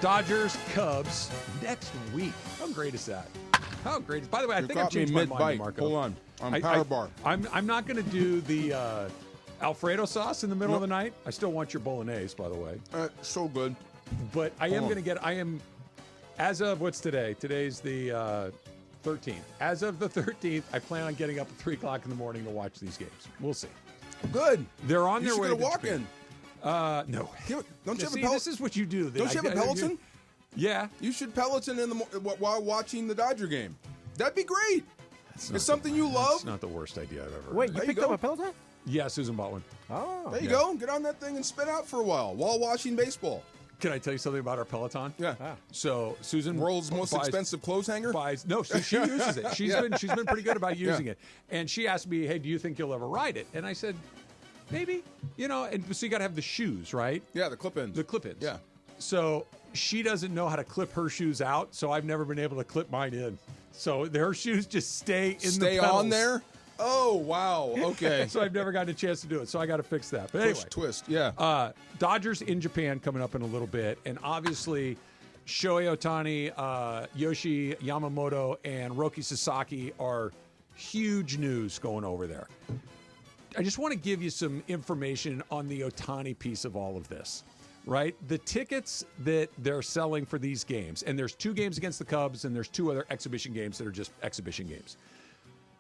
Dodgers, Cubs next week. How great is that? How great is? By the way, I think I've changed my mind, Marco. Hold on, I'm power bar. I'm not going to do the Alfredo sauce in the middle of the night. I still want your bolognese, by the way. So good. But I am going to get. I am, as of what's today? Today's the 13th. As of the 13th, I plan on getting up at 3 o'clock in the morning to watch these games. We'll see. Good. They're on their You way should to get a walk-in. No. Don't you have See, a this is what you do. Don't you have a Peloton? Yeah. You should Peloton while watching the Dodger game. That'd be great. It's something you love. It's not the worst idea I've ever Wait, heard. you picked up a Peloton? Yeah, Susan bought one. Oh. There you go. Get on that thing and spin out for a while watching baseball. Can I tell you something about our Peloton? Yeah. So Susan, world's most expensive clothes hanger. No, she uses it. She's been pretty good about using it. And she asked me, "Hey, do you think you'll ever ride it?" And I said, "Maybe." And so you got to have the shoes, right? Yeah, the clip-ins. The clip-ins. Yeah. So she doesn't know how to clip her shoes out, so I've never been able to clip mine in. So her shoes just stay in the pedals. on there. Oh, wow. Okay. So I've never gotten a chance to do it. So I got to fix that. But anyway. Twist. Yeah. Dodgers in Japan coming up in a little bit. And obviously, Shohei Ohtani, Yoshi Yamamoto, and Roki Sasaki are huge news going over there. I just want to give you some information on the Ohtani piece of all of this, right? The tickets that they're selling for these games, and there's 2 games against the Cubs, and there's 2 other exhibition games that are just exhibition games.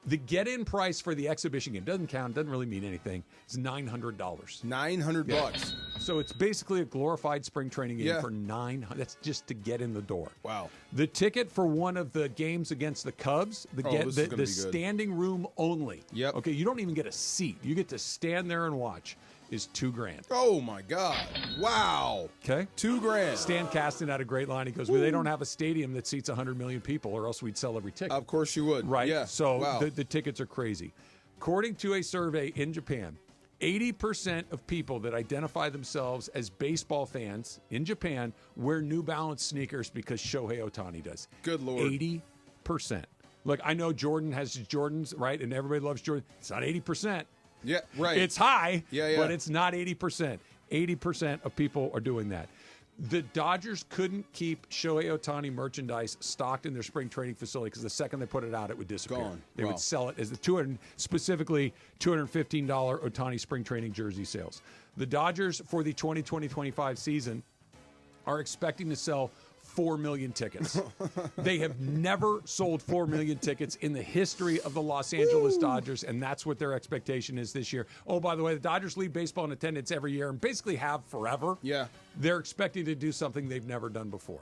The get-in price for the exhibition game doesn't count, doesn't really mean anything. It's $900. $900. So it's basically a glorified spring training game for $900. That's just to get in the door. Wow. The ticket for one of the games against the Cubs, the standing room only. Yep. Okay, you don't even get a seat. You get to stand there and watch. is $2,000. Oh my God! Wow. Okay, $2,000. Stan Kasten had a great line. He goes, "Well, they don't have a stadium that seats 100 million people, or else we'd sell every ticket." Of course you would. Right. Yeah. So wow. the tickets are crazy. According to a survey in Japan, 80% of people that identify themselves as baseball fans in Japan wear New Balance sneakers because Shohei Ohtani does. Good Lord. 80%. Look, I know Jordan has his Jordans, right? And everybody loves Jordan. It's not 80%. Yeah, right. It's high, yeah. but it's not 80%. 80% of people are doing that. The Dodgers couldn't keep Shohei Ohtani merchandise stocked in their spring training facility because the second they put it out, it would disappear. Gone. They Wow. would sell it as the specifically $215 Ohtani spring training jersey sales. The Dodgers for the 2020-25 season are expecting to sell 4 million tickets. They have never sold 4 million tickets in the history of the Los Angeles Dodgers, and that's what their expectation is this year. Oh, by the way, the Dodgers lead baseball in attendance every year and basically have forever. Yeah. They're expecting to do something they've never done before.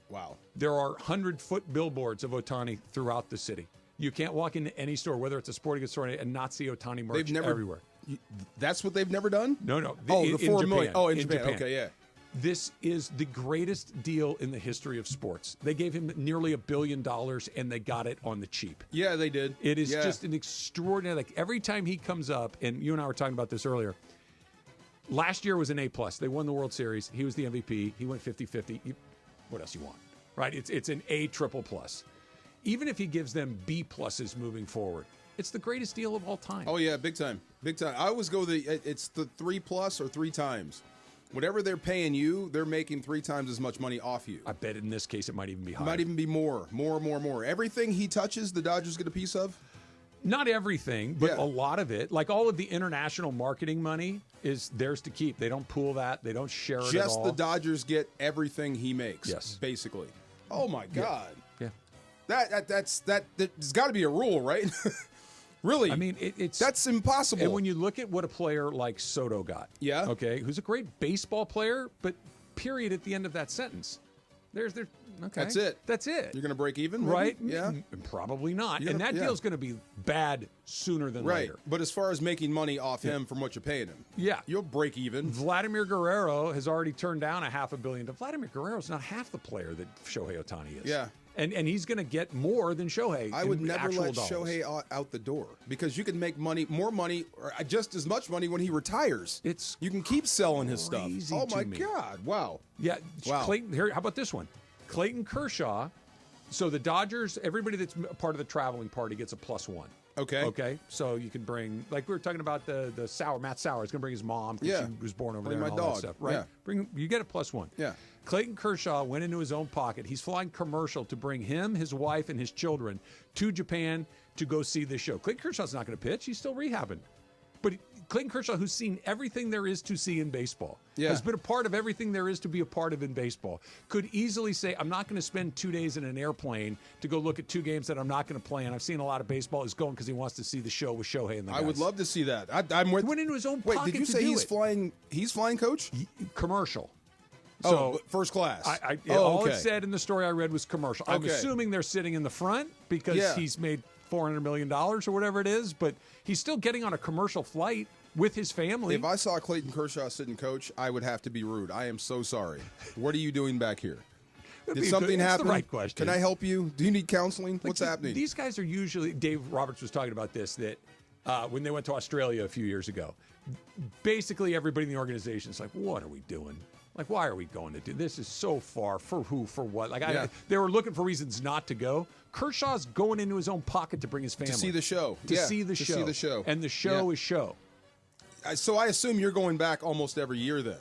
Wow. There are 100-foot billboards of Ohtani throughout the city. You can't walk into any store, whether it's a sporting goods store, and not see Ohtani merch everywhere. That's what they've never done? No. The 4 million. Japan. Oh, in Japan. Okay, yeah. This is the greatest deal in the history of sports. They gave him nearly $1 billion, and they got it on the cheap. Yeah, they did. It is just an extraordinary. Like every time he comes up, and you and I were talking about this earlier. Last year was an A+. They won the World Series. He was the MVP. He went 50-50. What else you want, right? It's an A++. Even if he gives them B+ moving forward, it's the greatest deal of all time. Oh yeah, big time, big time. I always go it's the 3+ or 3 times. Whatever they're paying you, they're making 3 times as much money off you. I bet in this case it might even be higher. Might even be more. Everything he touches, the Dodgers get a piece of? Not everything, but a lot of it. Like all of the international marketing money is theirs to keep. They don't pool that. They don't share it at all. Just the Dodgers get everything he makes. Yes. Basically. Oh my God. Yeah. There's got to be a rule, right? Really? I mean, that's impossible. And when you look at what a player like Soto got, okay, who's a great baseball player, but period at the end of that sentence. Okay. That's it. That's it. You're going to break even, maybe? Right? Yeah. Probably not. And that deal's going to be bad sooner than later. But as far as making money off him from what you're paying him, you'll break even. Vladimir Guerrero has already turned down $500 million. Vladimir Guerrero's not half the player that Shohei Ohtani is. Yeah. And he's going to get more than Shohei. I would never let dollars. Shohei out the door because you can make more money, or just as much money when he retires. You can keep selling his stuff. Oh my God! Wow. Yeah. Wow. Clayton, here, how about this one? Clayton Kershaw. So the Dodgers, everybody that's part of the traveling party gets a +1. Okay. Okay. So you can bring, like we were talking about the Matt Sauer is going to bring his mom because she was born over Bring there my and all dog. that stuff, right? Yeah. You get a +1. Yeah. Clayton Kershaw went into his own pocket. He's flying commercial to bring him, his wife, and his children to Japan to go see this show. Clayton Kershaw's not going to pitch. He's still rehabbing. But Clayton Kershaw, who's seen everything there is to see in baseball, has been a part of everything there is to be a part of in baseball, could easily say, I'm not going to spend 2 days in an airplane to go look at 2 games that I'm not going to play. And I've seen a lot of baseball. He's going because he wants to see the show with Shohei and the guys. I would love to see that. I'm with. He went into his own Wait, pocket did you to say do he's it. flying? He's flying coach? Commercial. So first class. All it said in the story I read was commercial. I'm Okay. assuming they're sitting in the front because he's made $400 million or whatever it is, but he's still getting on a commercial flight with his family. If I saw Clayton Kershaw sitting coach, I would have to be rude. I am so sorry. What are you doing back here? Did something happen? That's the right question. Can I help you? Do you need counseling? What's happening? These guys are usually, Dave Roberts was talking about this, that when they went to Australia a few years ago, basically everybody in the organization is like, what are we doing? Like, why are we going to do this? Is so far for who, for what? Like, they were looking for reasons not to go. Kershaw's going into his own pocket to bring his family To see the show. to see the show, and the show is show. So I assume you're going back almost every year then.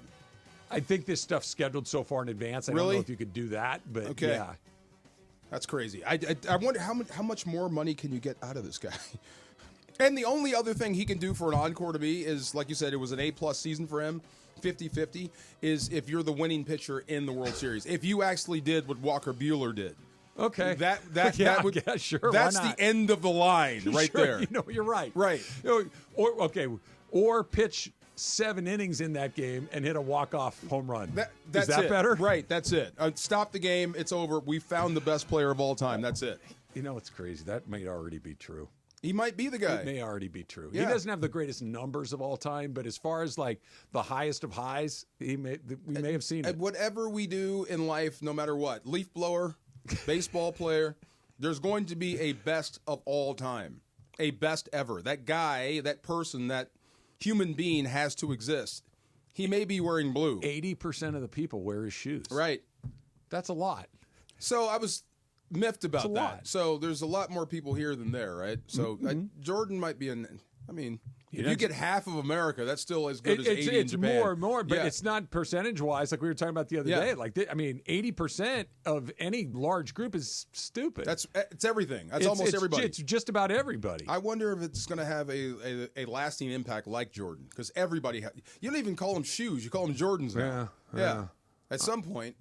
I think this stuff's scheduled so far in advance. I don't know if you could do that, but yeah. That's crazy. I wonder how much more money can you get out of this guy? And the only other thing he can do for an encore to me is, like you said, it was an A+ season for him, 50-50, is if you're the winning pitcher in the World Series. If you actually did what Walker Buehler did. Okay. That would, sure. That's why not? the end of the line right Sure, there. You know, you're right. Right. Or pitch 7 innings in that game and hit a walk-off home run. That's Is that it. better? Right, that's it. Stop the game. It's over. We found the best player of all time. That's it. You know, it's crazy. That might already be true. He might be the guy. It may already be true. Yeah. He doesn't have the greatest numbers of all time, but as far as like the highest of highs, we may have seen it. Whatever we do in life, no matter what, leaf blower, baseball player, there's going to be a best of all time, a best ever. That guy, that person, that human being has to exist. He may be wearing blue. 80% of the people wear his shoes. Right. That's a lot. So I was miffed about It's a that. lot. So there's a lot more people here than there, right? So Jordan might be if you get half of America, that's still as good as 80 in Japan. It's more and more, but Yeah. it's not percentage-wise like we were talking about the other day. Like, 80% of any large group is stupid. It's everything. That's almost everybody. It's just about everybody. I wonder if it's going to have a lasting impact like Jordan, because everybody you don't even call them shoes, you call them Jordans now. Yeah. At some point.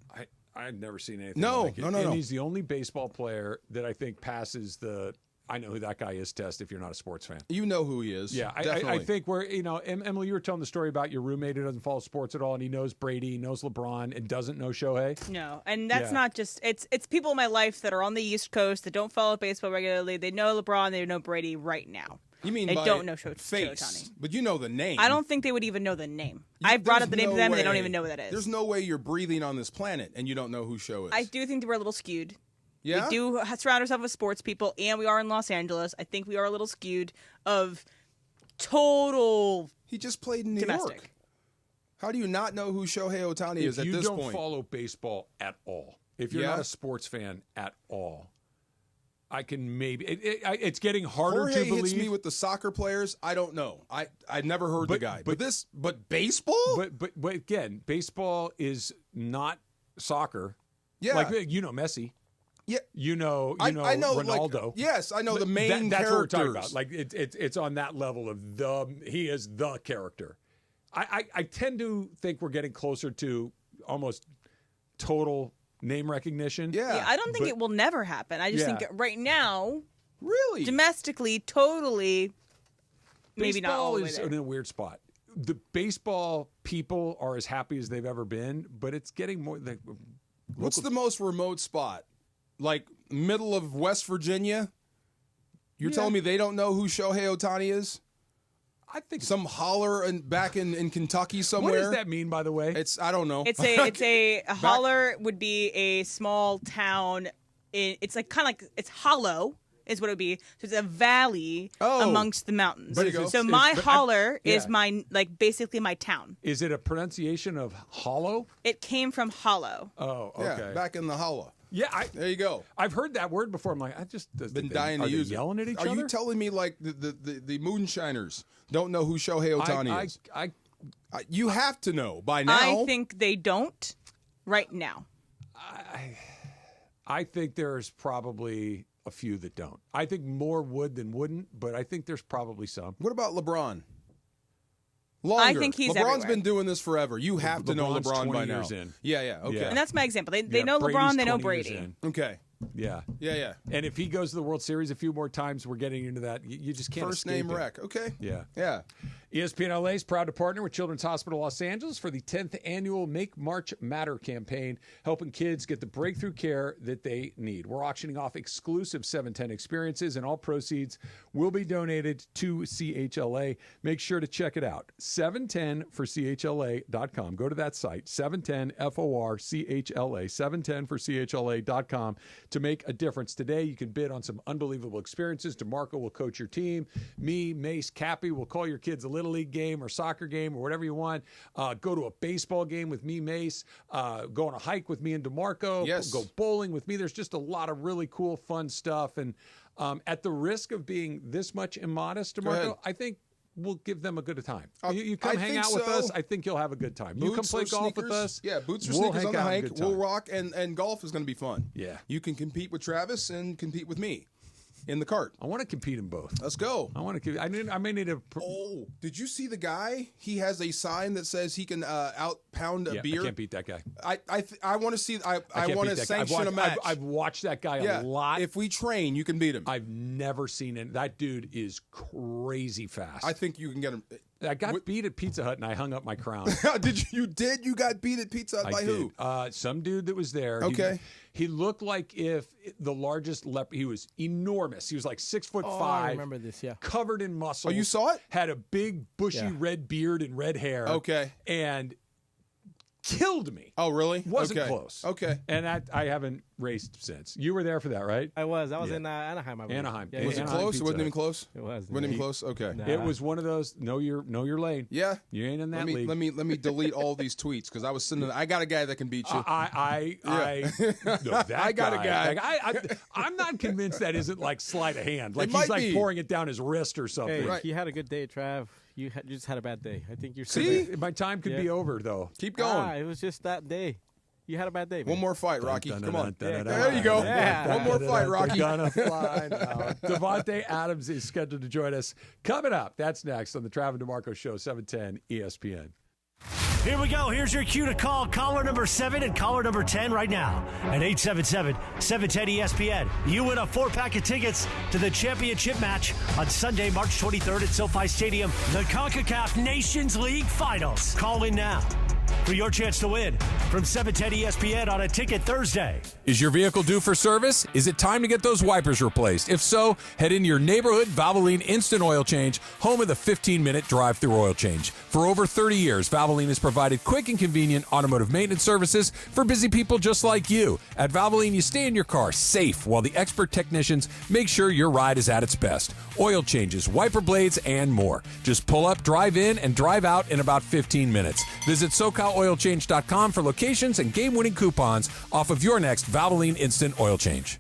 I've never seen anything No, like it. no. And he's the only baseball player that I think passes the I know who that guy is test if you're not a sports fan. You know who he is. Yeah, definitely. I think Emily, you were telling the story about your roommate who doesn't follow sports at all, and he knows Brady, knows LeBron, and doesn't know Shohei. No, and that's not just it's people in my life that are on the East Coast that don't follow baseball regularly. They know LeBron, they know Brady right now. You mean they by don't know face, Shohei, but you know the name. I don't think they would even know the name. I've brought up the name to them, and they don't even know what that is. There's no way you're breathing on this planet and you don't know who Show is. I do think that we're a little skewed. Yeah? We do surround ourselves with sports people, and we are in Los Angeles. I think we are a little skewed of total. He just played in New domestic. York. How do you not know who Shohei Ohtani is at this point? If you don't follow baseball at all, if you're not a sports fan at all, I can maybe. It's getting harder Jorge to believe. hits me with the soccer players. I don't know. I've never heard the guy. But baseball. But again, baseball is not soccer. Yeah, like Messi. Yeah, I know Ronaldo. Like, yes, I know the main that's characters. what we're talking about. Like it's on that level of he is the character. I tend to think we're getting closer to almost total name recognition. Yeah, I don't think it will never happen. I just think right now, really, domestically, totally, maybe not all the way Baseball is there. in a weird spot. The baseball people are as happy as they've ever been, but it's getting more. What's the most remote spot? Like middle of West Virginia? You're telling me they don't know who Shohei Ohtani is? I think some holler back in Kentucky somewhere. What does that mean, by the way? I don't know. It's a holler would be a small town. It's like kind of like it's hollow is what it would be. So it's a valley amongst the mountains. There you go. So my holler is basically my town. Is it a pronunciation of hollow? It came from hollow. Oh, okay. Yeah, back in the hollow. Yeah, there you go. I've heard that word before. I'm like, I just been dying to use it. Yelling at each other? Are you telling me like the moonshiners don't know who Shohei Ohtani is? You have to know by now. I think they don't right now. I think there's probably a few that don't. I think more would than wouldn't, but I think there's probably some. What about LeBron? Longer. I think he's LeBron's everywhere. been doing this forever. You have to know LeBron's LeBron 20 by now. years in. Yeah, okay. And that's my example. They know Brady's LeBron, they know 20 years Brady. in. Okay. Yeah. Yeah. And if he goes to the World Series a few more times, we're getting into that. You just can't First escape name it. rec. Okay. Yeah. Yeah. ESPN LA is proud to partner with Children's Hospital Los Angeles for the 10th annual Make March Matter campaign, helping kids get the breakthrough care that they need. We're auctioning off exclusive 710 experiences, and all proceeds will be donated to CHLA. Make sure to check it out. 710forchla.com. Go to that site, 710FORCHLA, 710forchla.com to make a difference. Today, you can bid on some unbelievable experiences. DeMarco will coach your team. Me, Mace, Cappy will call your kids a Little League game or soccer game or whatever you want. Go to a baseball game with me, Mace. Go on a hike with me and DeMarco. Yes. Go bowling with me. There's just a lot of really cool, fun stuff. And at the risk of being this much immodest, DeMarco, I think we'll give them a good time. You come hang out with us, I think you'll have a good time. You come play golf with us. Yeah, boots or we'll sneakers on the hang out and hike. good time. We'll rock, and golf is going to be fun. Yeah. You can compete with Travis and compete with me in the cart. I want to compete in both. Let's go. I want to. I may need a. Oh, did you see the guy? He has a sign that says he can out-pound a beer. I can't beat that guy. I want to see. I can't want beat to that guy. sanction a match. I've watched that guy a lot. If we train, you can beat him. I've never seen it. That dude is crazy fast. I think you can get him. I got beat at Pizza Hut, and I hung up my crown. You got beat at Pizza Hut by who? Some dude that was there. Okay. He looked like if the largest leopard. He was enormous. He was like 6'5". I remember this, yeah. Covered in muscles. Oh, you saw it? Had a big, bushy red beard and red hair. Okay. And killed me. Oh, really? Wasn't okay. close. Okay. And I haven't raced since. You were there for that, right? I was. I was in Anaheim. I believe. Anaheim. Yeah, Was it Anaheim close? Pizza It wasn't Hut. even close? It was. Wasn't even close? Okay. Nah. It was one of those, know your lane. Yeah. You ain't in that league. Let me delete all these tweets because I was sending. I got a guy that can beat you. No, that I got a guy. I'm not convinced that isn't like sleight of hand. Like It he's might like be. pouring it down his wrist or something. Hey, he had a good day, Trav. You just had a bad day. I think you're. See, my time could be over though. Keep going. It was just that day. You had a bad day. Man. One more fight, Rocky. Come on. There you go. One more fight, Rocky. Gonna fly now. Davante Adams is scheduled to join us coming up. That's next on the Trav and DeMarco Show, 710 ESPN. Here we go. Here's your cue to call caller number 7 and caller number 10 right now at 877-710-ESPN. You win a 4-pack of tickets to the championship match on Sunday, March 23rd at SoFi Stadium, the CONCACAF Nations League Finals. Call in now for your chance to win from 710 ESPN on a Ticket Thursday. Is your vehicle due for service? Is it time to get those wipers replaced? If so, head into your neighborhood Valvoline Instant Oil Change, home of the 15-minute drive-through oil change. For over 30 years, Valvoline has provided quick and convenient automotive maintenance services for busy people just like you. At Valvoline, you stay in your car safe while the expert technicians make sure your ride is at its best. Oil changes, wiper blades, and more. Just pull up, drive in, and drive out in about 15 minutes. Visit SoCalOilChange.com for locations and game-winning coupons off of your next Valvoline Instant Oil Change.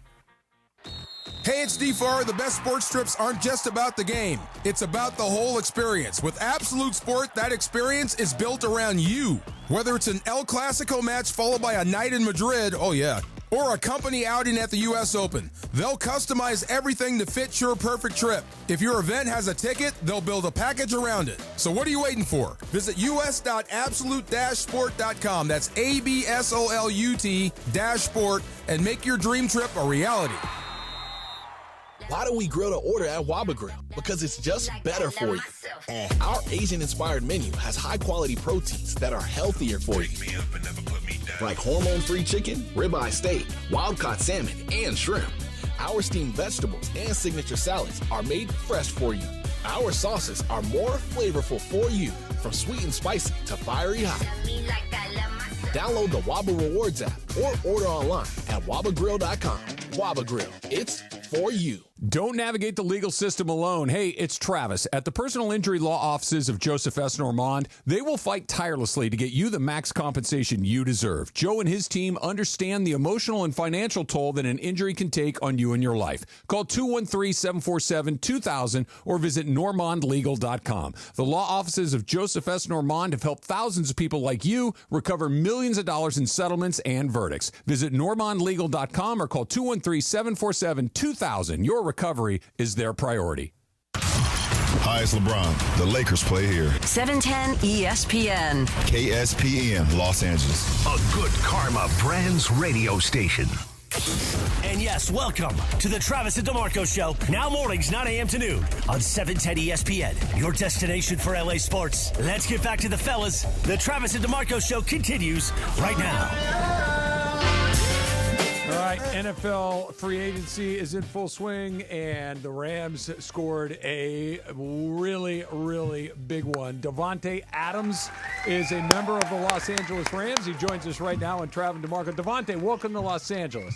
Hey, it's D4. The best sports strips aren't just about the game. It's about the whole experience. With Absolute Sport, that experience is built around you. Whether it's an El Clasico match followed by a night in Madrid, oh yeah, or a company outing at the U.S. Open, they'll customize everything to fit your perfect trip. If your event has a ticket, they'll build a package around it. So what are you waiting for? Visit us.absolute-sport.com. That's ABSOLUT-sport and make your dream trip a reality. Why do we grill to order at Waba Grill? Because it's just better for you. Our Asian-inspired menu has high-quality proteins that are healthier for you. Like hormone-free chicken, ribeye steak, wild-caught salmon, and shrimp. Our steamed vegetables and signature salads are made fresh for you. Our sauces are more flavorful for you, from sweet and spicy to fiery hot. Download the Waba Rewards app or order online at wabagrill.com. Waba Grill, it's for you. Don't navigate the legal system alone. Hey, it's Travis. At the personal injury law offices of Joseph S. Normand, they will fight tirelessly to get you the max compensation you deserve. Joe and his team understand the emotional and financial toll that an injury can take on you and your life. Call 213-747-2000 or visit normandlegal.com. The law offices of Joseph S. Normand have helped thousands of people like you recover millions of dollars in settlements and verdicts. Visit normandlegal.com or call 213-747-2000. Your recovery is their priority. Hi, it's LeBron. The Lakers play here. 710 ESPN. KSPN, Los Angeles. A good karma brands radio station. And yes, welcome to the Travis and DeMarco Show. Now mornings, 9 a.m. to noon on 710 ESPN. Your destination for LA sports. Let's get back to the fellas. The Travis and DeMarco Show continues right now. All right, NFL free agency is in full swing, and the Rams scored a really, really big one. Davante Adams is a member of the Los Angeles Rams. He joins us right now on Trav and DeMarco. Davante, welcome to Los Angeles.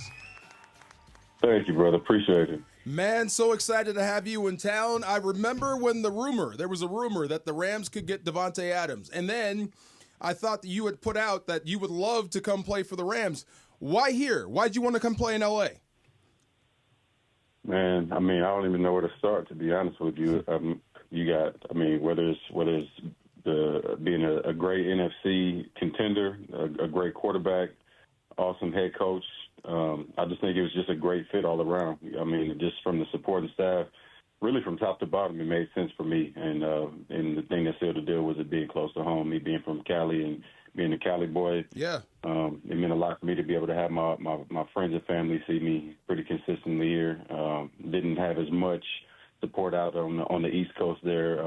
Thank you, brother. Appreciate it. Man, so excited to have you in town. I remember when there was a rumor that the Rams could get Davante Adams, and then I thought that you had put out that you would love to come play for the Rams. Why here? Why'd you want to come play in L.A.? Man, I mean, I don't even know where to start, to be honest with you. You got, I mean, whether it's being a great NFC contender, a great quarterback, awesome head coach. I just think it was just a great fit all around. I mean, just from the supporting staff, really from top to bottom, it made sense for me. And the thing that sealed the deal was it being close to home, me being from Cali and being a Cali boy. Yeah. It meant a lot for me to be able to have my friends and family see me pretty consistently here. Didn't have as much support out on the East Coast there.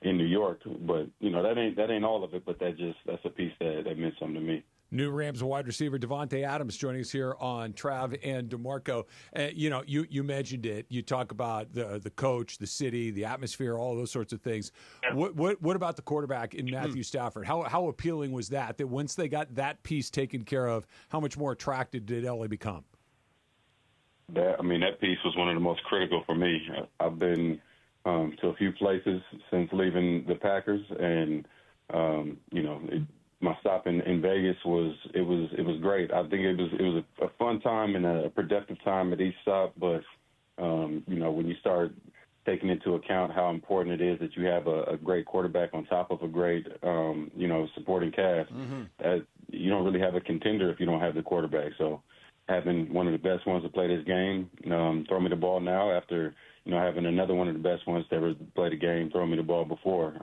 in New York. But that ain't all of it. But that's a piece that meant something to me. New Rams wide receiver Davante Adams joining us here on Trav and DeMarco. You mentioned it. You talk about the coach, the city, the atmosphere, all those sorts of things. What about the quarterback in Matthew Stafford? How appealing was that? That once they got that piece taken care of, how much more attracted did LA become? That piece was one of the most critical for me. I've been to a few places since leaving the Packers, and my stop in Vegas was great. I think it was a fun time and a productive time at each stop. But when you start taking into account how important it is that you have a great quarterback on top of a great supporting cast, that you don't really have a contender if you don't have the quarterback. So having one of the best ones to play this game, throw me the ball now after having another one of the best ones to ever play the game, throw me the ball before.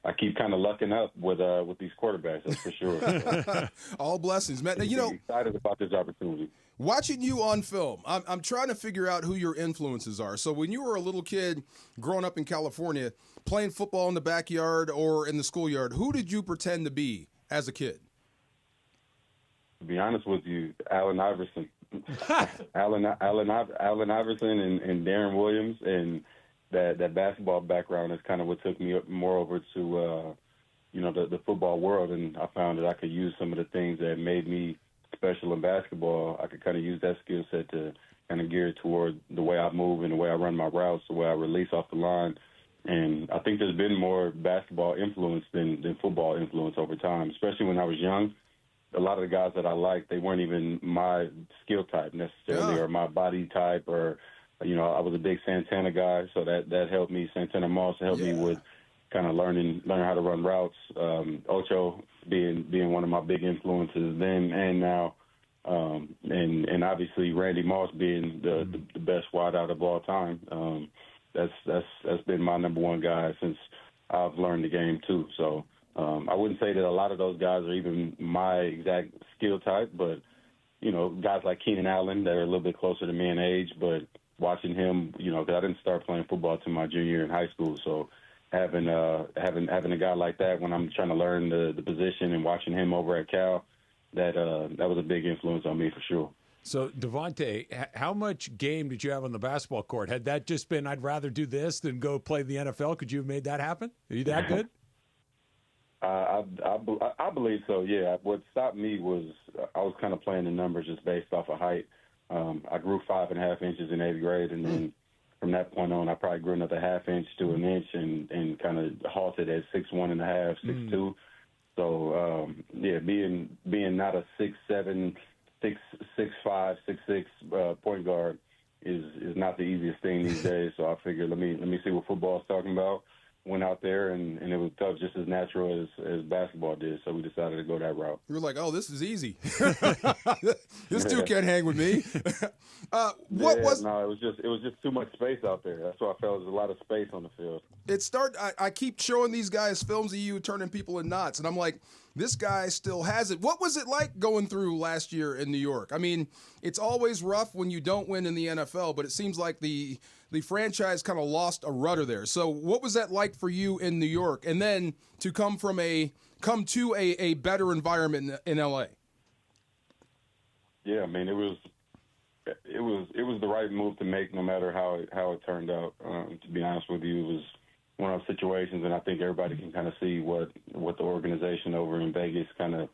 I keep kind of lucking up with these quarterbacks, that's for sure. All blessings, man. I'm excited about this opportunity. Watching you on film, I'm trying to figure out who your influences are. So when you were a little kid growing up in California, playing football in the backyard or in the schoolyard, who did you pretend to be as a kid? To be honest with you, Allen Iverson. Allen Iverson and Darren Williams, and that basketball background is kind of what took me more over to the football world, and I found that I could use some of the things that made me special in basketball. I could kind of use that skill set to kind of gear toward the way I move and the way I run my routes, the way I release off the line. And I think there's been more basketball influence than football influence over time, especially when I was young. A lot of the guys that I liked, they weren't even my skill type necessarily, or my body type, or I was a big Santana guy, so that helped me. Santana Moss helped me with kind of learning how to run routes. Ocho being one of my big influences then and now, and obviously Randy Moss being the best wideout of all time. That's been my number one guy since I've learned the game too. So. I wouldn't say that a lot of those guys are even my exact skill type, but, guys like Keenan Allen that are a little bit closer to me in age, but watching him, because I didn't start playing football until my junior year in high school. So having a guy like that when I'm trying to learn the position and watching him over at Cal, that was a big influence on me for sure. So, Davante, how much game did you have on the basketball court? Had that just been, I'd rather do this than go play the NFL, could you have made that happen? Are you that good? I believe so, yeah. What stopped me was I was kind of playing the numbers just based off of height. I grew 5.5 inches in 8th grade, and then from that point on, I probably grew another half inch to an inch and kind of halted at 6'1.5", 6'2". So, being not a 6'7", 6'5", 6'6" point guard is not the easiest thing these days. So I figured let me see what football's talking about. Went out there, and it was tough, just as natural as basketball did, so we decided to go that route. You were like, oh, this is easy. This dude can't hang with me. No, it was just too much space out there. That's why I felt there was a lot of space on the field. I keep showing these guys films of you turning people in knots, and I'm like, this guy still has it. What was it like going through last year in New York? I mean, it's always rough when you don't win in the NFL, but it seems like the franchise kind of lost a rudder there. So what was that like for you in New York, and then to come to a better environment in LA? Yeah, I mean, it was the right move to make, no matter how it turned out. To be honest with you, it was one of those situations, and I think everybody can kind of see what the organization over in Vegas kind of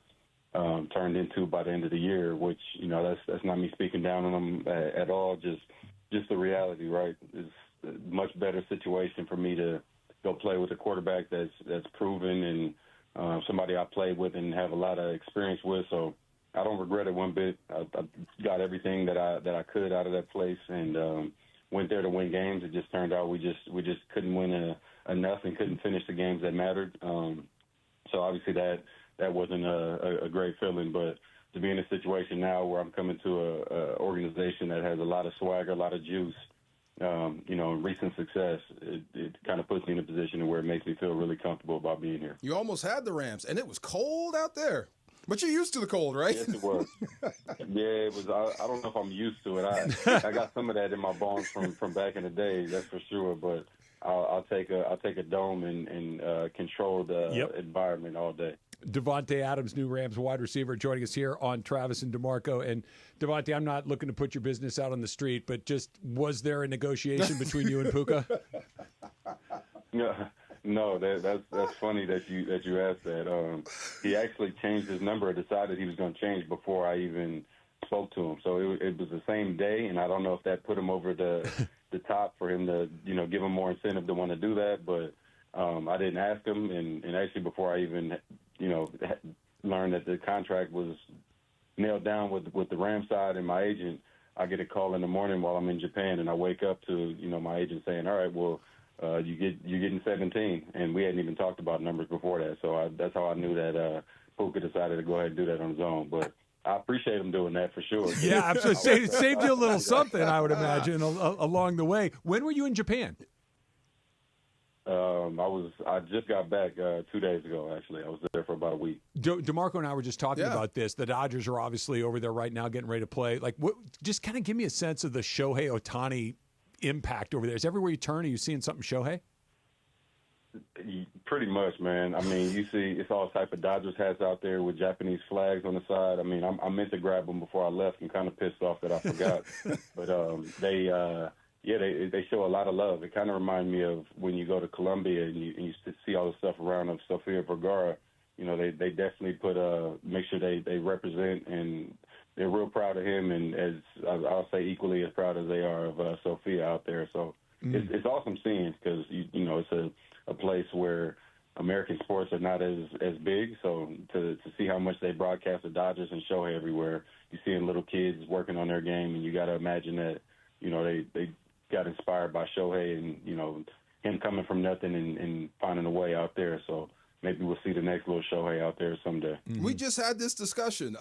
turned into by the end of the year. Which that's not me speaking down on them at all. Just the reality, right? It's a much better situation for me to go play with a quarterback that's proven and somebody I played with and have a lot of experience with. So I don't regret it one bit. I got everything that I could out of that place and went there to win games. It just turned out we just couldn't win enough and couldn't finish the games that mattered. So obviously that wasn't a great feeling, but to be in a situation now where I'm coming to a organization that has a lot of swagger, a lot of juice, recent success, it kind of puts me in a position where it makes me feel really comfortable about being here. You almost had the Rams, and it was cold out there. But you're used to the cold, right? Yes, it was. Yeah, it was. I don't know if I'm used to it. I got some of that in my bones from back in the day, that's for sure. But I'll take a dome and control the environment all day. Davante Adams, new Rams wide receiver, joining us here on Travis and DeMarco. And Davante, I'm not looking to put your business out on the street, but just was there a negotiation between you and Puka? No, that's funny that you asked that. He actually changed his number, decided he was going to change before I even spoke to him. So it was the same day, and I don't know if that put him over the top for him to give him more incentive to want to do that. But I didn't ask him, and actually before I even learned that the contract was nailed down with the Ram side and my agent, I get a call in the morning while I'm in Japan, and I wake up to my agent saying, "All right, well, you're getting 17," and we hadn't even talked about numbers before that. So that's how I knew that Puka decided to go ahead and do that on his own. But I appreciate him doing that for sure. Yeah, absolutely. Saved you a little something, I would imagine, along the way. When were you in Japan? I just got back 2 days ago, actually. I was there for about a week. DeMarco and I were just talking about this. The Dodgers are obviously over there right now getting ready to play. Like, just kind of give me a sense of the Shohei Ohtani impact over there. Is everywhere you turn, are you seeing something Shohei? Pretty much, man. I mean, you see it's all type of Dodgers hats out there with Japanese flags on the side. I mean, I meant to grab them before I left and kind of pissed off that I forgot. But they show a lot of love. It kind of reminds me of when you go to Colombia and you see all the stuff around of Sofia Vergara. They definitely make sure they represent, and they're real proud of him, and as I'll say equally as proud as they are of Sofia out there. So it's awesome seeing, because it's a place where American sports are not as big. So to see how much they broadcast the Dodgers and Shohei everywhere, you're seeing little kids working on their game, and you got to imagine that they got inspired by Shohei and him coming from nothing and finding a way out there. So maybe we'll see the next little Shohei out there someday. We just had this discussion.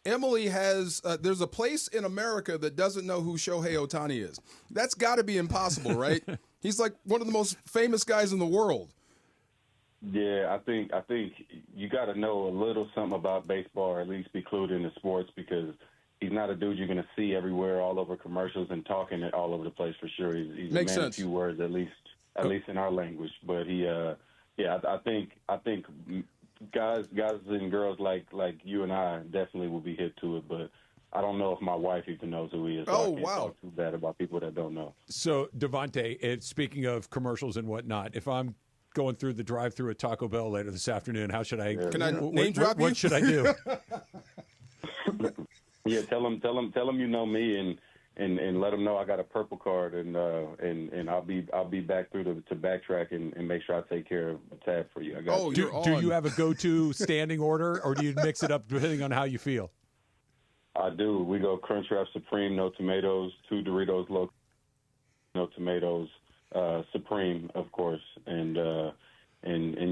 Emily has there's a place in America that doesn't know who Shohei Ohtani is. That's got to be impossible, right? He's like one of the most famous guys in the world. Yeah, I think you got to know a little something about baseball, or at least be clued into sports, because he's not a dude you're going to see everywhere, all over commercials and talking it all over the place for sure. He's Makes a man sense. of few words, at least in our language. But he, I think guys and girls like you and I definitely will be hip to it, but I don't know if my wife even knows who he is. So I can't talk too bad about people that don't know. So, Davante, speaking of commercials and whatnot, if I'm going through the drive-thru at Taco Bell later this afternoon, how should I? Can I name drop you? What should I do? Yeah, tell them you know me, and let them know I got a purple card, and I'll be back through to backtrack and make sure I take care of the tab for you. Do you have a go-to standing order, or do you mix it up depending on how you feel? I do. We go Crunchwrap Supreme, no tomatoes, 2 Doritos low, no tomatoes, Supreme, of course, and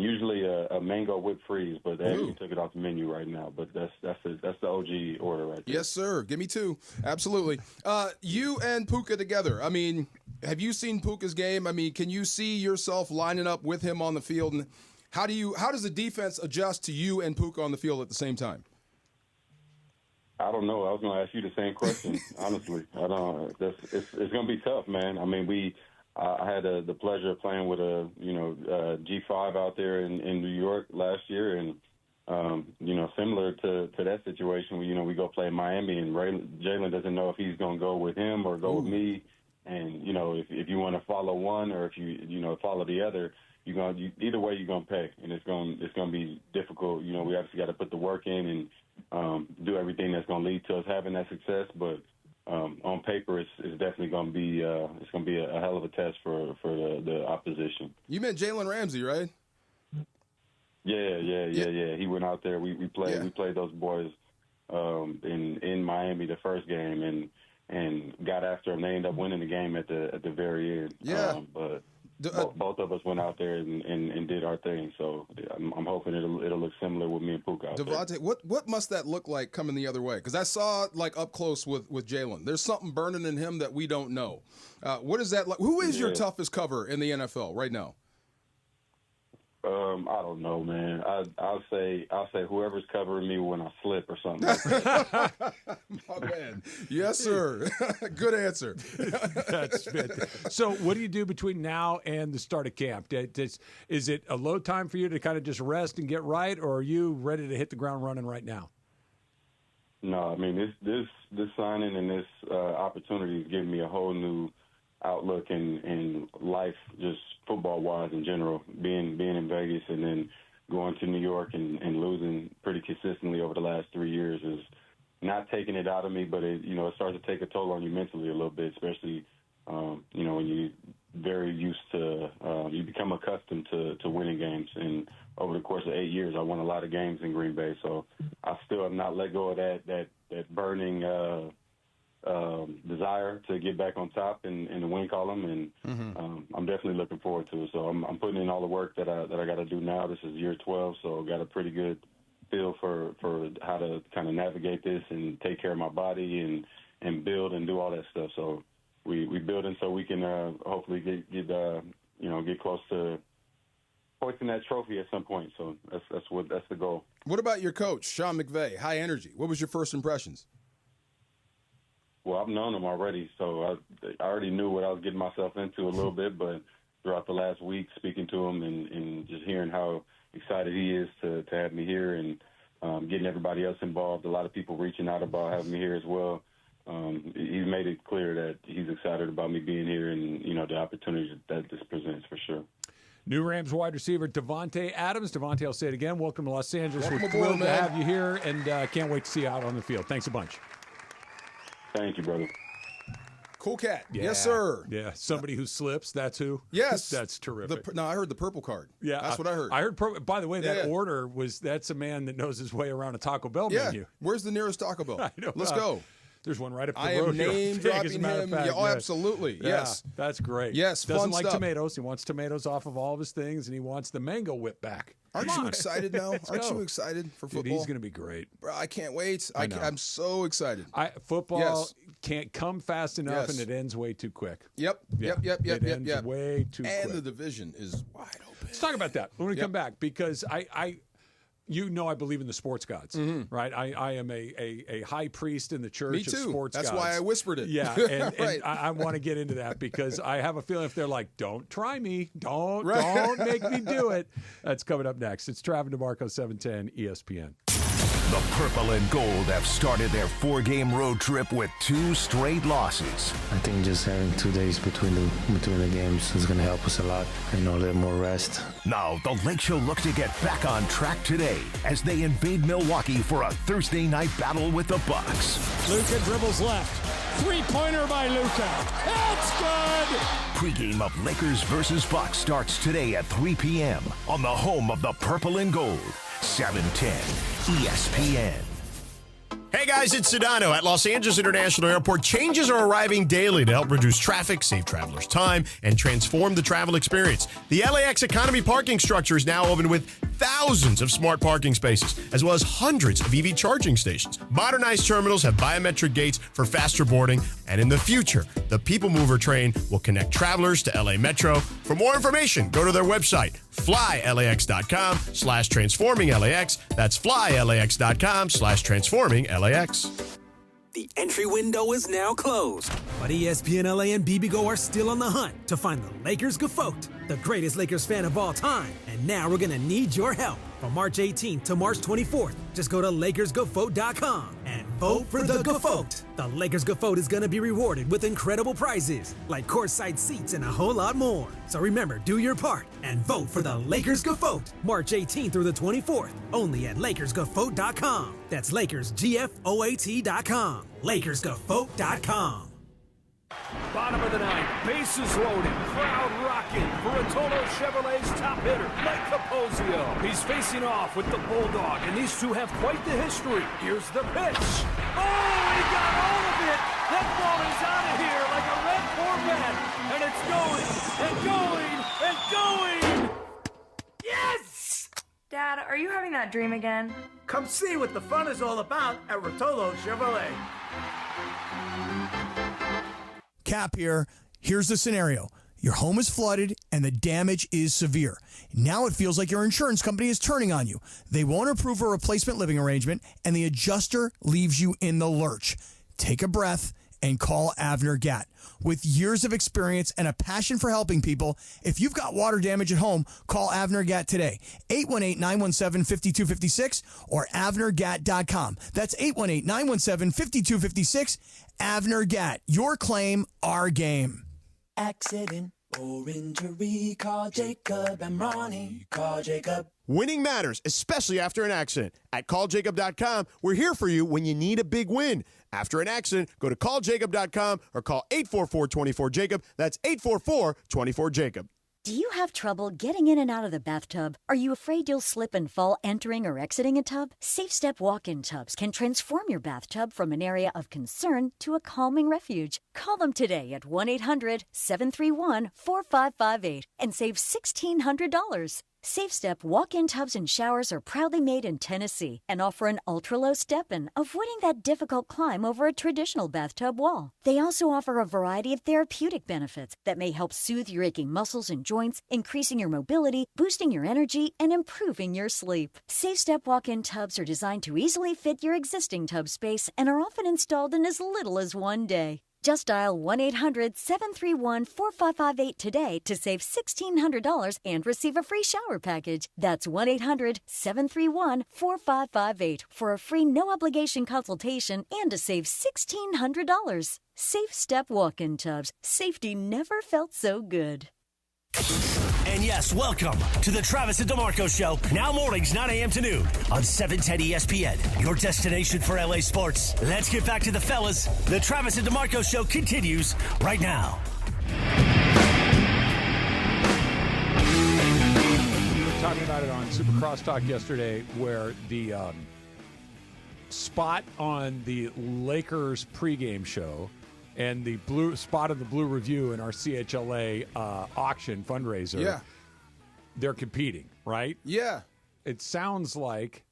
usually a mango whipped freeze, but they actually took it off the menu right now. But that's the OG order right there. Yes, sir. Give me 2. Absolutely. You and Puka together. I mean, have you seen Puka's game? I mean, can you see yourself lining up with him on the field? And how does the defense adjust to you and Puka on the field at the same time? I don't know. I was going to ask you the same question, honestly. I don't. It's going to be tough, man. I mean, I had the pleasure of playing with a G5 out there in New York last year, and similar to that situation, we go play in Miami, and Jalen doesn't know if he's going to go with him or go with me, and if you want to follow one or if you follow the other, either way you're going to pay, and it's going to be difficult. We obviously got to put the work in and do everything that's going to lead to us having that success, but on paper, it's definitely going to be a hell of a test for the opposition. You meant Jalen Ramsey, right? Yeah. He went out there. We played those boys in Miami the first game and got after them. They ended up winning the game at the very end. Yeah. But both of us went out there and did our thing. So I'm hoping it'll look similar with me and Puka out Davante, there. what must that look like coming the other way? Because I saw up close with Jalen. There's something burning in him that we don't know. What is that like? Who is your toughest cover in the NFL right now? I don't know, man. I'll say whoever's covering me when I slip or something like that. man. Yes, sir. Good answer. That's fantastic. So what do you do between now and the start of camp? Is it a low time for you to kind of just rest and get right, or are you ready to hit the ground running right now? No, I mean, this signing and this opportunity is giving me a whole new outlook in life, just football-wise in general. Being in Vegas and then going to New York and losing pretty consistently over the last 3 years is not taking it out of me, but it starts to take a toll on you mentally a little bit, especially when you very used to you become accustomed to winning games. And over the course of 8 years, I won a lot of games in Green Bay, so I still have not let go of that burning desire to get back on top in the win column, and I'm definitely looking forward to it. So I'm putting in all the work that I got to do now. This is year 12, so got a pretty good feel for how to kind of navigate this and take care of my body and build and do all that stuff. So we building so we can hopefully get close to hoisting that trophy at some point. So that's the goal. What about your coach, Sean McVay? High energy. What was your first impressions? Well, I've known him already, so I already knew what I was getting myself into a little bit. But throughout the last week, speaking to him and just hearing how excited he is to have me here and getting everybody else involved, a lot of people reaching out about having me here as well. He's made it clear that he's excited about me being here and, the opportunity that this presents for sure. New Rams wide receiver Davante Adams. Davante, I'll say it again. Welcome to Los Angeles. Welcome We're aboard, thrilled to man. have you here, and can't wait to see you out on the field. Thanks a bunch. Thank you, brother. Cool cat. Yeah. Yes, sir. Yeah, somebody who slips, that's who? Yes. That's terrific. No, I heard the purple card. Yeah, That's what I heard. I heard, by the way, that Yeah. order that's a man that knows his way around a Taco Bell Yeah. menu. Where's the nearest Taco Bell? I know. Let's go. There's one right up the I road am here. name As a dropping matter of him. fact, Yeah, oh, absolutely. Yeah, Yes. that's great. Yes, Doesn't fun like stuff. tomatoes. He wants tomatoes off of all of his things, and he wants the mango whip back. Aren't Come you on. excited now? Let's Aren't go. you excited for Dude, football? he's going to be great. Bro, I can't wait. I know. I'm so excited. Football Yes. can't come fast enough, Yes. and it ends way too quick. Yep. It ends way too quick. And the division is wide open. Let's talk about that when we come back, because I believe in the sports gods, right? I am a high priest in the church Me of too. sports That's gods. why I whispered it. Yeah, and Right. I want to get into that because I have a feeling if they're like, don't try me, don't make me do it. That's coming up next. It's Travis DeMarco, 710 ESPN. The Purple and Gold have started their 4-game road trip with 2 straight losses. I think just having 2 days between the games is going to help us a lot. A little more rest. Now, the Lake Show look to get back on track today as they invade Milwaukee for a Thursday night battle with the Bucks. Luka dribbles left. Three-pointer by Luka. It's good! Pre-game of Lakers versus Bucks starts today at 3 p.m. on the home of the Purple and Gold, 710 ESPN. Hey guys, it's Sedano. At Los Angeles International Airport, changes are arriving daily to help reduce traffic, save travelers time, and transform the travel experience. The LAX Economy parking structure is now open with thousands of smart parking spaces, as well as hundreds of EV charging stations. Modernized terminals have biometric gates for faster boarding, and in the future, the People Mover train will connect travelers to LA Metro. For more information, go to their website, flylax.com/transforming LAX. That's flylax.com/transforming LAX. The entry window is now closed, but ESPN LA and BBGO are still on the hunt to find the Lakers GOAT, the greatest Lakers fan of all time. And now we're going to need your help. From March 18th to March 24th, just go to LakersGoFote.com and vote for the GOAT. The Lakers GOAT is going to be rewarded with incredible prizes like courtside seats and a whole lot more. So remember, do your part and vote for the Lakers GOAT. March 18th through the 24th, only at LakersGoFote.com. That's LakersGFOAT.com. LakersGoFote.com. Bottom of the ninth, bases loaded, crowd rocking for Rotolo Chevrolet's top hitter, Mike Capozio. He's facing off with the Bulldog, and these two have quite the history. Here's the pitch. Oh, he got all of it. That ball is out of here like a red Corvette, and it's going and going and going. Yes! Dad, are you having that dream again? Come see what the fun is all about at Rotolo Chevrolet. Cap here. Here's the scenario. Your home is flooded and the damage is severe. Now it feels like your insurance company is turning on you. They won't approve a replacement living arrangement and the adjuster leaves you in the lurch. take a breath and call Avner Gatt. With years of experience and a passion for helping people, if you've got water damage at home, call Avner Gatt today. 818-917-5256 or avnergatt.com. That's 818-917-5256. Avner Gatt. Your claim, our game. Accident or injury, call Jacob and Ronnie. Call Jacob. Winning matters, especially after an accident. At calljacob.com, we're here for you when you need a big win. After an accident, go to calljacob.com or call 844-24-JACOB. That's 844-24-JACOB. Do you have trouble getting in and out of the bathtub? Are you afraid you'll slip and fall entering or exiting a tub? Safe Step walk-in tubs can transform your bathtub from an area of concern to a calming refuge. Call them today at 1-800-731-4558 and save $1,600. Safe Step walk-in tubs and showers are proudly made in Tennessee and offer an ultra-low step-in, avoiding that difficult climb over a traditional bathtub wall. They also offer a variety of therapeutic benefits that may help soothe your aching muscles and joints, increasing your mobility, boosting your energy, and improving your sleep. Safe Step walk-in tubs are designed to easily fit your existing tub space and are often installed in as little as one day. Just dial 1-800-731-4558 today to save $1,600 and receive a free shower package. That's 1-800-731-4558 for a free no-obligation consultation and to save $1,600. Safe Step walk-in tubs. Safety never felt so good. And yes, welcome to the Travis and DeMarco Show. Now mornings, 9 a.m. to noon on 710 ESPN, your destination for LA sports. Let's get back to the fellas. The Travis and DeMarco Show continues right now. We were talking about it on Super Crosstalk yesterday, where the spot on the Lakers pregame show and the blue spot of the Blue Review in our CHLA auction fundraiser, yeah, they're competing, right? Yeah. It sounds like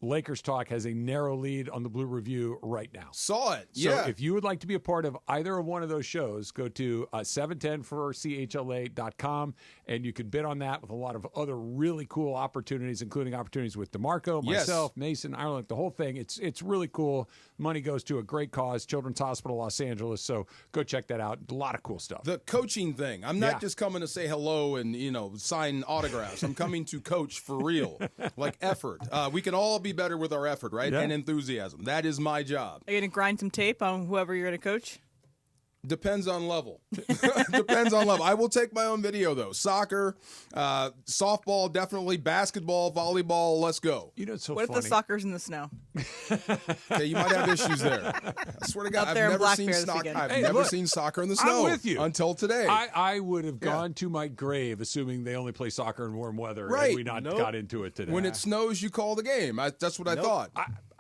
Lakers Talk has a narrow lead on the Blue Review right now. Saw it, So yeah. if you would like to be a part of either of one of those shows, go to 710forchla.com, and you can bid on that with a lot of other really cool opportunities, including opportunities with DeMarco, Yes. myself, Mason, Ireland, the whole thing. It's really cool. Money goes to a great cause, Children's Hospital Los Angeles, so go check that out. A lot of cool stuff. The coaching thing. I'm not Yeah. just coming to say hello and, sign autographs. I'm coming to coach for real, like effort. We can all be better with our effort, right? Yeah. And enthusiasm. That is my job. Are you going to grind some tape on whoever you're going to coach? Depends on level. Depends on level. I will take my own video, though. Soccer, softball, definitely. Basketball, volleyball, let's go. You know, it's so What if the soccer's in the snow? Okay, you might have issues there. I swear to God, Out there in I've never Black seen Bear this soccer. weekend. I've Hey, never look, seen soccer in the I'm snow with you. until today. I would have gone to my grave assuming they only play soccer in warm weather, Right. and we not got into it today. When it snows, you call the game. That's what I thought.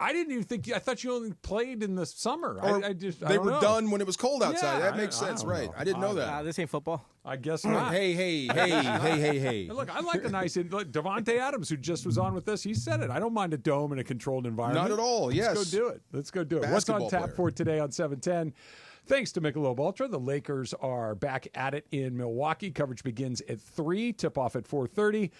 I didn't even think. I thought you only played in the summer. Or I they don't were know. done when it was cold outside. Yeah, that makes sense, right? I didn't know that. This ain't football. I guess not. Hey. Look, I like the nice. Look, Davante Adams, who just was on with us, he said it. I don't mind a dome in a controlled environment. Not at all, yes. Let's go do it. What's on Basketball tap player. for today on 710? Thanks to Michelob Ultra, the Lakers are back at it in Milwaukee. Coverage begins at 3, tip-off at 4:30.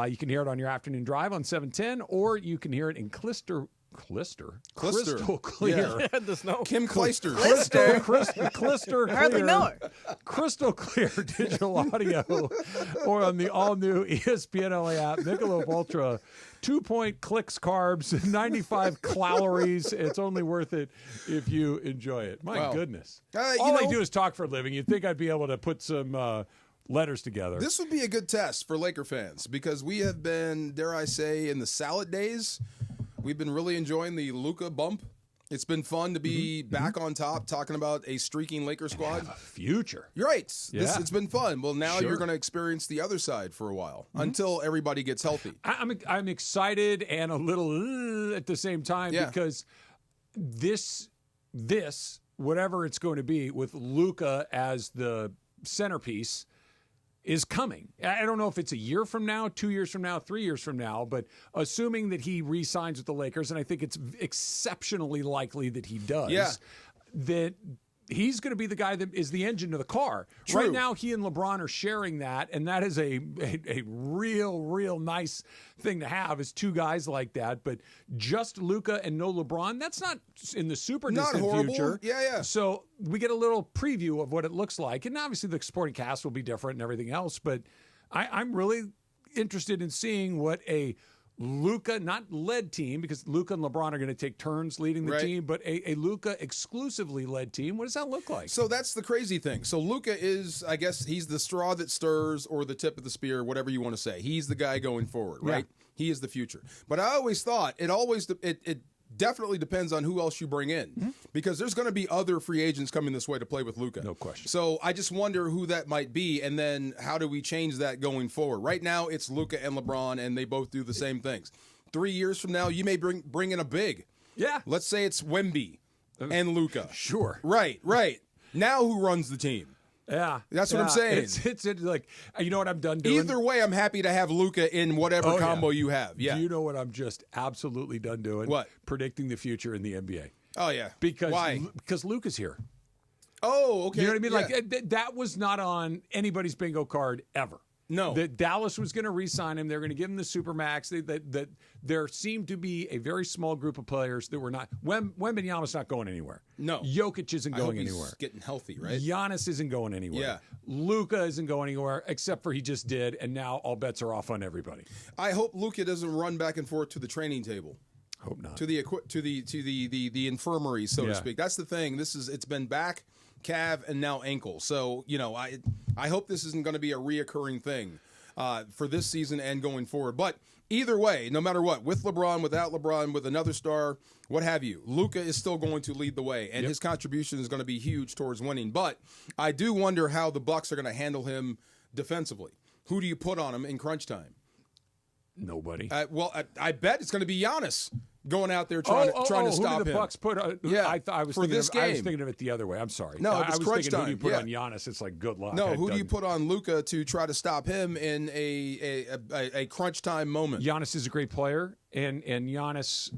You can hear it on your afternoon drive on 710, or you can hear it in crystal clear. Yeah. The snow. Kim Clijsters. Crystal Hardly clear. know her. Crystal clear digital audio, or on the all-new ESPN LA app, Michelob Ultra. 2-point clicks carbs, 95 calories. It's only worth it if you enjoy it. My Wow. goodness. You All I know- do is talk for a living. You'd think I'd be able to put some letters together. This would be a good test for Laker fans because we have been, dare I say, in the salad days. We've been really enjoying the Luka bump. It's been fun to be back on top, talking about a streaking Laker squad. Future. You're right. Yeah. It's been fun. Well, now Sure. you're going to experience the other side for a while until everybody gets healthy. I'm excited and a little at the same time because this whatever it's going to be with Luka as the centerpiece is coming. I don't know if it's a year from now, 2 years from now, 3 years from now, but assuming that he re-signs with the Lakers, and I think it's exceptionally likely that he does, Yeah. that he's going to be the guy that is the engine to the car. True. Right now, he and LeBron are sharing that, and that is a real nice thing to have is two guys like that. But just Luka and no LeBron, that's not in the super distant horrible. future. Yeah. So we get a little preview of what it looks like, and obviously the supporting cast will be different and everything else. But I'm really interested in seeing what a Luka, not led team, because Luka and LeBron are going to take turns leading the team, but a Luka exclusively led team. What does that look like? So that's the crazy thing. So Luka is, I guess, he's the straw that stirs or the tip of the spear, whatever you want to say. He's the guy going forward, right? Yeah. He is the future. But I always thought it definitely depends on who else you bring in, because there's going to be other free agents coming this way to play with Luka. No question. So I just wonder who that might be, and then how do we change that going forward? Right now, it's Luka and LeBron, and they both do the same things. 3 years from now, you may bring in a big. Yeah. Let's say it's Wemby and Luka. Sure. Right. Now who runs the team? Yeah, that's what I'm saying. It's like, you know what I'm done doing? Either way, I'm happy to have Luka in whatever combo you have. Yeah. Do you know what I'm just absolutely done doing? What? Predicting the future in the NBA. Oh, yeah. Because Why? Because Luka's here. Oh, okay. You know what I mean? Yeah. Like that was not on anybody's bingo card ever. No. That Dallas was going to re-sign him. They're going to give him the supermax. That there seemed to be a very small group of players that were not. Wembanyama's not going anywhere. No. Jokic isn't I hope going he's anywhere. getting healthy, right? Giannis isn't going anywhere. Yeah. Luka isn't going anywhere, except for he just did, and now all bets are off on everybody. I hope Luka doesn't run back and forth to the training table. Hope not. To the infirmary, so to speak. That's the thing. It's been back, calf, and now ankle. So I hope this isn't going to be a reoccurring thing for this season and going forward. But either way, no matter what, with LeBron, without LeBron, with another star, what have you, Luka is still going to lead the way, and his contribution is going to be huge towards winning. But I do wonder how the Bucks are going to handle him defensively. Who do you put on him in crunch time? Nobody. I bet it's going to be Giannis going out there trying to stop who did the him. Bucks put? I was for thinking this game. I was thinking of it the other way. I'm sorry. No, I it's was crunch thinking time. who do you put on Giannis? It's like good luck. No, who do you put on Luka to try to stop him in a crunch time moment? Giannis is a great player, and Giannis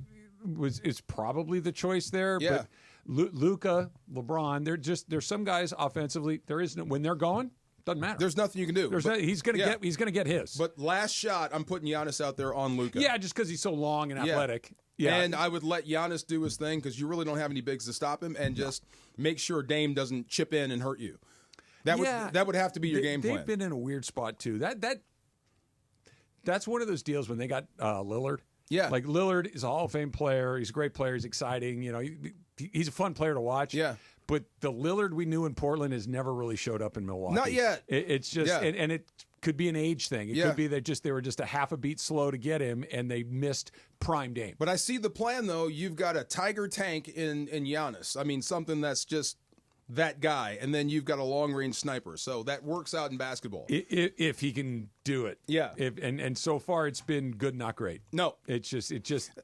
is probably the choice there. Yeah. But Luka, LeBron, there's some guys offensively. There isn't when they're going. Doesn't matter. There's nothing you can do. He's going to get his. But last shot, I'm putting Giannis out there on Luka. Yeah, just because he's so long and athletic. Yeah. And I would let Giannis do his thing because you really don't have any bigs to stop him, and just make sure Dame doesn't chip in and hurt you. That would have to be your game plan. They've been in a weird spot too. That's one of those deals when they got Lillard. Yeah, like Lillard is a Hall of Fame player. He's a great player. He's exciting. You know, he's a fun player to watch. Yeah. But the Lillard we knew in Portland has never really showed up in Milwaukee. Not yet. It's just, and it could be an age thing. It could be that they were just a half a beat slow to get him, and they missed prime Dame. But I see the plan, though. You've got a tiger tank in Giannis. I mean, something that's just that guy, and then you've got a long range sniper. So that works out in basketball if he can do it. Yeah. And so far it's been good, not great. No, it's just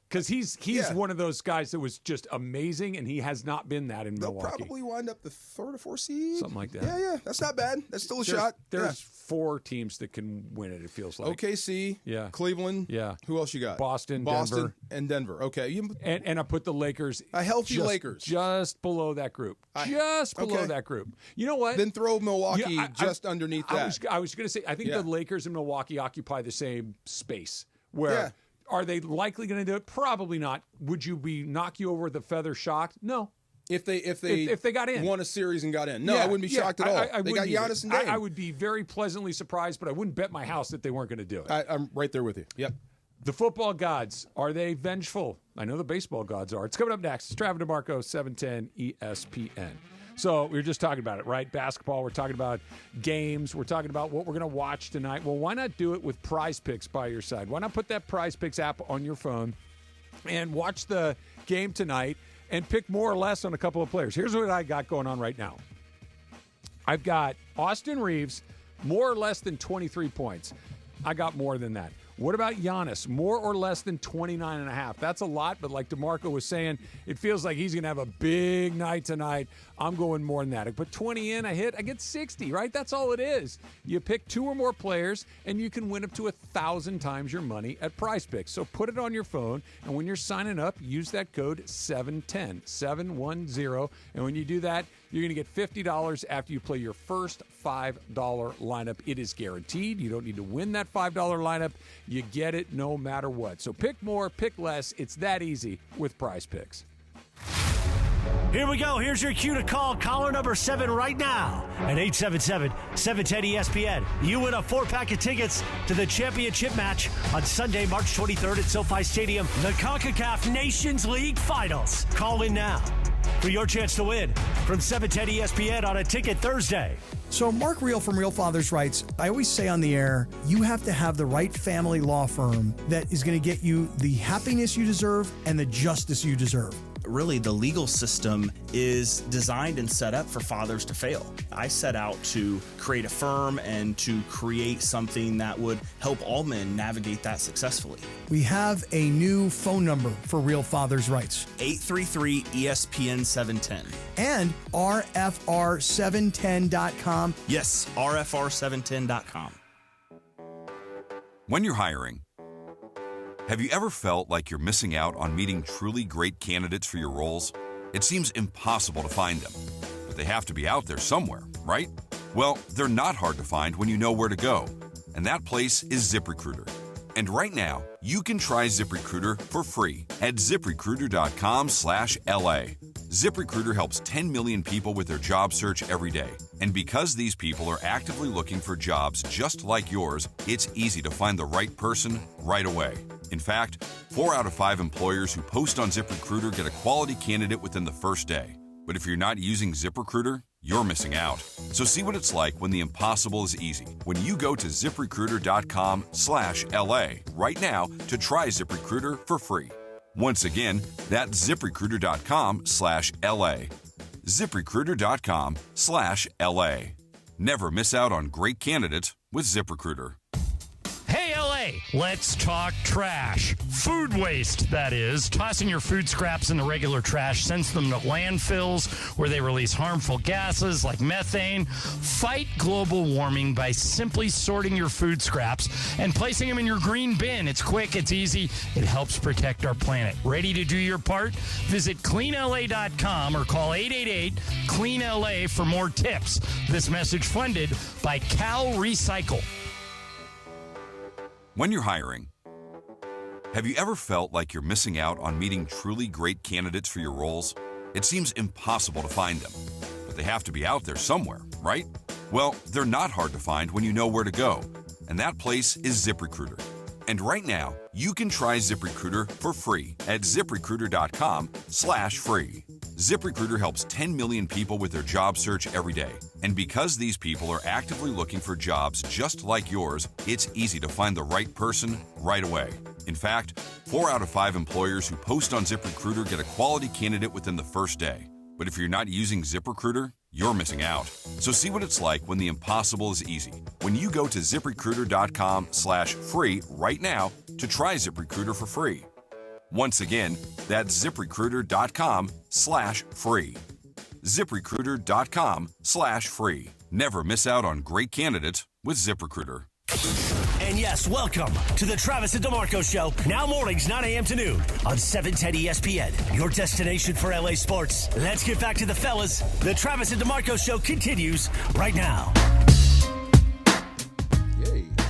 because he's one of those guys that was just amazing, and he has not been that in Milwaukee. They'll probably wind up the 3rd or 4th seed, something like that. Yeah, that's not bad. That's still a shot. There's 4 teams that can win it. It feels like OKC, yeah, Cleveland, yeah. Who else you got? Boston, and Denver. Okay, and I put the Lakers, a healthy Lakers, just below that group, that group. You know what? Then throw Milwaukee just underneath that. I was going to say, I think the Lakers and Milwaukee occupy the same space. Where are they likely going to do it? Probably not. Would you knock you over with a feather shocked? No. If they got in, won a series and got in, no, I wouldn't be shocked at all. They got Giannis and Dame. I would be very pleasantly surprised, but I wouldn't bet my house that they weren't going to do it. I'm right there with you. Yep. The football gods, are they vengeful? I know the baseball gods are. It's coming up next. It's Travis DeMarco, 710 ESPN. So we were just talking about it, right? Basketball. We're talking about games. We're talking about what we're going to watch tonight. Well, why not do it with Prize Picks by your side? Why not put that Prize Picks app on your phone and watch the game tonight and pick more or less on a couple of players? Here's what I got going on right now. I've got Austin Reeves, more or less than 23 points. I got more than that. What about Giannis? More or less than 29.5? That's a lot, but like DeMarco was saying, it feels like he's going to have a big night tonight. I'm going more than that. I put 20 in, I get 60, right? That's all it is. You pick 2 or more players, and you can win up to 1,000 times your money at Prize Picks. So put it on your phone, and when you're signing up, use that code 710, 710. And when you do that, you're going to get $50 after you play your first $5 lineup. It is guaranteed. You don't need to win that $5 lineup. You get it no matter what. So pick more, pick less. It's that easy with Prize Picks. Here we go. Here's your cue to call caller number 7 right now at 877-710-ESPN. You win a 4-pack of tickets to the championship match on Sunday, March 23rd at SoFi Stadium, the CONCACAF Nations League Finals. Call in now for your chance to win from 710 ESPN on a Ticket Thursday. So Mark Reel from Real Fathers writes, I always say on the air, you have to have the right family law firm that is going to get you the happiness you deserve and the justice you deserve. Really, the legal system is designed and set up for fathers to fail. I set out to create a firm and to create something that would help all men navigate that successfully. We have a new phone number for Real Fathers Rights. 833-ESPN-710. And RFR710.com. Yes, RFR710.com. When you're hiring, have you ever felt like you're missing out on meeting truly great candidates for your roles? It seems impossible to find them, but they have to be out there somewhere, right? Well, they're not hard to find when you know where to go, and that place is ZipRecruiter. And right now, you can try ZipRecruiter for free at ZipRecruiter.com/LA. ZipRecruiter helps 10 million people with their job search every day. And because these people are actively looking for jobs just like yours, it's easy to find the right person right away. In fact, 4 out of 5 employers who post on ZipRecruiter get a quality candidate within the first day. But if you're not using ZipRecruiter, you're missing out. So see what it's like when the impossible is easy. When you go to ZipRecruiter.com/LA right now to try ZipRecruiter for free. Once again, that's ZipRecruiter.com/LA. ZipRecruiter.com/LA. Never miss out on great candidates with ZipRecruiter. Hey, LA, let's talk trash. Food waste, that is. Tossing your food scraps in the regular trash sends them to landfills where they release harmful gases like methane. Fight global warming by simply sorting your food scraps and placing them in your green bin. It's quick, it's easy, it helps protect our planet. Ready to do your part? Visit cleanla.com or call 888-CLEAN-LA for more tips. This message funded by Cal Recycle. When you're hiring, have you ever felt like you're missing out on meeting truly great candidates for your roles? It seems impossible to find them, but they have to be out there somewhere, right? Well, they're not hard to find when you know where to go, and that place is ZipRecruiter. And right now, you can try ZipRecruiter for free at ZipRecruiter.com/free. ZipRecruiter helps 10 million people with their job search every day. And because these people are actively looking for jobs just like yours, it's easy to find the right person right away. In fact, 4 out of 5 employers who post on ZipRecruiter get a quality candidate within the first day. But if you're not using ZipRecruiter, you're missing out. So see what it's like when the impossible is easy. When you go to ZipRecruiter.com/free right now to try ZipRecruiter for free. Once again, that's ZipRecruiter.com/free. ZipRecruiter.com/free. Never miss out on great candidates with ZipRecruiter. And yes, welcome to the Travis and DeMarco Show. Now mornings, 9 a.m. to noon on 710 ESPN, your destination for LA sports. Let's get back to the fellas. The Travis and DeMarco Show continues right now.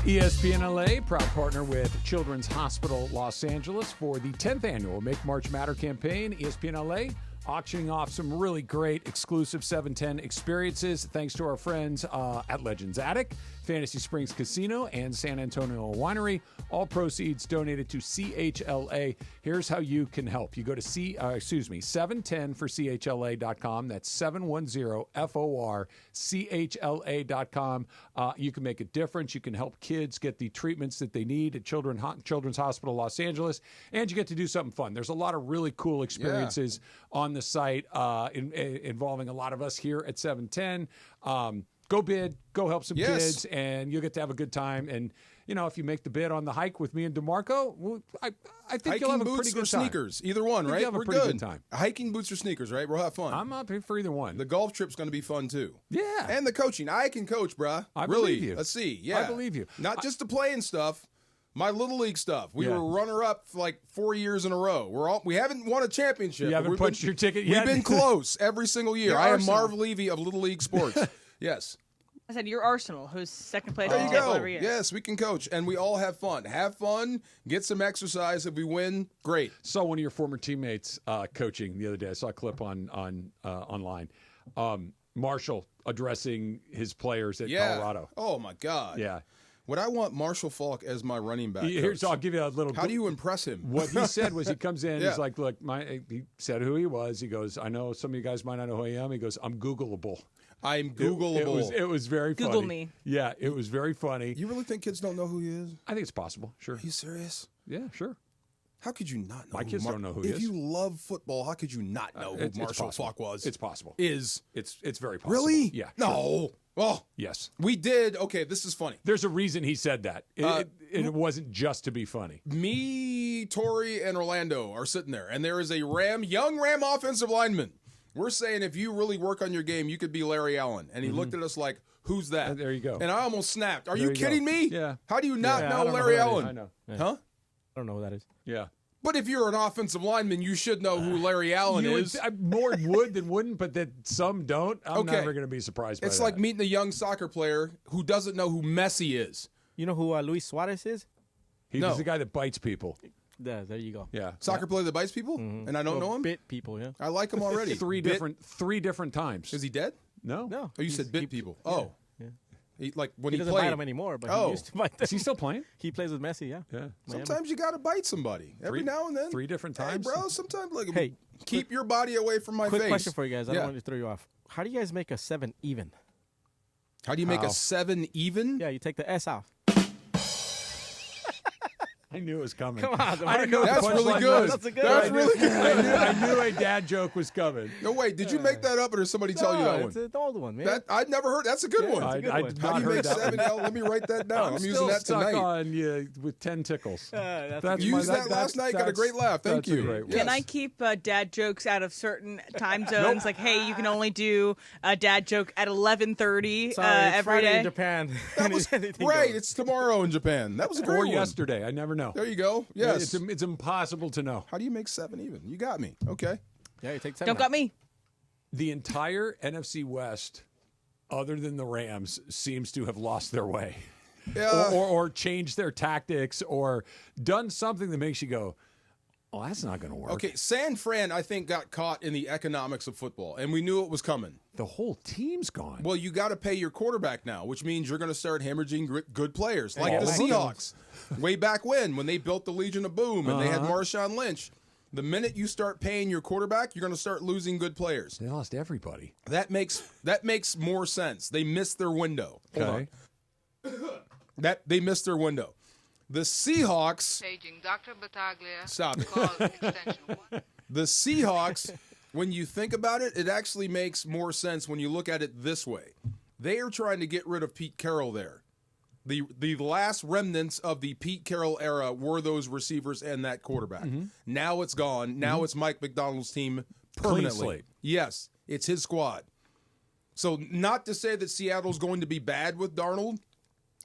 ESPN LA, proud partner with Children's Hospital Los Angeles for the 10th annual Make March Matter campaign. ESPN LA auctioning off some really great exclusive 710 experiences thanks to our friends at Legends Attic, Fantasy Springs Casino, and San Antonio Winery. All proceeds donated to CHLA. Here's how you can help. You go to 710forchla.com. That's 710FORCHLA.com. You can make a difference. You can help kids get the treatments that they need at Children's Hospital Los Angeles, and you get to do something fun. There's a lot of really cool experiences on the site involving a lot of us here at 710. Go bid, go help some kids, and you'll get to have a good time. And if you make the bid on the hike with me and DeMarco, well, I think hiking you'll have a boots pretty good or time. sneakers, either one, right? You'll have a We're pretty good. good time. Hiking boots or sneakers, right? We'll have fun. I'm up for either one. The golf trip's going to be fun too. Yeah, and the coaching. I can coach, bruh. I really. believe you. Let's see. Yeah, I believe you. Not just the playing stuff. My little league stuff. We Yeah. were runner-up for like 4 years in a row. We haven't won a championship. You haven't but punched your ticket yet? We've been close every single year. Your I am Arsenal. Marv Levy of Little League Sports. Yes. I said you're Arsenal, who's second place There in you the table go. every year. Yes, we can coach, and we all have fun. Have fun. Get some exercise. If we win, great. Saw one of your former teammates coaching the other day. I saw a clip on online. Marshall addressing his players at Colorado. Oh my God. Yeah. Would I want Marshall Falk as my running back? Here's, coach? I'll give you a little. How do you impress him? What he said was he comes in, Yeah. he's like, look, he said who he was. He goes, I know some of you guys might not know who I am. He goes, I'm Googleable. I'm Googleable. It was very funny. Google me. Yeah, it was very funny. You really think kids don't know who he is? I think it's possible. Sure. Are you serious? Yeah, sure. How could you not know? My kids don't know who he If is. you love football, how could you not know who It's Marshall possible. Falk was? It's possible. Is It's very possible. really? Yeah. No. Well, Yes. we did. Okay, this is funny. There's a reason he said that. It wasn't just to be funny. Me, Tori, and Orlando are sitting there, and there is a young Ram offensive lineman. We're saying if you really work on your game, you could be Larry Allen. And he looked at us like, who's that? There you go. And I almost snapped. Are There you you kidding go. me? Yeah. How do you not Yeah, I know don't know Larry who that is. Allen? I know. Yeah. Huh? I don't know who that is. Yeah. But if you're an offensive lineman, you should know who Larry Allen You is. more would than wouldn't, but that some don't. I'm Okay. never going to be surprised by It's that. like meeting a young soccer player who doesn't know who Messi is. You know who Luis Suarez is? He's No. the guy that bites people. There you go. Yeah. Soccer player that bites people, and I don't know him. Bit people, yeah. I like him already. Three Bit- different times. Is he dead? No. No. Oh, you said bit people. Oh, Yeah. he, like when He he, doesn't played. bite him anymore, but Oh. he used to bite them. Is he still playing? He plays with Messi, yeah. Yeah. Miami. Sometimes you got to bite somebody every now and then. 3 different Hey, times. bro. Sometimes look. Hey, keep your body away from my Quick face. question for you guys. I Yeah. don't want to throw you off. How do you guys make a 7 even? How do you make How? a 7 even? Yeah, you take the S out. I knew it was coming. Come on, I didn't know what the That's really punchline good. was. That's a good That's one. really good. I knew a dad joke was coming. No, wait. Did you make that up, or did somebody tell you that it's one? an old one, man. That I'd never heard. That's a good Yeah, one. it's a good I one. did How not do you heard make that 7 one. L? Let me write that down. I'm still using that stuck tonight. on with 10 tickles. That's Used that last night, got a great laugh. Thank that's a you. great one. Yes. Can I keep dad jokes out of certain time zones? Like, hey, you can only do a dad joke at 11:30 Sorry, it's every Friday day. in Japan. That was Anything right. goes. It's tomorrow in Japan. That was a great Or one. yesterday. I never know. There you go. Yes. It's impossible to know. How do you make 7 even? You got me. Okay. Yeah, you take 7 Don't out. got me. The entire NFC West, other than the Rams, seems to have lost their way. Yeah. Or changed their tactics or done something that makes you go, oh, that's not going to work. Okay, San Fran, I think, got caught in the economics of football, and we knew it was coming. The whole team's gone. Well, you got to pay your quarterback now, which means you're going to start hemorrhaging good players, like all the of them. Seahawks. Way back when they built the Legion of Boom and they had Uh-huh. Marshawn Lynch. The minute you start paying your quarterback, you're going to start losing good players. They lost everybody. That makes more sense. They missed their window. Hold Okay. on. They missed their window. The Seahawks. Paging Dr. Battaglia. Stop it. Call extension 1. The Seahawks, when you think about it, it actually makes more sense when you look at it this way. They are trying to get rid of Pete Carroll there. The last remnants of the Pete Carroll era were those receivers and that quarterback. Mm-hmm. Now it's gone. Now it's Mike McDonald's team permanently. slate. Yes, it's his squad. So not to say that Seattle's going to be bad with Darnold.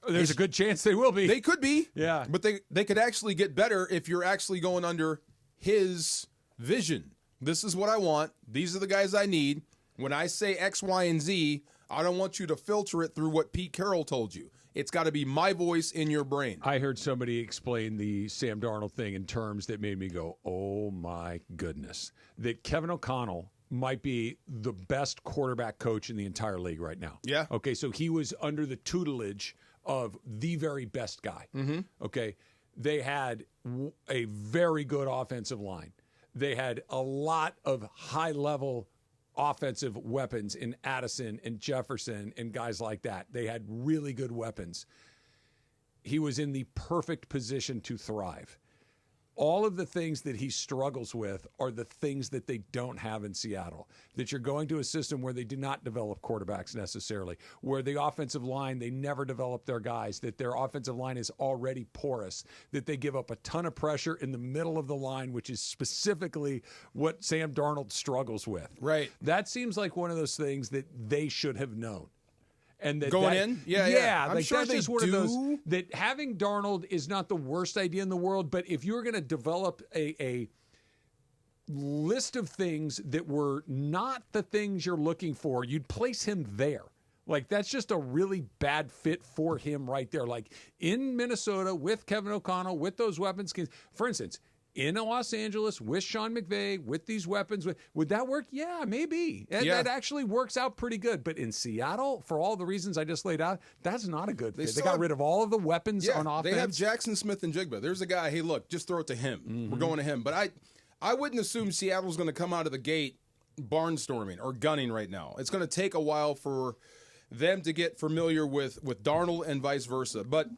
There's a good chance they will be. They could be. Yeah. But they could actually get better if you're actually going under his vision. This is what I want. These are the guys I need. When I say X, Y, and Z, I don't want you to filter it through what Pete Carroll told you. It's got to be my voice in your brain. I heard somebody explain the Sam Darnold thing in terms that made me go, oh my goodness. That Kevin O'Connell might be the best quarterback coach in the entire league right now. Yeah. Okay, so he was under the tutelage of the very best guy. Mm-hmm. Okay, they had a very good offensive line. They had a lot of high-level offensive weapons in Addison and Jefferson and guys like that. They had really good weapons. He was in the perfect position to thrive. all of the things that he struggles with are the things that they don't have in Seattle. That you're going to a system where they do not develop quarterbacks necessarily, where the offensive line, they never develop their guys, that their offensive line is already porous, that they give up a ton of pressure in the middle of the line, which is specifically what Sam Darnold struggles with. Right. That seems like one of those things that they should have known. And that Going in? Yeah. I'm like sure that's they just one of those do. that having Darnold is not the worst idea in the world, but if you're going to develop a list of things that were not the things you're looking for, you'd place him there. Like, that's just a really bad fit for him right there. Like, in Minnesota with Kevin O'Connell, with those weapons, for instance, in Los Angeles with Sean McVay, with these weapons, would that work? Yeah, maybe. That actually works out pretty good. But in Seattle, for all the reasons I just laid out, that's not a good fit. They got rid of all of the weapons on offense. They have Jackson Smith and Jigba. There's a guy, hey, look, just throw it to him. We're going to him. But I wouldn't assume Seattle's going to come out of the gate barnstorming or gunning right now. It's going to take a while for them to get familiar with Darnold and vice versa. But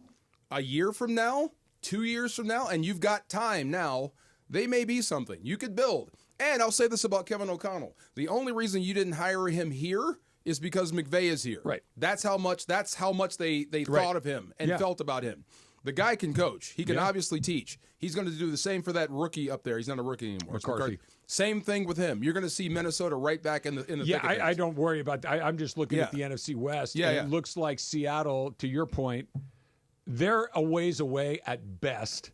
a year from now, 2 years from now, and you've got time now, they may be something. You could build. And I'll say this about Kevin O'Connell. The only reason you didn't hire him here is because McVay is here. Right. That's how much they thought of him and felt about him. The guy can coach. He can obviously teach. He's going to do the same for that rookie up there. He's not a rookie anymore. McCarthy. Same thing with him. You're going to see Minnesota right back in the thick of things. I don't worry about that. I'm just looking at the NFC West. And it looks like Seattle, to your point, they're a ways away at best.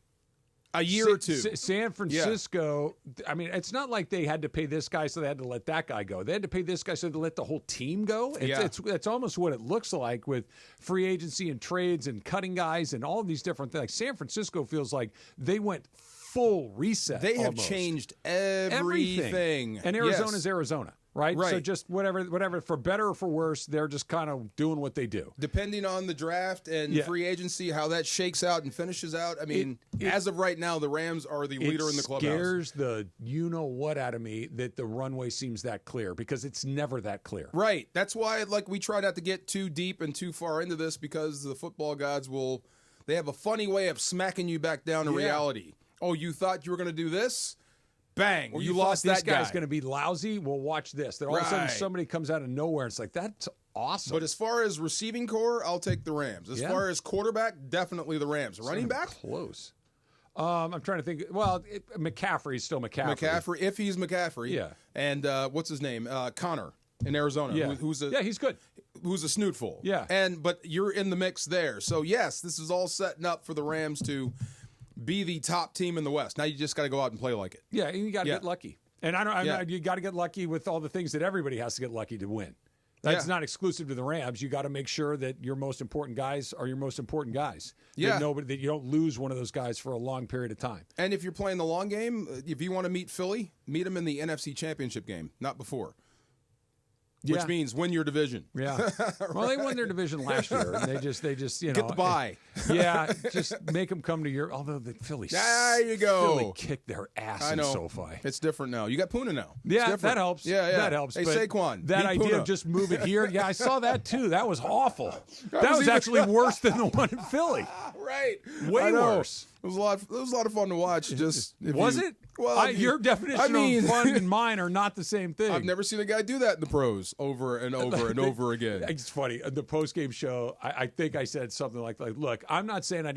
A year or two. San Francisco, I mean, it's not like they had to pay this guy so they had to let that guy go. They had to pay this guy so they let the whole team go. It's almost what it looks like with free agency and trades and cutting guys and all of these different things. Like San Francisco feels like they went full reset. They have changed everything. And Arizona's Arizona. Right? So just whatever, for better or for worse, they're just kind of doing what they do. Depending on the draft and free agency, how that shakes out and finishes out. I mean, as of right now, the Rams are the leader in the clubhouse. It scares the you-know-what out of me that the runway seems that clear, because it's never that clear. Right. That's why we try not to get too deep and too far into this, because the football gods they have a funny way of smacking you back down to reality. Oh, you thought you were going to do this? Bang! Or you lost that guy. This guy's going to be lousy. Well, watch this. Then all of a sudden, somebody comes out of nowhere. And it's like, that's awesome. But as far as receiving core, I'll take the Rams. As far as quarterback, definitely the Rams. Running back, close. I'm trying to think. Well, McCaffrey's still McCaffrey. McCaffrey, if he's McCaffrey. Yeah. And what's his name? Connor in Arizona. Yeah. He's good. Who's a snootful. Yeah. But you're in the mix there. So yes, this is all setting up for the Rams to be the top team in the West. Now you just got to go out and play like it. Yeah, and you got to get lucky. And you got to get lucky with all the things that everybody has to get lucky to win. That's not exclusive to the Rams. You got to make sure that your most important guys are your most important guys. Yeah. That you don't lose one of those guys for a long period of time. And if you're playing the long game, if you want to meet Philly, meet them in the NFC Championship game, not before. Which means win your division. Yeah. Well, they won their division last year, and they just get the bye. Just make them come to your. Although the Philly, there you go. Philly kicked their ass in SoFi. It's different now. You got Poona now. Yeah, that helps. Yeah, that helps. Hey, Saquon, that idea Poona. of just move it here. Yeah, I saw that too. That was awful. That was actually worse than the one in Philly. Right. Way worse. It was a lot of fun to watch. Was it? Well, your definition of fun and mine are not the same thing. I've never seen a guy do that in the pros over and over and over again. It's funny. The post-game show, I think I said something like, look, I'm not saying I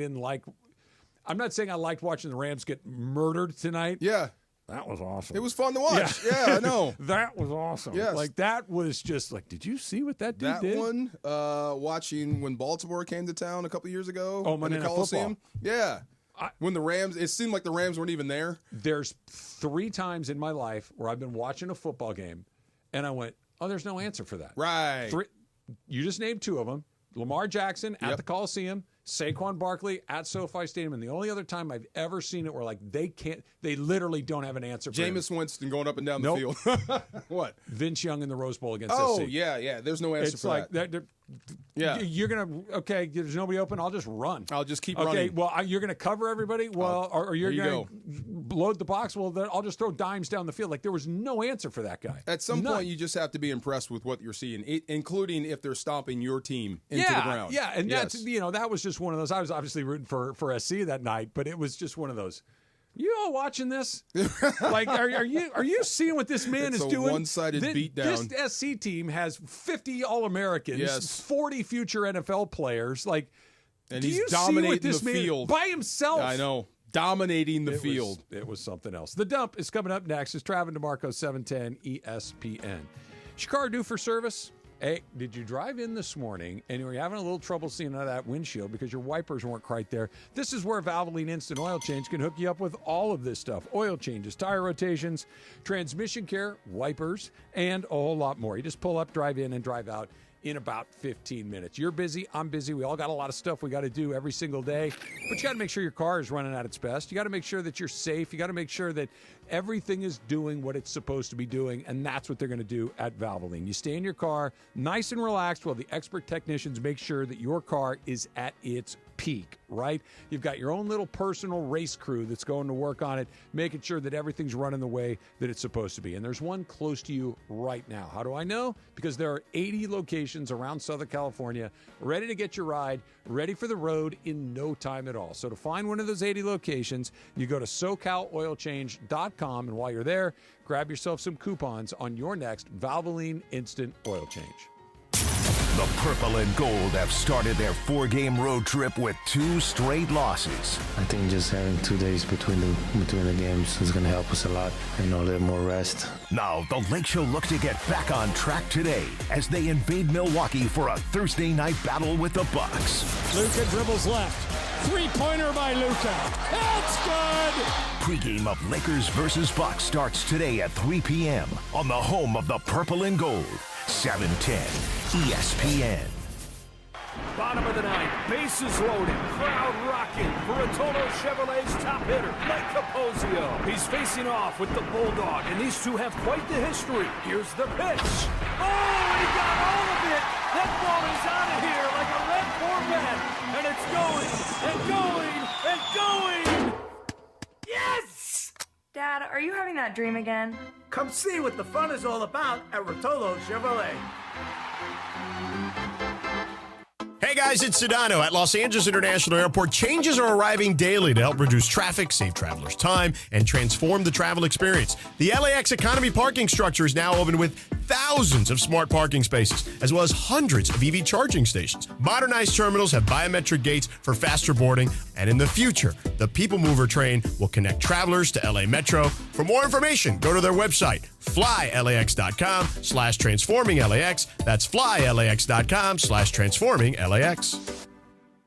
liked watching the Rams get murdered tonight. Yeah. That was awesome. It was fun to watch. Yeah, I know. That was awesome. Yes. Like, that was just like, did you see what that dude did? That one, watching when Baltimore came to town a couple years ago. Oh, Monday in the Night Coliseum. Football. Yeah. When the Rams, it seemed like the Rams weren't even there. There's 3 times in my life where I've been watching a football game, and I went, oh, there's no answer for that. Right. You just named 2 of them. Lamar Jackson at the Coliseum, Saquon Barkley at SoFi Stadium, and the only other time I've ever seen it where they literally don't have an answer for Jameis Winston going up and down the field. What? Vince Young in the Rose Bowl against SC. SC. Yeah. There's no answer for that. Yeah, you're gonna there's nobody open. I'll just run. I'll just keep running. Okay, well, you're gonna cover everybody. Well, or you're gonna load the box. Well, then I'll just throw dimes down the field. Like, there was no answer for that guy. At some point, you just have to be impressed with what you're seeing, including if they're stomping your team into the ground. Yeah, and that's that was just one of those. I was obviously rooting for SC that night, but it was just one of those. You all watching this? Like, are you seeing what this man It's is a doing? one-sided beatdown. This SC team has 50 All-Americans, Yes. 40 future NFL players. Like, And do he's you see what dominating this the man field. by himself? I know. Dominating the field. It was something else. The Dump is coming up next. It's Travis DeMarco, 710 ESPN. Is your car due for service? Hey, did you drive in this morning and you're having a little trouble seeing out of that windshield because your wipers weren't quite there? This is where Valvoline Instant Oil Change can hook you up with all of this stuff. Oil changes, tire rotations, transmission care, wipers, and a whole lot more. You just pull up, drive in, and drive out in about 15 minutes. You're busy, I'm busy. We all got a lot of stuff we got to do every single day, but you got to make sure your car is running at its best. You got to make sure that you're safe. You got to make sure that everything is doing what it's supposed to be doing, and that's what they're going to do at Valvoline. You stay in your car nice and relaxed while the expert technicians make sure that your car is at its peak, right? You've got your own little personal race crew that's going to work on it, making sure that everything's running the way that it's supposed to be. And there's one close to you right now. How do I know? Because there are 80 locations around Southern California ready to get your ride, ready for the road in no time at all. So to find one of those 80 locations, you go to SoCalOilChange.com, and while you're there, grab yourself some coupons on your next Valvoline Instant Oil Change. The Purple and Gold have started their 4-game road trip with 2 straight losses. I think just having 2 days between the games is going to help us a lot. A little more rest. Now, the Lake Show look to get back on track today as they invade Milwaukee for a Thursday night battle with the Bucks. Luka dribbles left. Three-pointer by Luka. It's good! Pre-game of Lakers versus Bucks starts today at 3 p.m. on the home of the Purple and Gold, 710 ESPN. Bottom of the ninth, bases loaded, crowd rocking for Rotolo Chevrolet's top hitter, Mike Capozio. He's facing off with the Bulldog, and these two have quite the history. Here's the pitch. Oh, he got all of it! That ball is out of here like a red Corvette, and it's going, and going, and going! Yes! Dad, are you having that dream again? Come see what the fun is all about at Rotolo Chevrolet. Hey guys, it's Sedano at Los Angeles International Airport. Changes are arriving daily to help reduce traffic, save travelers time, and transform the travel experience. The LAX economy parking structure is now open with thousands of smart parking spaces, as well as hundreds of EV charging stations. Modernized terminals have biometric gates for faster boarding, and in the future, the People Mover train will connect travelers to LA Metro. For more information, go to their website, flylax.com/transforming-LAX. That's flylax.com/transforming-LAX.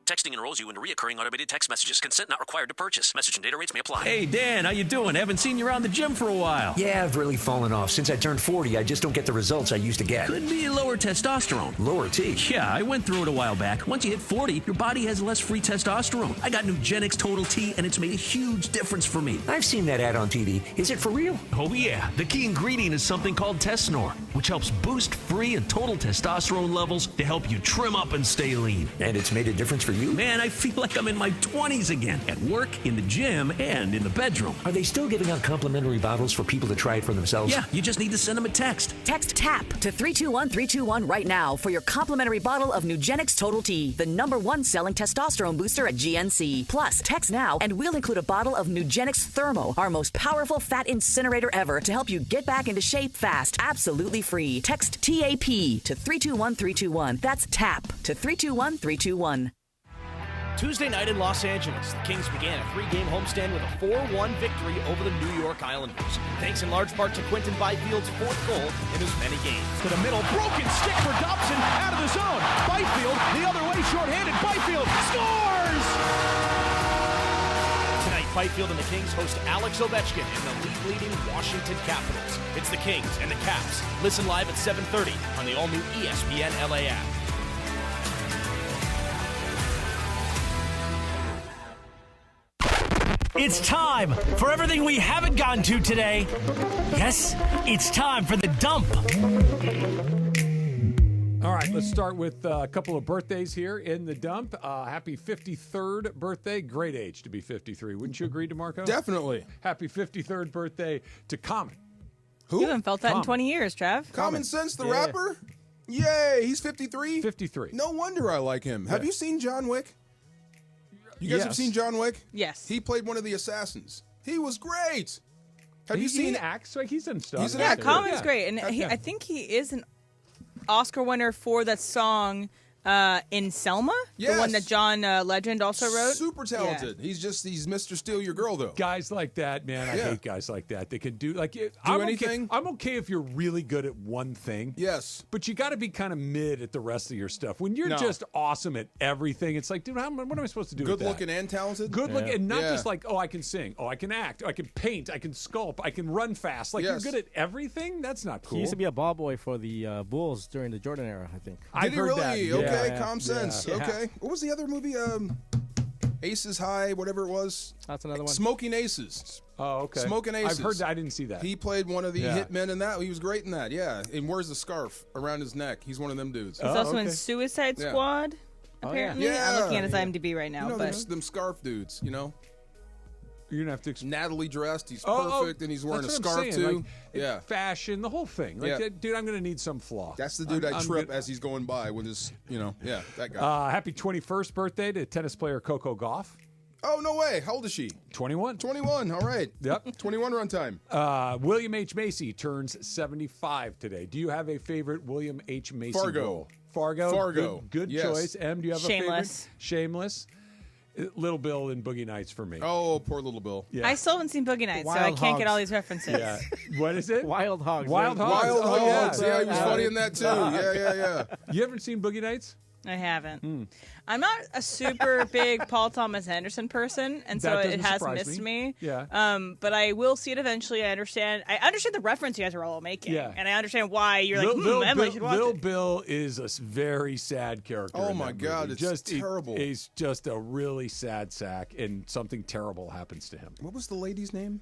Texting enrolls you in recurring automated text messages. Consent not required to purchase. Message and data rates may apply. Hey, Dan, how you doing? Haven't seen you around the gym for a while. Yeah, I've really fallen off. Since I turned 40, I just don't get the results I used to get. Could be lower testosterone. Lower T? Yeah, I went through it a while back. Once you hit 40, your body has less free testosterone. I got Nugenix Total T, and it's made a huge difference for me. I've seen that ad on TV. Is it for real? Oh, yeah. The key ingredient is something called Tesnor, which helps boost free and total testosterone levels to help you trim up and stay lean. And it's made a difference for you? Man, I feel like I'm in my 20s again, at work, in the gym, and in the bedroom. Are they still giving out complimentary bottles for people to try it for themselves? Yeah, you just need to send them a text. Text TAP to 321-321 right now for your complimentary bottle of Nugenix Total T, the #1 selling testosterone booster at GNC. Plus, text now and we'll include a bottle of Nugenix Thermo, our most powerful fat incinerator ever, to help you get back into shape fast, absolutely free. Text TAP to 321-321. That's TAP to 321-321. Tuesday night in Los Angeles, the Kings began a 3-game homestand with a 4-1 victory over the New York Islanders, thanks in large part to Quinton Byfield's 4th goal in as many games. To the middle, broken stick for Dobson, out of the zone. Byfield, the other way, shorthanded. Byfield scores! Tonight, Byfield and the Kings host Alex Ovechkin and the league-leading Washington Capitals. It's the Kings and the Caps. Listen live at 7:30 on the all-new ESPN LA app. It's time for everything we haven't gotten to today. Yes, it's time for the dump. All right, let's start with a couple of birthdays here in the dump. Happy 53rd birthday. Great age to be 53. Wouldn't you agree, DeMarco? Definitely. Happy 53rd birthday to Common. Who? You haven't felt that in 20 years, Trav. Common Sense, the rapper? Yay, he's 53? 53. No wonder I like him. Have you seen John Wick? You guys have seen John Wick? Yes. He played one of the assassins. He was great. Have you He seen? acts like he's in stuff. He's an Yeah, actor. Common's great, and Yeah. I think he is an Oscar winner for that song in Selma, the one Yes. that John Legend also wrote. Super talented. He's Mr. Steal Your Girl though. Guys like that, man. I Yeah. hate guys like that. They can do anything. I'm okay if you're really good at one thing. Yes. But you got to be kind of mid at the rest of your stuff. When you're No. just awesome at everything, it's like, dude, what am I supposed to do? Good with that? looking and talented. Good looking, and not Yeah. just like, oh, I can sing, oh, I can act, I can paint, I can sculpt, I can run fast. Like Yes. you're good at everything. That's not cool. He used to be a ball boy for the Bulls during the Jordan era, I think. Did he really? that. Okay, Yeah. Common Sense. Yeah. Okay. What was the other movie? Aces High, whatever it was. That's another one. Smoking Aces. Oh, okay. Smoking Aces. I've heard that. I didn't see that. He played one of the Yeah. hitmen in that. He was great in that. Yeah. And wears the scarf around his neck. He's one of them dudes. He's also in Suicide Yeah. Squad. Apparently, I'm looking at his IMDb right now. You know but them scarf dudes. You know. You're gonna have to Natalie dressed. He's Oh, perfect, and he's wearing a that's what I'm scarf saying, too. like, yeah. fashion, the whole thing. Like, Yeah. dude, I'm gonna need some flaw. That's the dude I I'm trip good. as he's going by with his, yeah, that guy. Happy 21st birthday to tennis player Coco Gauff. Oh, no way. How old is she? 21. 21. All right. Yep. 21 run time. William H. Macy turns 75 today. Do you have a favorite William H. Macy Fargo. role? Fargo. Fargo. Good Yes. choice. Em, do you have Shameless. a favorite? Shameless. Little Bill and Boogie Nights for me. Oh, poor little Bill. Yeah. I still haven't seen Boogie Nights, so I Wild can't get Hogs. all these references. Yeah. What is it? Wild Hogs. Wild Hogs. Wild Oh, Hogs. yeah. Yeah, he was funny in that too. Yeah. You haven't seen Boogie Nights? I haven't. I'm not a super big Paul Thomas Anderson person, and so That it doesn't has surprise missed me. me. Yeah. But I will see it eventually. I understand the reference you guys are all making. Yeah. And I understand why you're like, Lil Emily Bill, should watch Lil it. Bill is a very sad character. Oh in my that God, movie. it's terrible. He's just a really sad sack, and something terrible happens to him. What was the lady's name?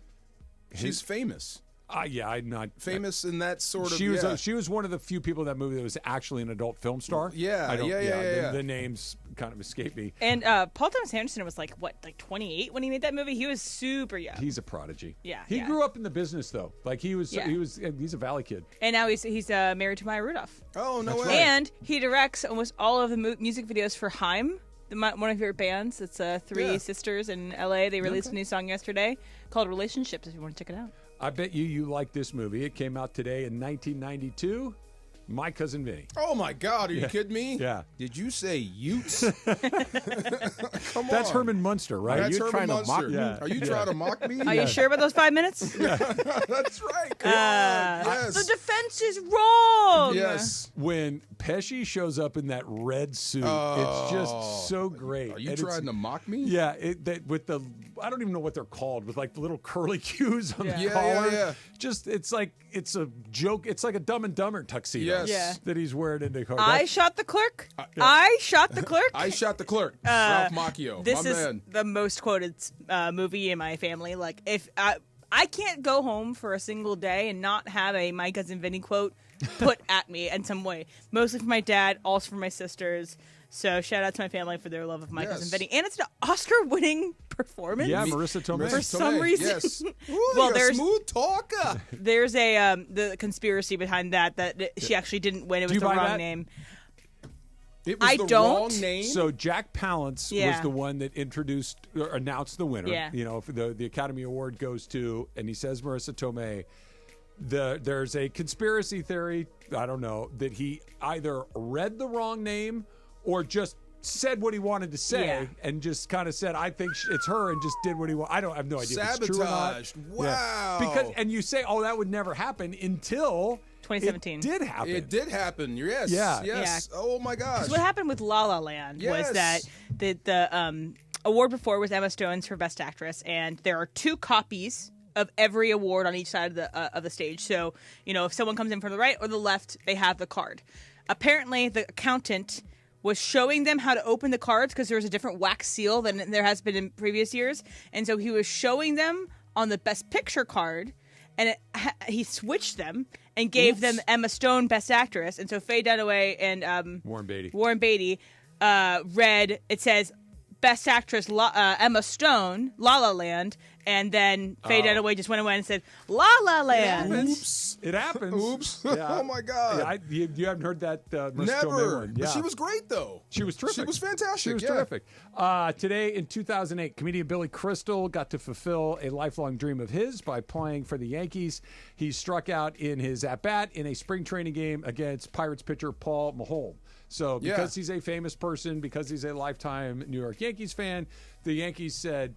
She's famous. Yeah, I'm not Famous in that sort of. She was yeah. she was one of the few people in that movie that was actually an adult film star. Yeah, I don't, yeah. The names kind of escape me. And Paul Thomas Anderson was like 28 when he made that movie. He was super young. He's a prodigy. Yeah, he yeah. grew up in the business though. Like he's a Valley kid. And now he's married to Maya Rudolph. Oh no That's way! right. And he directs almost all of the music videos for Haim, one of my favorite bands. It's three sisters in L.A. They released a new song yesterday called Relationships, if you want to check it out. I bet you like this movie. It came out today in 1992. My Cousin Vinny. Oh my God! Are you kidding me? Yeah. Did you say Utes? Come That's on. Herman Munster, right? That's You're Herman trying to Munster. mock me? Yeah. Are you trying to mock me? Are you sure about those 5 minutes? That's right. Come on. Yes. The defense is wrong. Yes. When Pesci shows up in that red suit, it's just so great. Are you And trying to mock me? Yeah, with the I don't even know what they're called, with like the little curly cues on the Yeah, collar. yeah. Just it's like it's a joke. It's like a Dumb and Dumber tuxedo Yes. Yeah. that he's wearing into car. I shot the clerk. I shot the clerk. I shot the clerk. Ralph Macchio. This my is man. the most quoted movie in my family. Like, if I can't go home for a single day and not have a My Cousin Vinny quote put at me in some way. Mostly for my dad, also for my sisters. So shout out to my family for their love of My Cousin Vinny. And it's an Oscar-winning performance. Yeah, Marissa Tomei. For some reason. Yes. Ooh, Well, you're a there's- smooth talker. There's a the conspiracy behind that she actually didn't win. It Do was you the buy wrong that? name. It was I the don't. wrong name. So Jack Palance was Yeah. the one that introduced or announced the winner. Yeah. You know, if the Academy Award goes to, and he says Marissa Tomei. There's a conspiracy theory, I don't know, that he either read the wrong name or just said what he wanted to say Yeah. and just kind of said, I think it's her, and just did what he wanted. I have no idea if it's true or not. Sabotaged. Wow. Because, and you say, oh, that would never happen until 2017. it did happen. It did happen. Yes. Yeah. Yes. Oh my gosh. 'Cause what happened with La La Land Yes. was that the award before was Emma Stone's for Best Actress, and there are 2 copies of every award on each side of the stage. So, you know, if someone comes in from the right or the left, they have the card. Apparently, the accountant was showing them how to open the cards because there was a different wax seal than there has been in previous years. And so he was showing them on the Best Picture card, and he switched them and gave them Emma Stone Best Actress. And so Faye Dunaway and Warren Beatty read, it says, Best Actress Emma Stone, La La Land, And then Faye Dunaway just went away and said, La La Land. Oops. It happens. Oops. Yeah. Oh, my God. Yeah, you haven't heard that Marissa Tomei Never. one. But she was great, though. She was terrific. She was fantastic. She was terrific. Today in 2008, comedian Billy Crystal got to fulfill a lifelong dream of his by playing for the Yankees. He struck out in his at-bat in a spring training game against Pirates pitcher Paul Maholm. So because he's a famous person, because he's a lifetime New York Yankees fan, the Yankees said,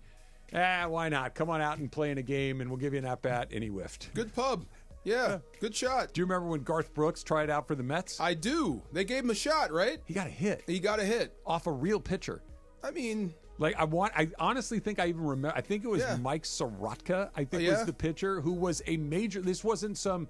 why not? Come on out and play in a game, and we'll give you an at-bat, and he whiffed. Good pub. Yeah, good shot. Do you remember when Garth Brooks tried out for the Mets? I do. They gave him a shot, right? He got a hit. He got a hit. Off a real pitcher. I mean... Like, I honestly think I even remember, I think it was Mike Sorotka, I think was the pitcher, who was a major, this wasn't some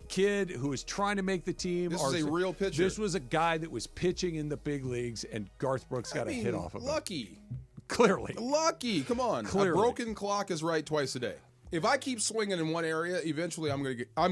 kid who was trying to make the team. This is a real pitcher. This was a guy that was pitching in the big leagues, and Garth Brooks got a hit off of him. Lucky. Clearly. Lucky. Come on. Clearly. A broken clock is right twice a day. If I keep swinging in one area, eventually I'm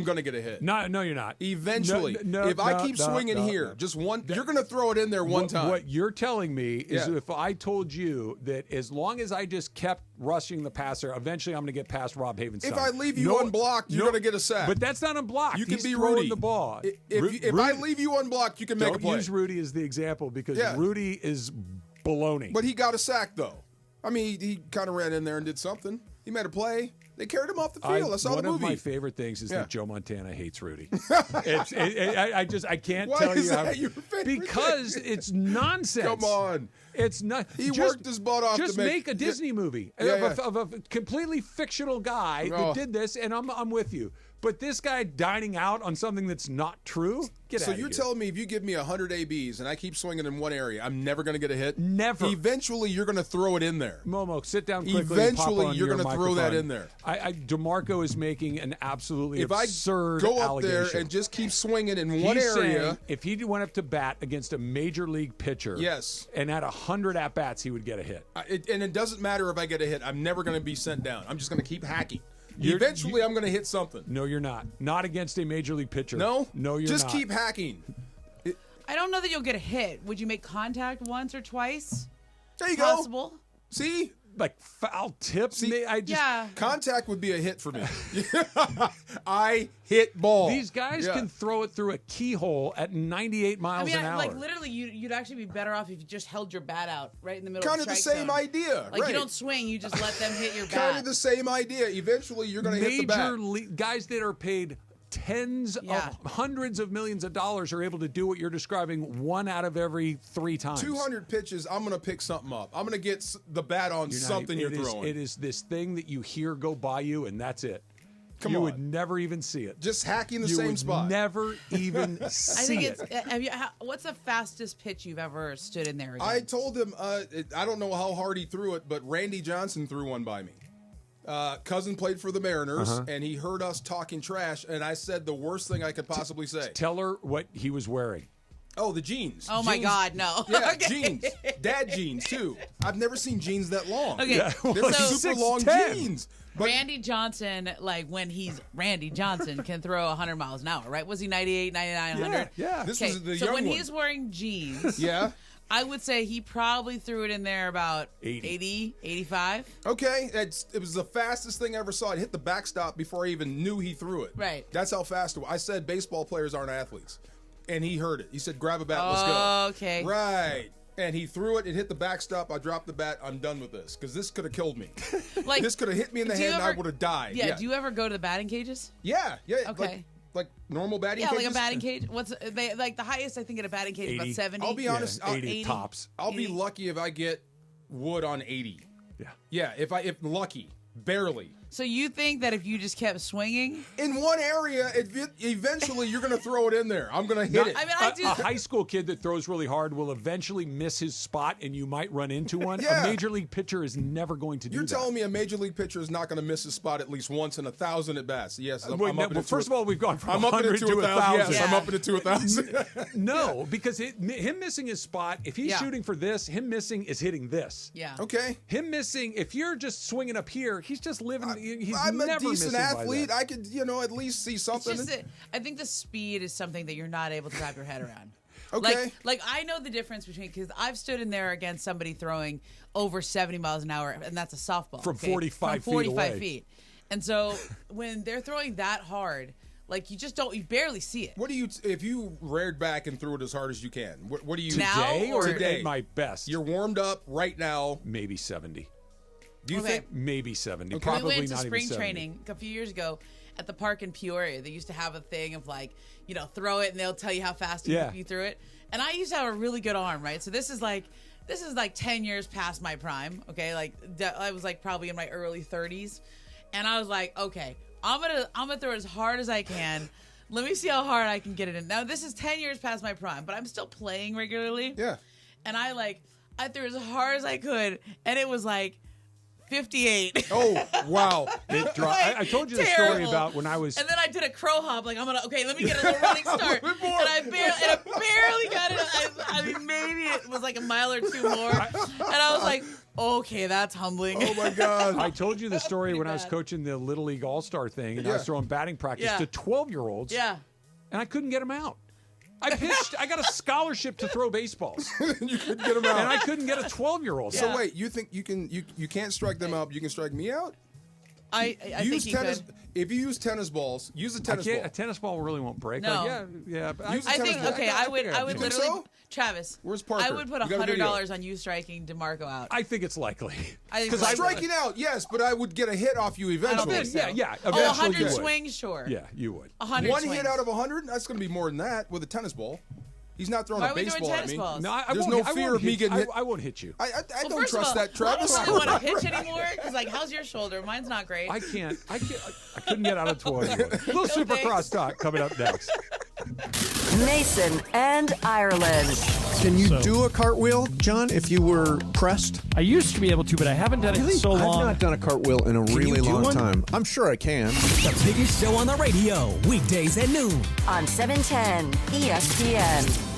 gonna get a hit. No, you're not. Eventually, if I keep swinging here, just one, you're gonna throw it in there one time. What you're telling me is, if I told you that as long as I just kept rushing the passer, eventually I'm gonna get past Rob Havenstein. If I leave you unblocked, you're gonna get a sack. But that's not unblocked. You can He's be throwing Rudy. the ball. If I leave you unblocked, you can make a play. Don't use Rudy as the example because Rudy is baloney. But he got a sack though. I mean, he kind of ran in there and did something. He made a play. They carried him off the field. I saw the movie. One of my favorite things is that Joe Montana hates Rudy. I can't tell you how. Your favorite because thing? it's nonsense. Come on. It's not. He worked his butt off just to make a Disney movie of a completely fictional guy that did this, and I'm with you. But this guy dining out on something that's not true? Get out of here. So you're telling me if you give me 100 ABs and I keep swinging in one area, I'm never going to get a hit? Never. Eventually, you're going to throw it in there. Momo, sit down quickly. Eventually, you're going to throw that in there. DeMarco is making an absolutely absurd allegation. If I go up there and just keep swinging in one area. If he went up to bat against a major league pitcher and had 100 at-bats, he would get a hit. And it doesn't matter if I get a hit. I'm never going to be sent down. I'm just going to keep hacking. Eventually, I'm going to hit something. No, you're not. Not against a major league pitcher. No? No, you're just not. Just keep hacking. I don't know that you'll get a hit. Would you make contact once or twice? There you Possible. go. See? Like foul tips? See, yeah. Contact would be a hit for me. I hit ball. These guys can throw it through a keyhole at 98 miles an hour. Like literally, you'd actually be better off if you just held your bat out right in the middle. Kind of the strike same zone. idea. Like right. you don't swing, you just let them hit your bat. Kind of the same idea. Eventually, you're going to hit the bat. Guys that are paid tens of hundreds of millions of dollars are able to do what you're describing 1 out of every 3 times. 200 pitches, I'm going to pick something up. I'm going to get the bat on something you're throwing. It is this thing that you hear go by you, and that's it. Come you on. would never even see it. Just hacking the you same would spot. Never even see I think it's. What's the fastest pitch you've ever stood in there against? I told him, I don't know how hard he threw it, but Randy Johnson threw one by me. Cousin played for the Mariners, and he heard us talking trash, and I said the worst thing I could possibly say. Tell her what he was wearing. Oh, the jeans. Oh, my God, no. Yeah, Okay. jeans. Dad jeans, too. I've never seen jeans that long. Okay, yeah, They're super long 6'10". jeans. But Randy Johnson, like when he's Randy Johnson, can throw 100 miles an hour, right? Was he 98, 99, 100? Yeah. This was the so young when one. he's wearing jeans, I would say he probably threw it in there about 80, 85. Okay, it was the fastest thing I ever saw. It hit the backstop before I even knew he threw it. Right. That's how fast it was. I said baseball players aren't athletes. And he heard it. He said, grab a bat, let's go. Okay. Right. And he threw it. It hit the backstop. I dropped the bat. I'm done with this because this could have killed me. Like this could have hit me in the head and I would have died. Yeah. Do you ever go to the batting cages? Yeah. Okay. Like normal batting cages? cages? Yeah, like a batting cage. What's like the highest I think at a batting cage is about 70? I'll be honest. 80 tops. I'll be lucky if I get wood on 80. Yeah. Yeah. If lucky, barely. So you think that if you just kept swinging in one area, eventually you're going to throw it in there. I'm going to hit it. I mean, I do. A high school kid that throws really hard will eventually miss his spot, and you might run into one. Yeah. A major league pitcher is never going to do that. You're telling me a major league pitcher is not going to miss his spot at least once in 1,000 at bats? Yes. First of all, we've gone from I'm up 100 to 1,000. Yes, I'm up into 1,000. No, because him missing his spot, if he's shooting for this, him missing is hitting this. Yeah. Okay. Him missing, if you're just swinging up here, he's just living. He's I'm a never decent missing athlete. by that. I could, at least see something. I think the speed is something that you're not able to wrap your head around. Okay. Like I know the difference between, because I've stood in there against somebody throwing over 70 miles an hour, and that's a softball. From 45 From 45 feet away. feet. And so when they're throwing that hard, like you barely see it. What do you, if you reared back and threw it as hard as you can, what do you Now or today? At my best. You're warmed up right now. Maybe 70. Do you Okay. think? Maybe 70. Okay. Probably we went to not spring even 70. training a few years ago at the park in Peoria. They used to have a thing of like, throw it and they'll tell you how fast you threw it. And I used to have a really good arm, right? So this is like 10 years past my prime, okay? Like I was like probably in my early 30s. And I was like, okay, I'm gonna throw it as hard as I can. Let me see how hard I can get it in. Now this is 10 years past my prime, but I'm still playing regularly. Yeah. And I threw as hard as I could, and it was like 58. Oh, wow. I told you the story about when I was... And then I did a crow hop, like, let me get a little running start. And I barely got it. I mean, maybe it was like a mile or two more. And I was like, okay, that's humbling. Oh, my God. I told you the story when I was coaching the Little League All-Star thing, and I was throwing batting practice to 12-year-olds. Yeah. And I couldn't get them out. I got a scholarship to throw baseballs. You couldn't get them out. And I couldn't get a 12-year-old. So wait, you think you can't strike them out, but you can strike me out? I use think tennis. could. If you use tennis balls, use a tennis ball. A tennis ball really won't break. No. Like, yeah. But Use a I tennis think, ball. okay, I would You think literally, so? Travis, Where's Parker? I would put You got a video. $100 on you striking DeMarco out. I think it's likely. Because Striking out, yes, but I would get a hit off you eventually. I don't think so. Yeah. Oh, Eventually 100 you would. swings, sure. Yeah, you would. 100 One swings. hit out of 100? That's going to be more than that with a tennis ball. He's not throwing Why a are we doing baseball at tennis me. balls? No, There's won't- no fear of me hit- getting hit. I won't hit you. I don't first trust of all, that, Travis. I don't really want to pitch anymore because, like, how's your shoulder? Mine's not great. I couldn't get out of 12-year-old. Little Supercross talk coming up next. Mason and Ireland. Can you do a cartwheel, John, if you were pressed? I used to be able to, but I haven't done it in so long. I've not done a cartwheel in a really you do long one? time. I'm sure I can. The biggest show on the radio, weekdays at noon. On 710 ESPN.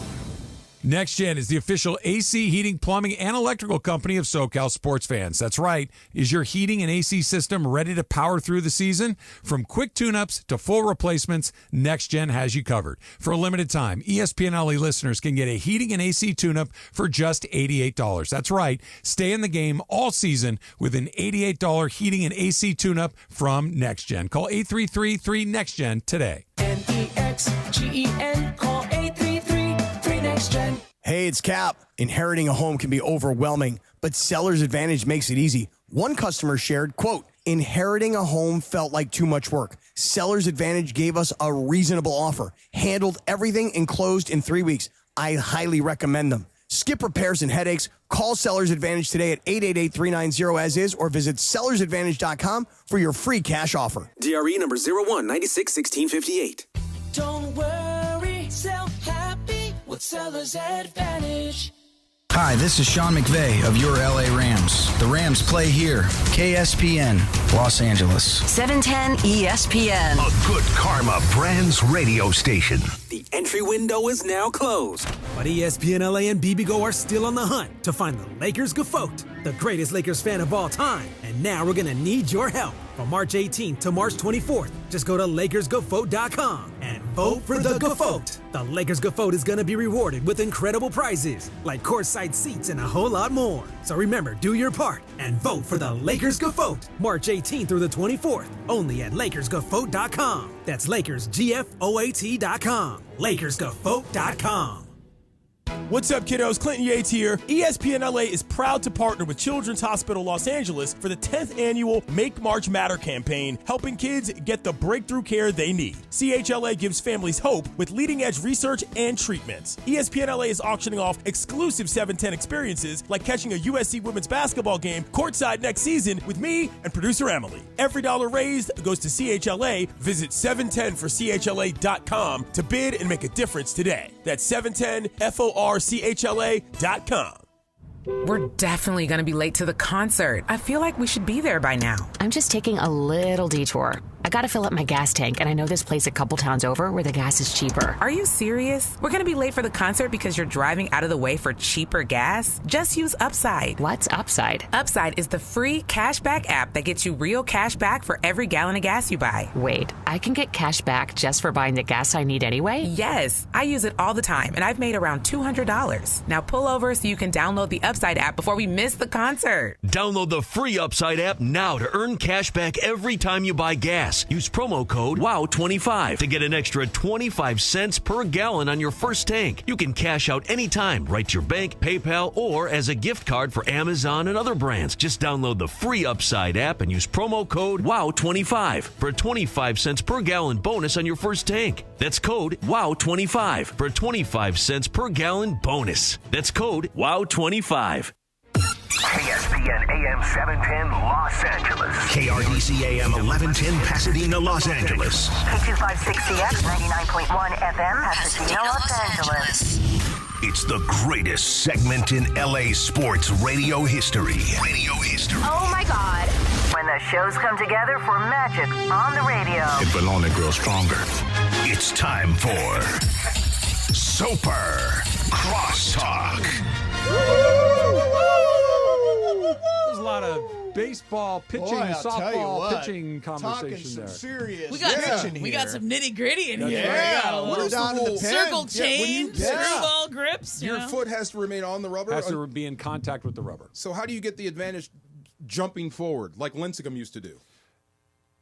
Next Gen is the official AC heating, plumbing, and electrical company of SoCal sports fans. That's right. Is your heating and AC system ready to power through the season? From quick tune-ups to full replacements, Next Gen has you covered. For a limited time, ESPN LA listeners can get a heating and AC tune-up for just $88. That's right. Stay in the game all season with an $88 heating and AC tune-up from Next Gen. Call 833-3-NEXT-GEN today. NEXGEN, call 833-3-NEXT-GEN. Hey, it's Cap. Inheriting a home can be overwhelming, but Seller's Advantage makes it easy. One customer shared, quote, inheriting a home felt like too much work. Seller's Advantage gave us a reasonable offer, handled everything, and closed in 3 weeks. I highly recommend them. Skip repairs and headaches. Call Seller's Advantage today at 888-390-AS-IS or visit sellersadvantage.com for your free cash offer. DRE number 01961658. Don't worry, sell happy with Seller's Advantage. Hi, this is Sean McVay of your LA Rams. The Rams play here. KSPN, Los Angeles. 710 ESPN. A Good Karma Brands radio station. The entry window is now closed, but ESPN LA and BBGO are still on the hunt to find the Lakers GOAT, the greatest Lakers fan of all time. And now we're going to need your help. From March 18th to March 24th, just go to LakersGoFote.com and vote for the GOAT. The Lakers GOAT is going to be rewarded with incredible prizes like courtside seats and a whole lot more. So remember, do your part and vote for the Lakers GOAT. March 18th through the 24th, only at LakersGoFote.com. That's LakersGFOAT.com. LakersGoFote.com. What's up, kiddos? Clinton Yates here. ESPN LA is proud to partner with Children's Hospital Los Angeles for the 10th annual Make March Matter campaign, helping kids get the breakthrough care they need. CHLA gives families hope with leading-edge research and treatments. ESPN LA is auctioning off exclusive 710 experiences like catching a USC women's basketball game courtside next season with me and producer Emily. Every dollar raised goes to CHLA. Visit 710forchla.com to bid and make a difference today. That's 710forchla.com. We're definitely going to be late to the concert. I feel like we should be there by now. I'm just taking a little detour. I gotta fill up my gas tank, and I know this place a couple towns over where the gas is cheaper. Are you serious? We're gonna be late for the concert because you're driving out of the way for cheaper gas? Just use Upside. What's Upside? Upside is the free cashback app that gets you real cash back for every gallon of gas you buy. Wait, I can get cash back just for buying the gas I need anyway? Yes, I use it all the time, and I've made around $200. Now pull over so you can download the Upside app before we miss the concert. Download the free Upside app now to earn cash back every time you buy gas. Use promo code WOW25 to get an extra 25 cents per gallon on your first tank. You can cash out anytime, right to your bank, PayPal, or as a gift card for Amazon and other brands. Just download the free Upside app and use promo code WOW25 for a 25 cents per gallon bonus on your first tank. That's code WOW25 for a 25 cents per gallon bonus. That's code WOW25. ESPN AM 710 Los Angeles. KRDC AM 1110 Pasadena, Los Angeles. K256CX 99.1 FM Pasadena, Los Angeles. It's the greatest segment in LA sports radio history. Oh my God. When the shows come together for magic on the radio. It will only grow stronger. It's time for Super Crosstalk. There's a lot of baseball pitching, Boy, I'll tell you softball what, pitching conversation some there. serious We got pitching we here. got some nitty gritty in here. Yeah. We got a What is the little rule? circle Yeah, when you- chain, screwball grips. Your know? foot has to remain on the rubber. Has to be in contact with the rubber. So how do you get the advantage jumping forward, like Lincecum used to do?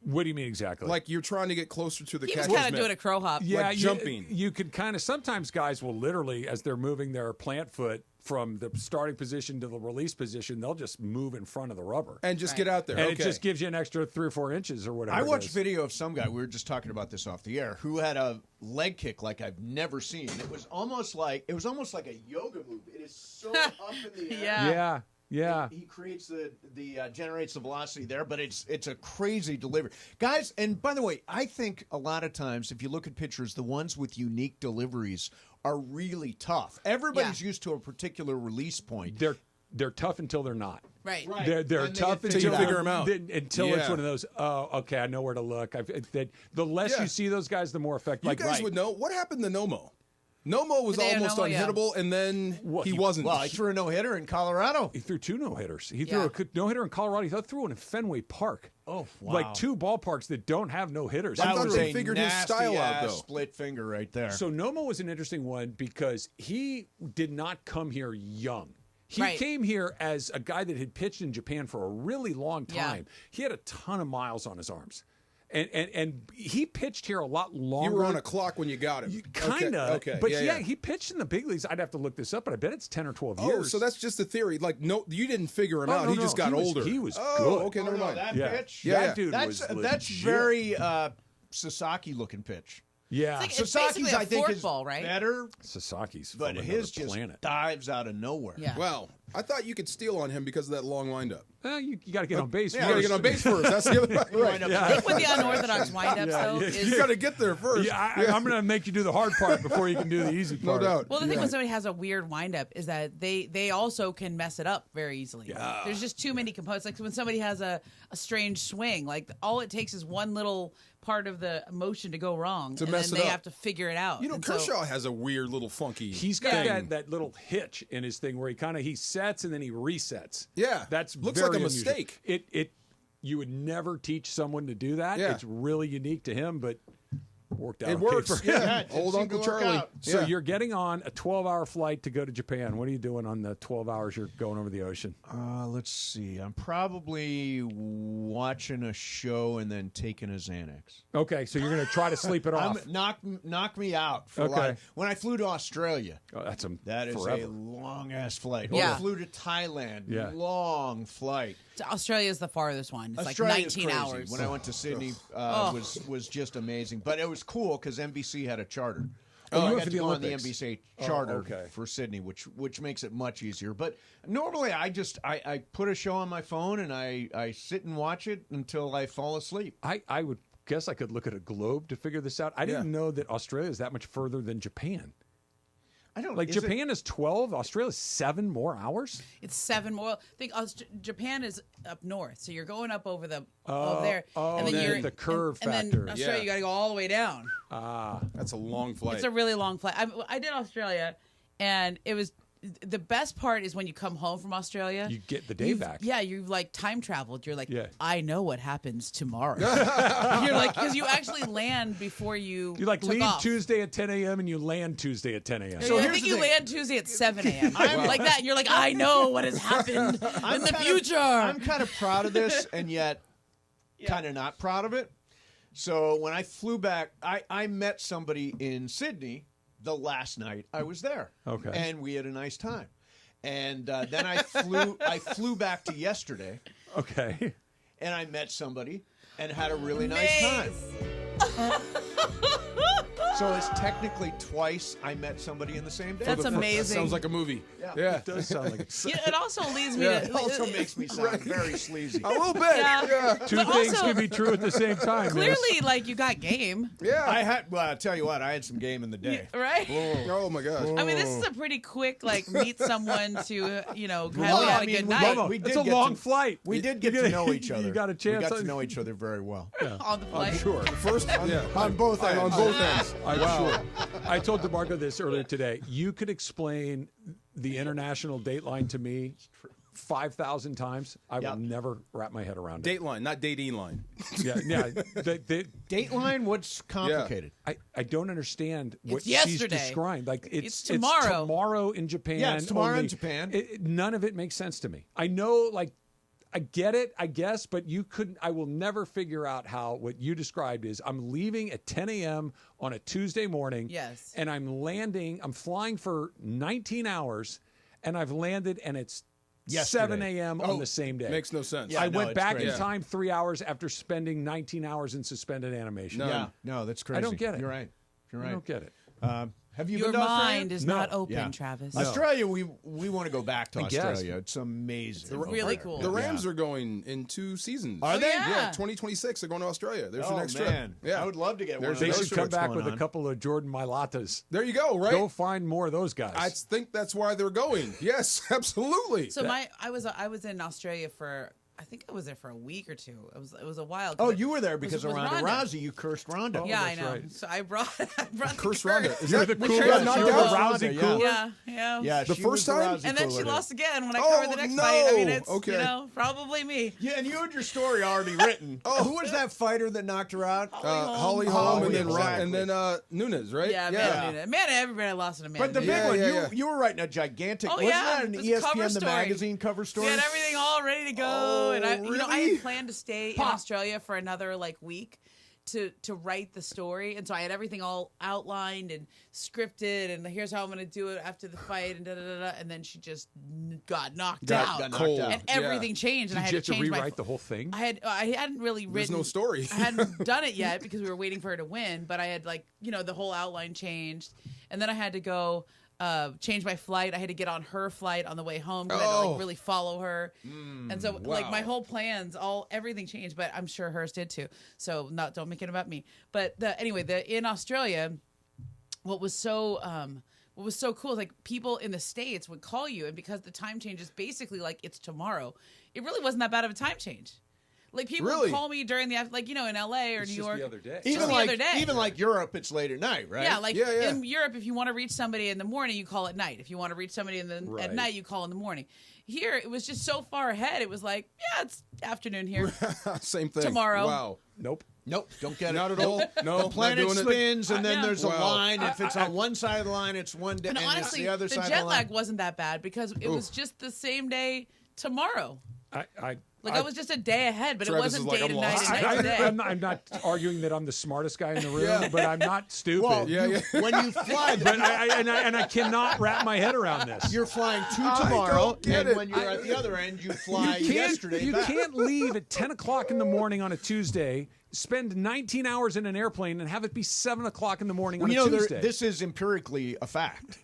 What do you mean exactly? Like you're trying to get closer to the He catcher's was kind of mitt. doing a crow hop. Yeah, like jumping. You could kind of, sometimes guys will literally, as they're moving their plant foot from the starting position to the release position, they'll just move in front of the rubber. And just get out there. And Okay. it just gives you an extra 3 or 4 inches or whatever. I it watched is. video of some guy. We were just talking about this off the air, who had a leg kick like I've never seen. It was almost like a yoga move. It is so up in the air. Yeah. He creates the generates the velocity there, but it's a crazy delivery, guys. And by the way, I think a lot of times if you look at pitchers, the ones with unique deliveries are really tough. Everybody's used to a particular release point. They're tough until they're not. Right. They're And tough they until you figure 'em out. Until it's Yeah. one of those. Oh, okay, I know where to look. The less Yeah. you see those guys, the more effective. You guys would know what happened to Nomo. Nomo was Hideo almost Nomo, yeah. unhittable, and then he wasn't. Well, he threw a no-hitter in Colorado. He threw 2 no-hitters. He threw a no-hitter in Colorado. He threw one in Fenway Park. Oh, wow. Like 2 ballparks that don't have no-hitters. That thought was they a figured his style out, nasty-ass though. split finger right there. So Nomo was an interesting one because he did not come here young. He Right. came here as a guy that had pitched in Japan for a really long Yeah. time. He had a ton of miles on his arms. And he pitched here a lot longer. You were on a clock when you got him. Kind of. Okay. But yeah. he pitched in the big leagues. I'd have to look this up, but I bet it's 10 or 12 Oh, years. so that's just a theory. Like, no, you didn't figure him out. No, He just got he was- older. he was oh, good. okay, never mind. That Yeah. pitch, Yeah, that dude was that's legit. very Sasaki-looking pitch. Yeah. It's Sasaki's, basically a I think, is forkball, right? better, Sasaki's but from his another just planet. dives out of nowhere. Yeah. Well, I thought you could steal on him because of that long windup. You got to get on base. You got to get on base first. That's the other right. I think with the unorthodox windups, though, is You got to get there first. Yeah, I'm going to make you do the hard part before you can do the easy No part. doubt. well, the thing when somebody has a weird windup is that they also can mess it up very easily. Yeah. There's just too many components. Like when somebody has a strange swing, like all it takes is one little part of the motion to go wrong, To and mess then it they up. have to figure it out. You know, And so- Kershaw has a weird little funky. He's got thing. that little hitch in his thing where he sets and then he resets. Yeah. That's Looks very like a unusual. mistake. You would never teach someone to do that. Yeah. It's really unique to him, but worked out. It okay works. for him. Yeah. it Old seemed Uncle to work Charlie. out. So Yeah. you're getting on a 12-hour flight to go to Japan. What are you doing on the 12 hours you're going over the ocean? Let's see. I'm probably watching a show and then taking a Xanax. Okay, so you're going to try to sleep it off. Knock me out. For Okay. life. When I flew to Australia, Oh, that is forever. a long-ass flight. Yeah. I flew to Thailand, Yeah. long flight. Australia is the farthest one. It's Australia's like 19 crazy. hours. When I went to Sydney, Oh. was just amazing. But it was cool because NBC had a charter. Oh, you I went got for to the go on the Olympics. NBC Oh, charter okay. for Sydney, which makes it much easier. But normally, I put a show on my phone and I sit and watch it until I fall asleep. I would guess I could look at a globe to figure this out. I didn't know that Australia is that much further than Japan. I don't like. Japan is 12. Australia's 7 more hours. It's 7 more. I think Japan is up north, so you're going up over the over there, and then you're the curve and factor. then Australia, you got to go all the way down. That's a long flight. It's a really long flight. I did Australia, and it was. The best part is when you come home from Australia. You get the day back. Yeah, you've like time traveled. You're like, I know what happens tomorrow. Yeah. You're like, because you actually land before you. You like took leave off. Tuesday at 10 a.m. and you land Tuesday at 10 a.m. So I think you land Tuesday at 7 a.m. Like that. And you're like, I know what has happened in the future. I'm kind of proud of this, and yet kind of not proud of it. So when I flew back, I met somebody in Sydney the last night I was there. Okay. And we had a nice time. And then I flew back to yesterday. Okay. And I met somebody and had a really nice time. So it's technically twice I met somebody in the same day. That's amazing. Sounds like a movie. Yeah. It does sound like it. It also leads me It to. also makes me sound very sleazy. A little bit. Yeah. Two But things also- can be true at the same time. Clearly, like you got game. Yeah. Well, I'll tell you what, I had some game in the day. Right? Oh my gosh. I mean, this is a pretty quick, like, meet someone to, you know, have Well, a I mean, good night. we did It's a get long to- flight. We did get to know each other. You got a chance. We got to know each other very well. On the flight. I'm sure. First, On both ends. On both ends. I'm sure. I told DeMarco this earlier today. You could explain the international dateline to me 5,000 times. I will never wrap my head around it. Dateline, not dating line. Yeah. Dateline, what's complicated? I don't understand what It's she's yesterday. describing. Like It's tomorrow. tomorrow in Japan. Yeah, it's tomorrow in only. Japan. None of it makes sense to me. I know, like, I get it, I guess, but you couldn't. I will never figure out how what you described is I'm leaving at 10 a.m. on a Tuesday morning. Yes. And I'm flying for 19 hours, and I've landed, and it's Yesterday. 7 a.m. on the same day. Makes no sense. Yeah, I no, went it's back crazy. in time 3 hours after spending 19 hours in suspended animation. No, that's crazy. I don't get it. You're right. I don't get it. Have you Your been to Australia? mind is No. not open, Yeah. Travis. Australia, we want to go back to I guess. Australia. It's amazing. It's really cool. The Rams are going in 2 seasons. Are they? yeah. 2026. They're going to Australia. There's your Oh, next man. trip. Yeah, I would love to get one of They those. should come What's back going with a on? couple of Jordan Mailatas. There you go. Right. Go find more of those guys. I think that's why they're going. Yes, absolutely. So I was in Australia for. I think I was there for a week or two. It was a while. Oh, you were there because of with Ronda Ronda. Rousey. You cursed Ronda. Yeah, I that's know. right. So I brought Curse the Ronda. curse. Is You're that the curse cooler. knocked You're the out Rousey Ronda, cooler. Yeah. Yeah, The she first was the time? Rousey And then she cooler. lost again when I Oh, covered the next no. fight. I mean, it's Okay. probably me. Yeah, and you had your story already written. Who was that fighter that knocked her out? Holly Holm and then exactly. Nunes, right? Yeah, man, everybody lost to Amanda. But the big Yeah, one, you were writing a gigantic. Oh, wasn't yeah, that an it was a cover ESPN the story. magazine cover story? We had everything all ready to go, and I really? had planned to stay in Australia for another week to write the story, and so I had everything all outlined and scripted, and here's how I'm going to do it after the fight, and and then she just got knocked out, got knocked out. and everything changed, and I had Did you to have to change rewrite the whole thing? I hadn't really There's written. no story. I hadn't done it yet because we were waiting for her to win, but I had the whole outline changed, and then I had to go. Change my flight. I had to get on her flight on the way home because I had to really follow her, and so my whole plans, everything changed. But I'm sure hers did too. So don't make it about me. But in Australia, what was so cool is people in the States would call you, and because the time change is basically it's tomorrow, it really wasn't that bad of a time change. People would call me during the in LA or New York. The other day. Even like Europe, it's late at night, right? Yeah, in Europe, if you want to reach somebody in the morning, you call at night. If you want to reach somebody at night, you call in the morning. Here, it was just so far ahead. It was it's afternoon here. Same thing. Tomorrow. Wow. Nope. Don't get Not it. at all. No, the planet not doing spins, it. and then there's a Wow. line. If it's on one side of the line, it's one day, And and honestly, it's the other the side of jet the line. lag wasn't that bad because it was just the same day tomorrow. I was just a day ahead, but Travis it wasn't is like, day I'm to night lost. and night to day. I'm not arguing that I'm the smartest guy in the room, but I'm not stupid. Well, when you fly, But I cannot wrap my head around this. you're flying to tomorrow, get and it. when you're at the other end, you fly yesterday. You back. can't leave at 10 o'clock in the morning on a Tuesday, spend 19 hours in an airplane, and have it be 7 o'clock in the morning on a Tuesday. This is empirically a fact.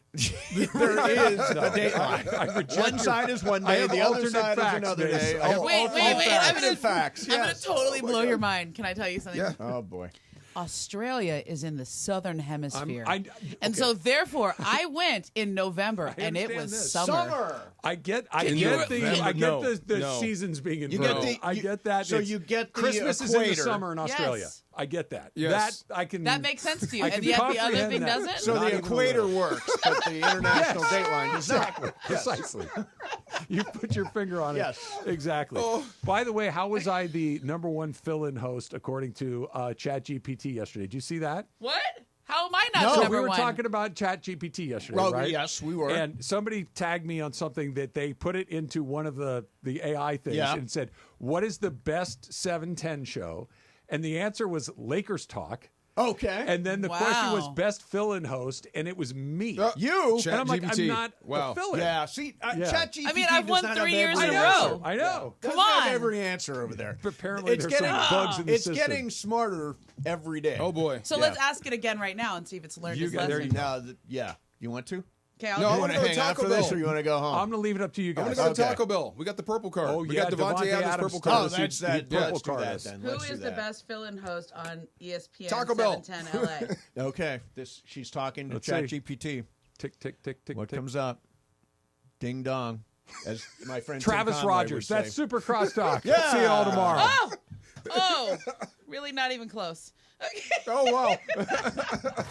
There is a dateline. One side is one I day, have the other alternate side is facts, another Mace. day. I have Wait, alternate I'm facts. gonna Facts. I'm gonna Yes. totally blow your mind. Can I tell you something? Yeah. Oh boy. Australia is in the southern hemisphere. So therefore I went in November and it was summer. I get the seasons being inverted. I get that. So you get the Christmas equator. is in the summer in Australia. Yes. I get that. Yes. That makes sense to you, and yet the other thing doesn't. So the equator works, but the international dateline does not. Precisely. You put your finger on it. Yes. Exactly. By the way, how was I the #1 fill-in host according to ChatGPT yesterday? Did you see that? What? How am I not the number we were one? talking about ChatGPT yesterday, Well, right? yes, we were. And somebody tagged me on something that they put it into one of the AI things and said, "What is the best 710 show?" And the answer was Lakers Talk. Okay. And then the question was best fill-in host, and it was me. You? And I'm like, I'm not a fill-in. Yeah, see, ChatGPT I mean, I've won does not 3 have years in every a answer. row. I know. Come Doesn't have on. every answer over there. But apparently there's some bugs in the system. It's getting smarter every day. So let's ask it again right now and see if it's learned its lesson. Yeah. You want to? Okay, No, I You want want to to go to to hang out Taco for this, Bell. or you want to go home? I'm going to leave it up to you I'm guys. going to go to Taco Bell. We got the purple card. Oh, we yeah, got Davante Davante Adams' Adams purple card. card. Oh, that's that. Yeah, Let's do purple that card. then. Who Let's do is the that. best fill-in host on ESPN Taco Bell. 710 LA? Okay, she's talking to Let's see. ChatGPT. Tick, tick, tick, tick, What tick. comes up? Ding dong, as my friend Travis Tim Conway Rogers. would say. That's Super Crosstalk. Yeah. See you all tomorrow. Oh, really not even close. Okay. Oh, wow.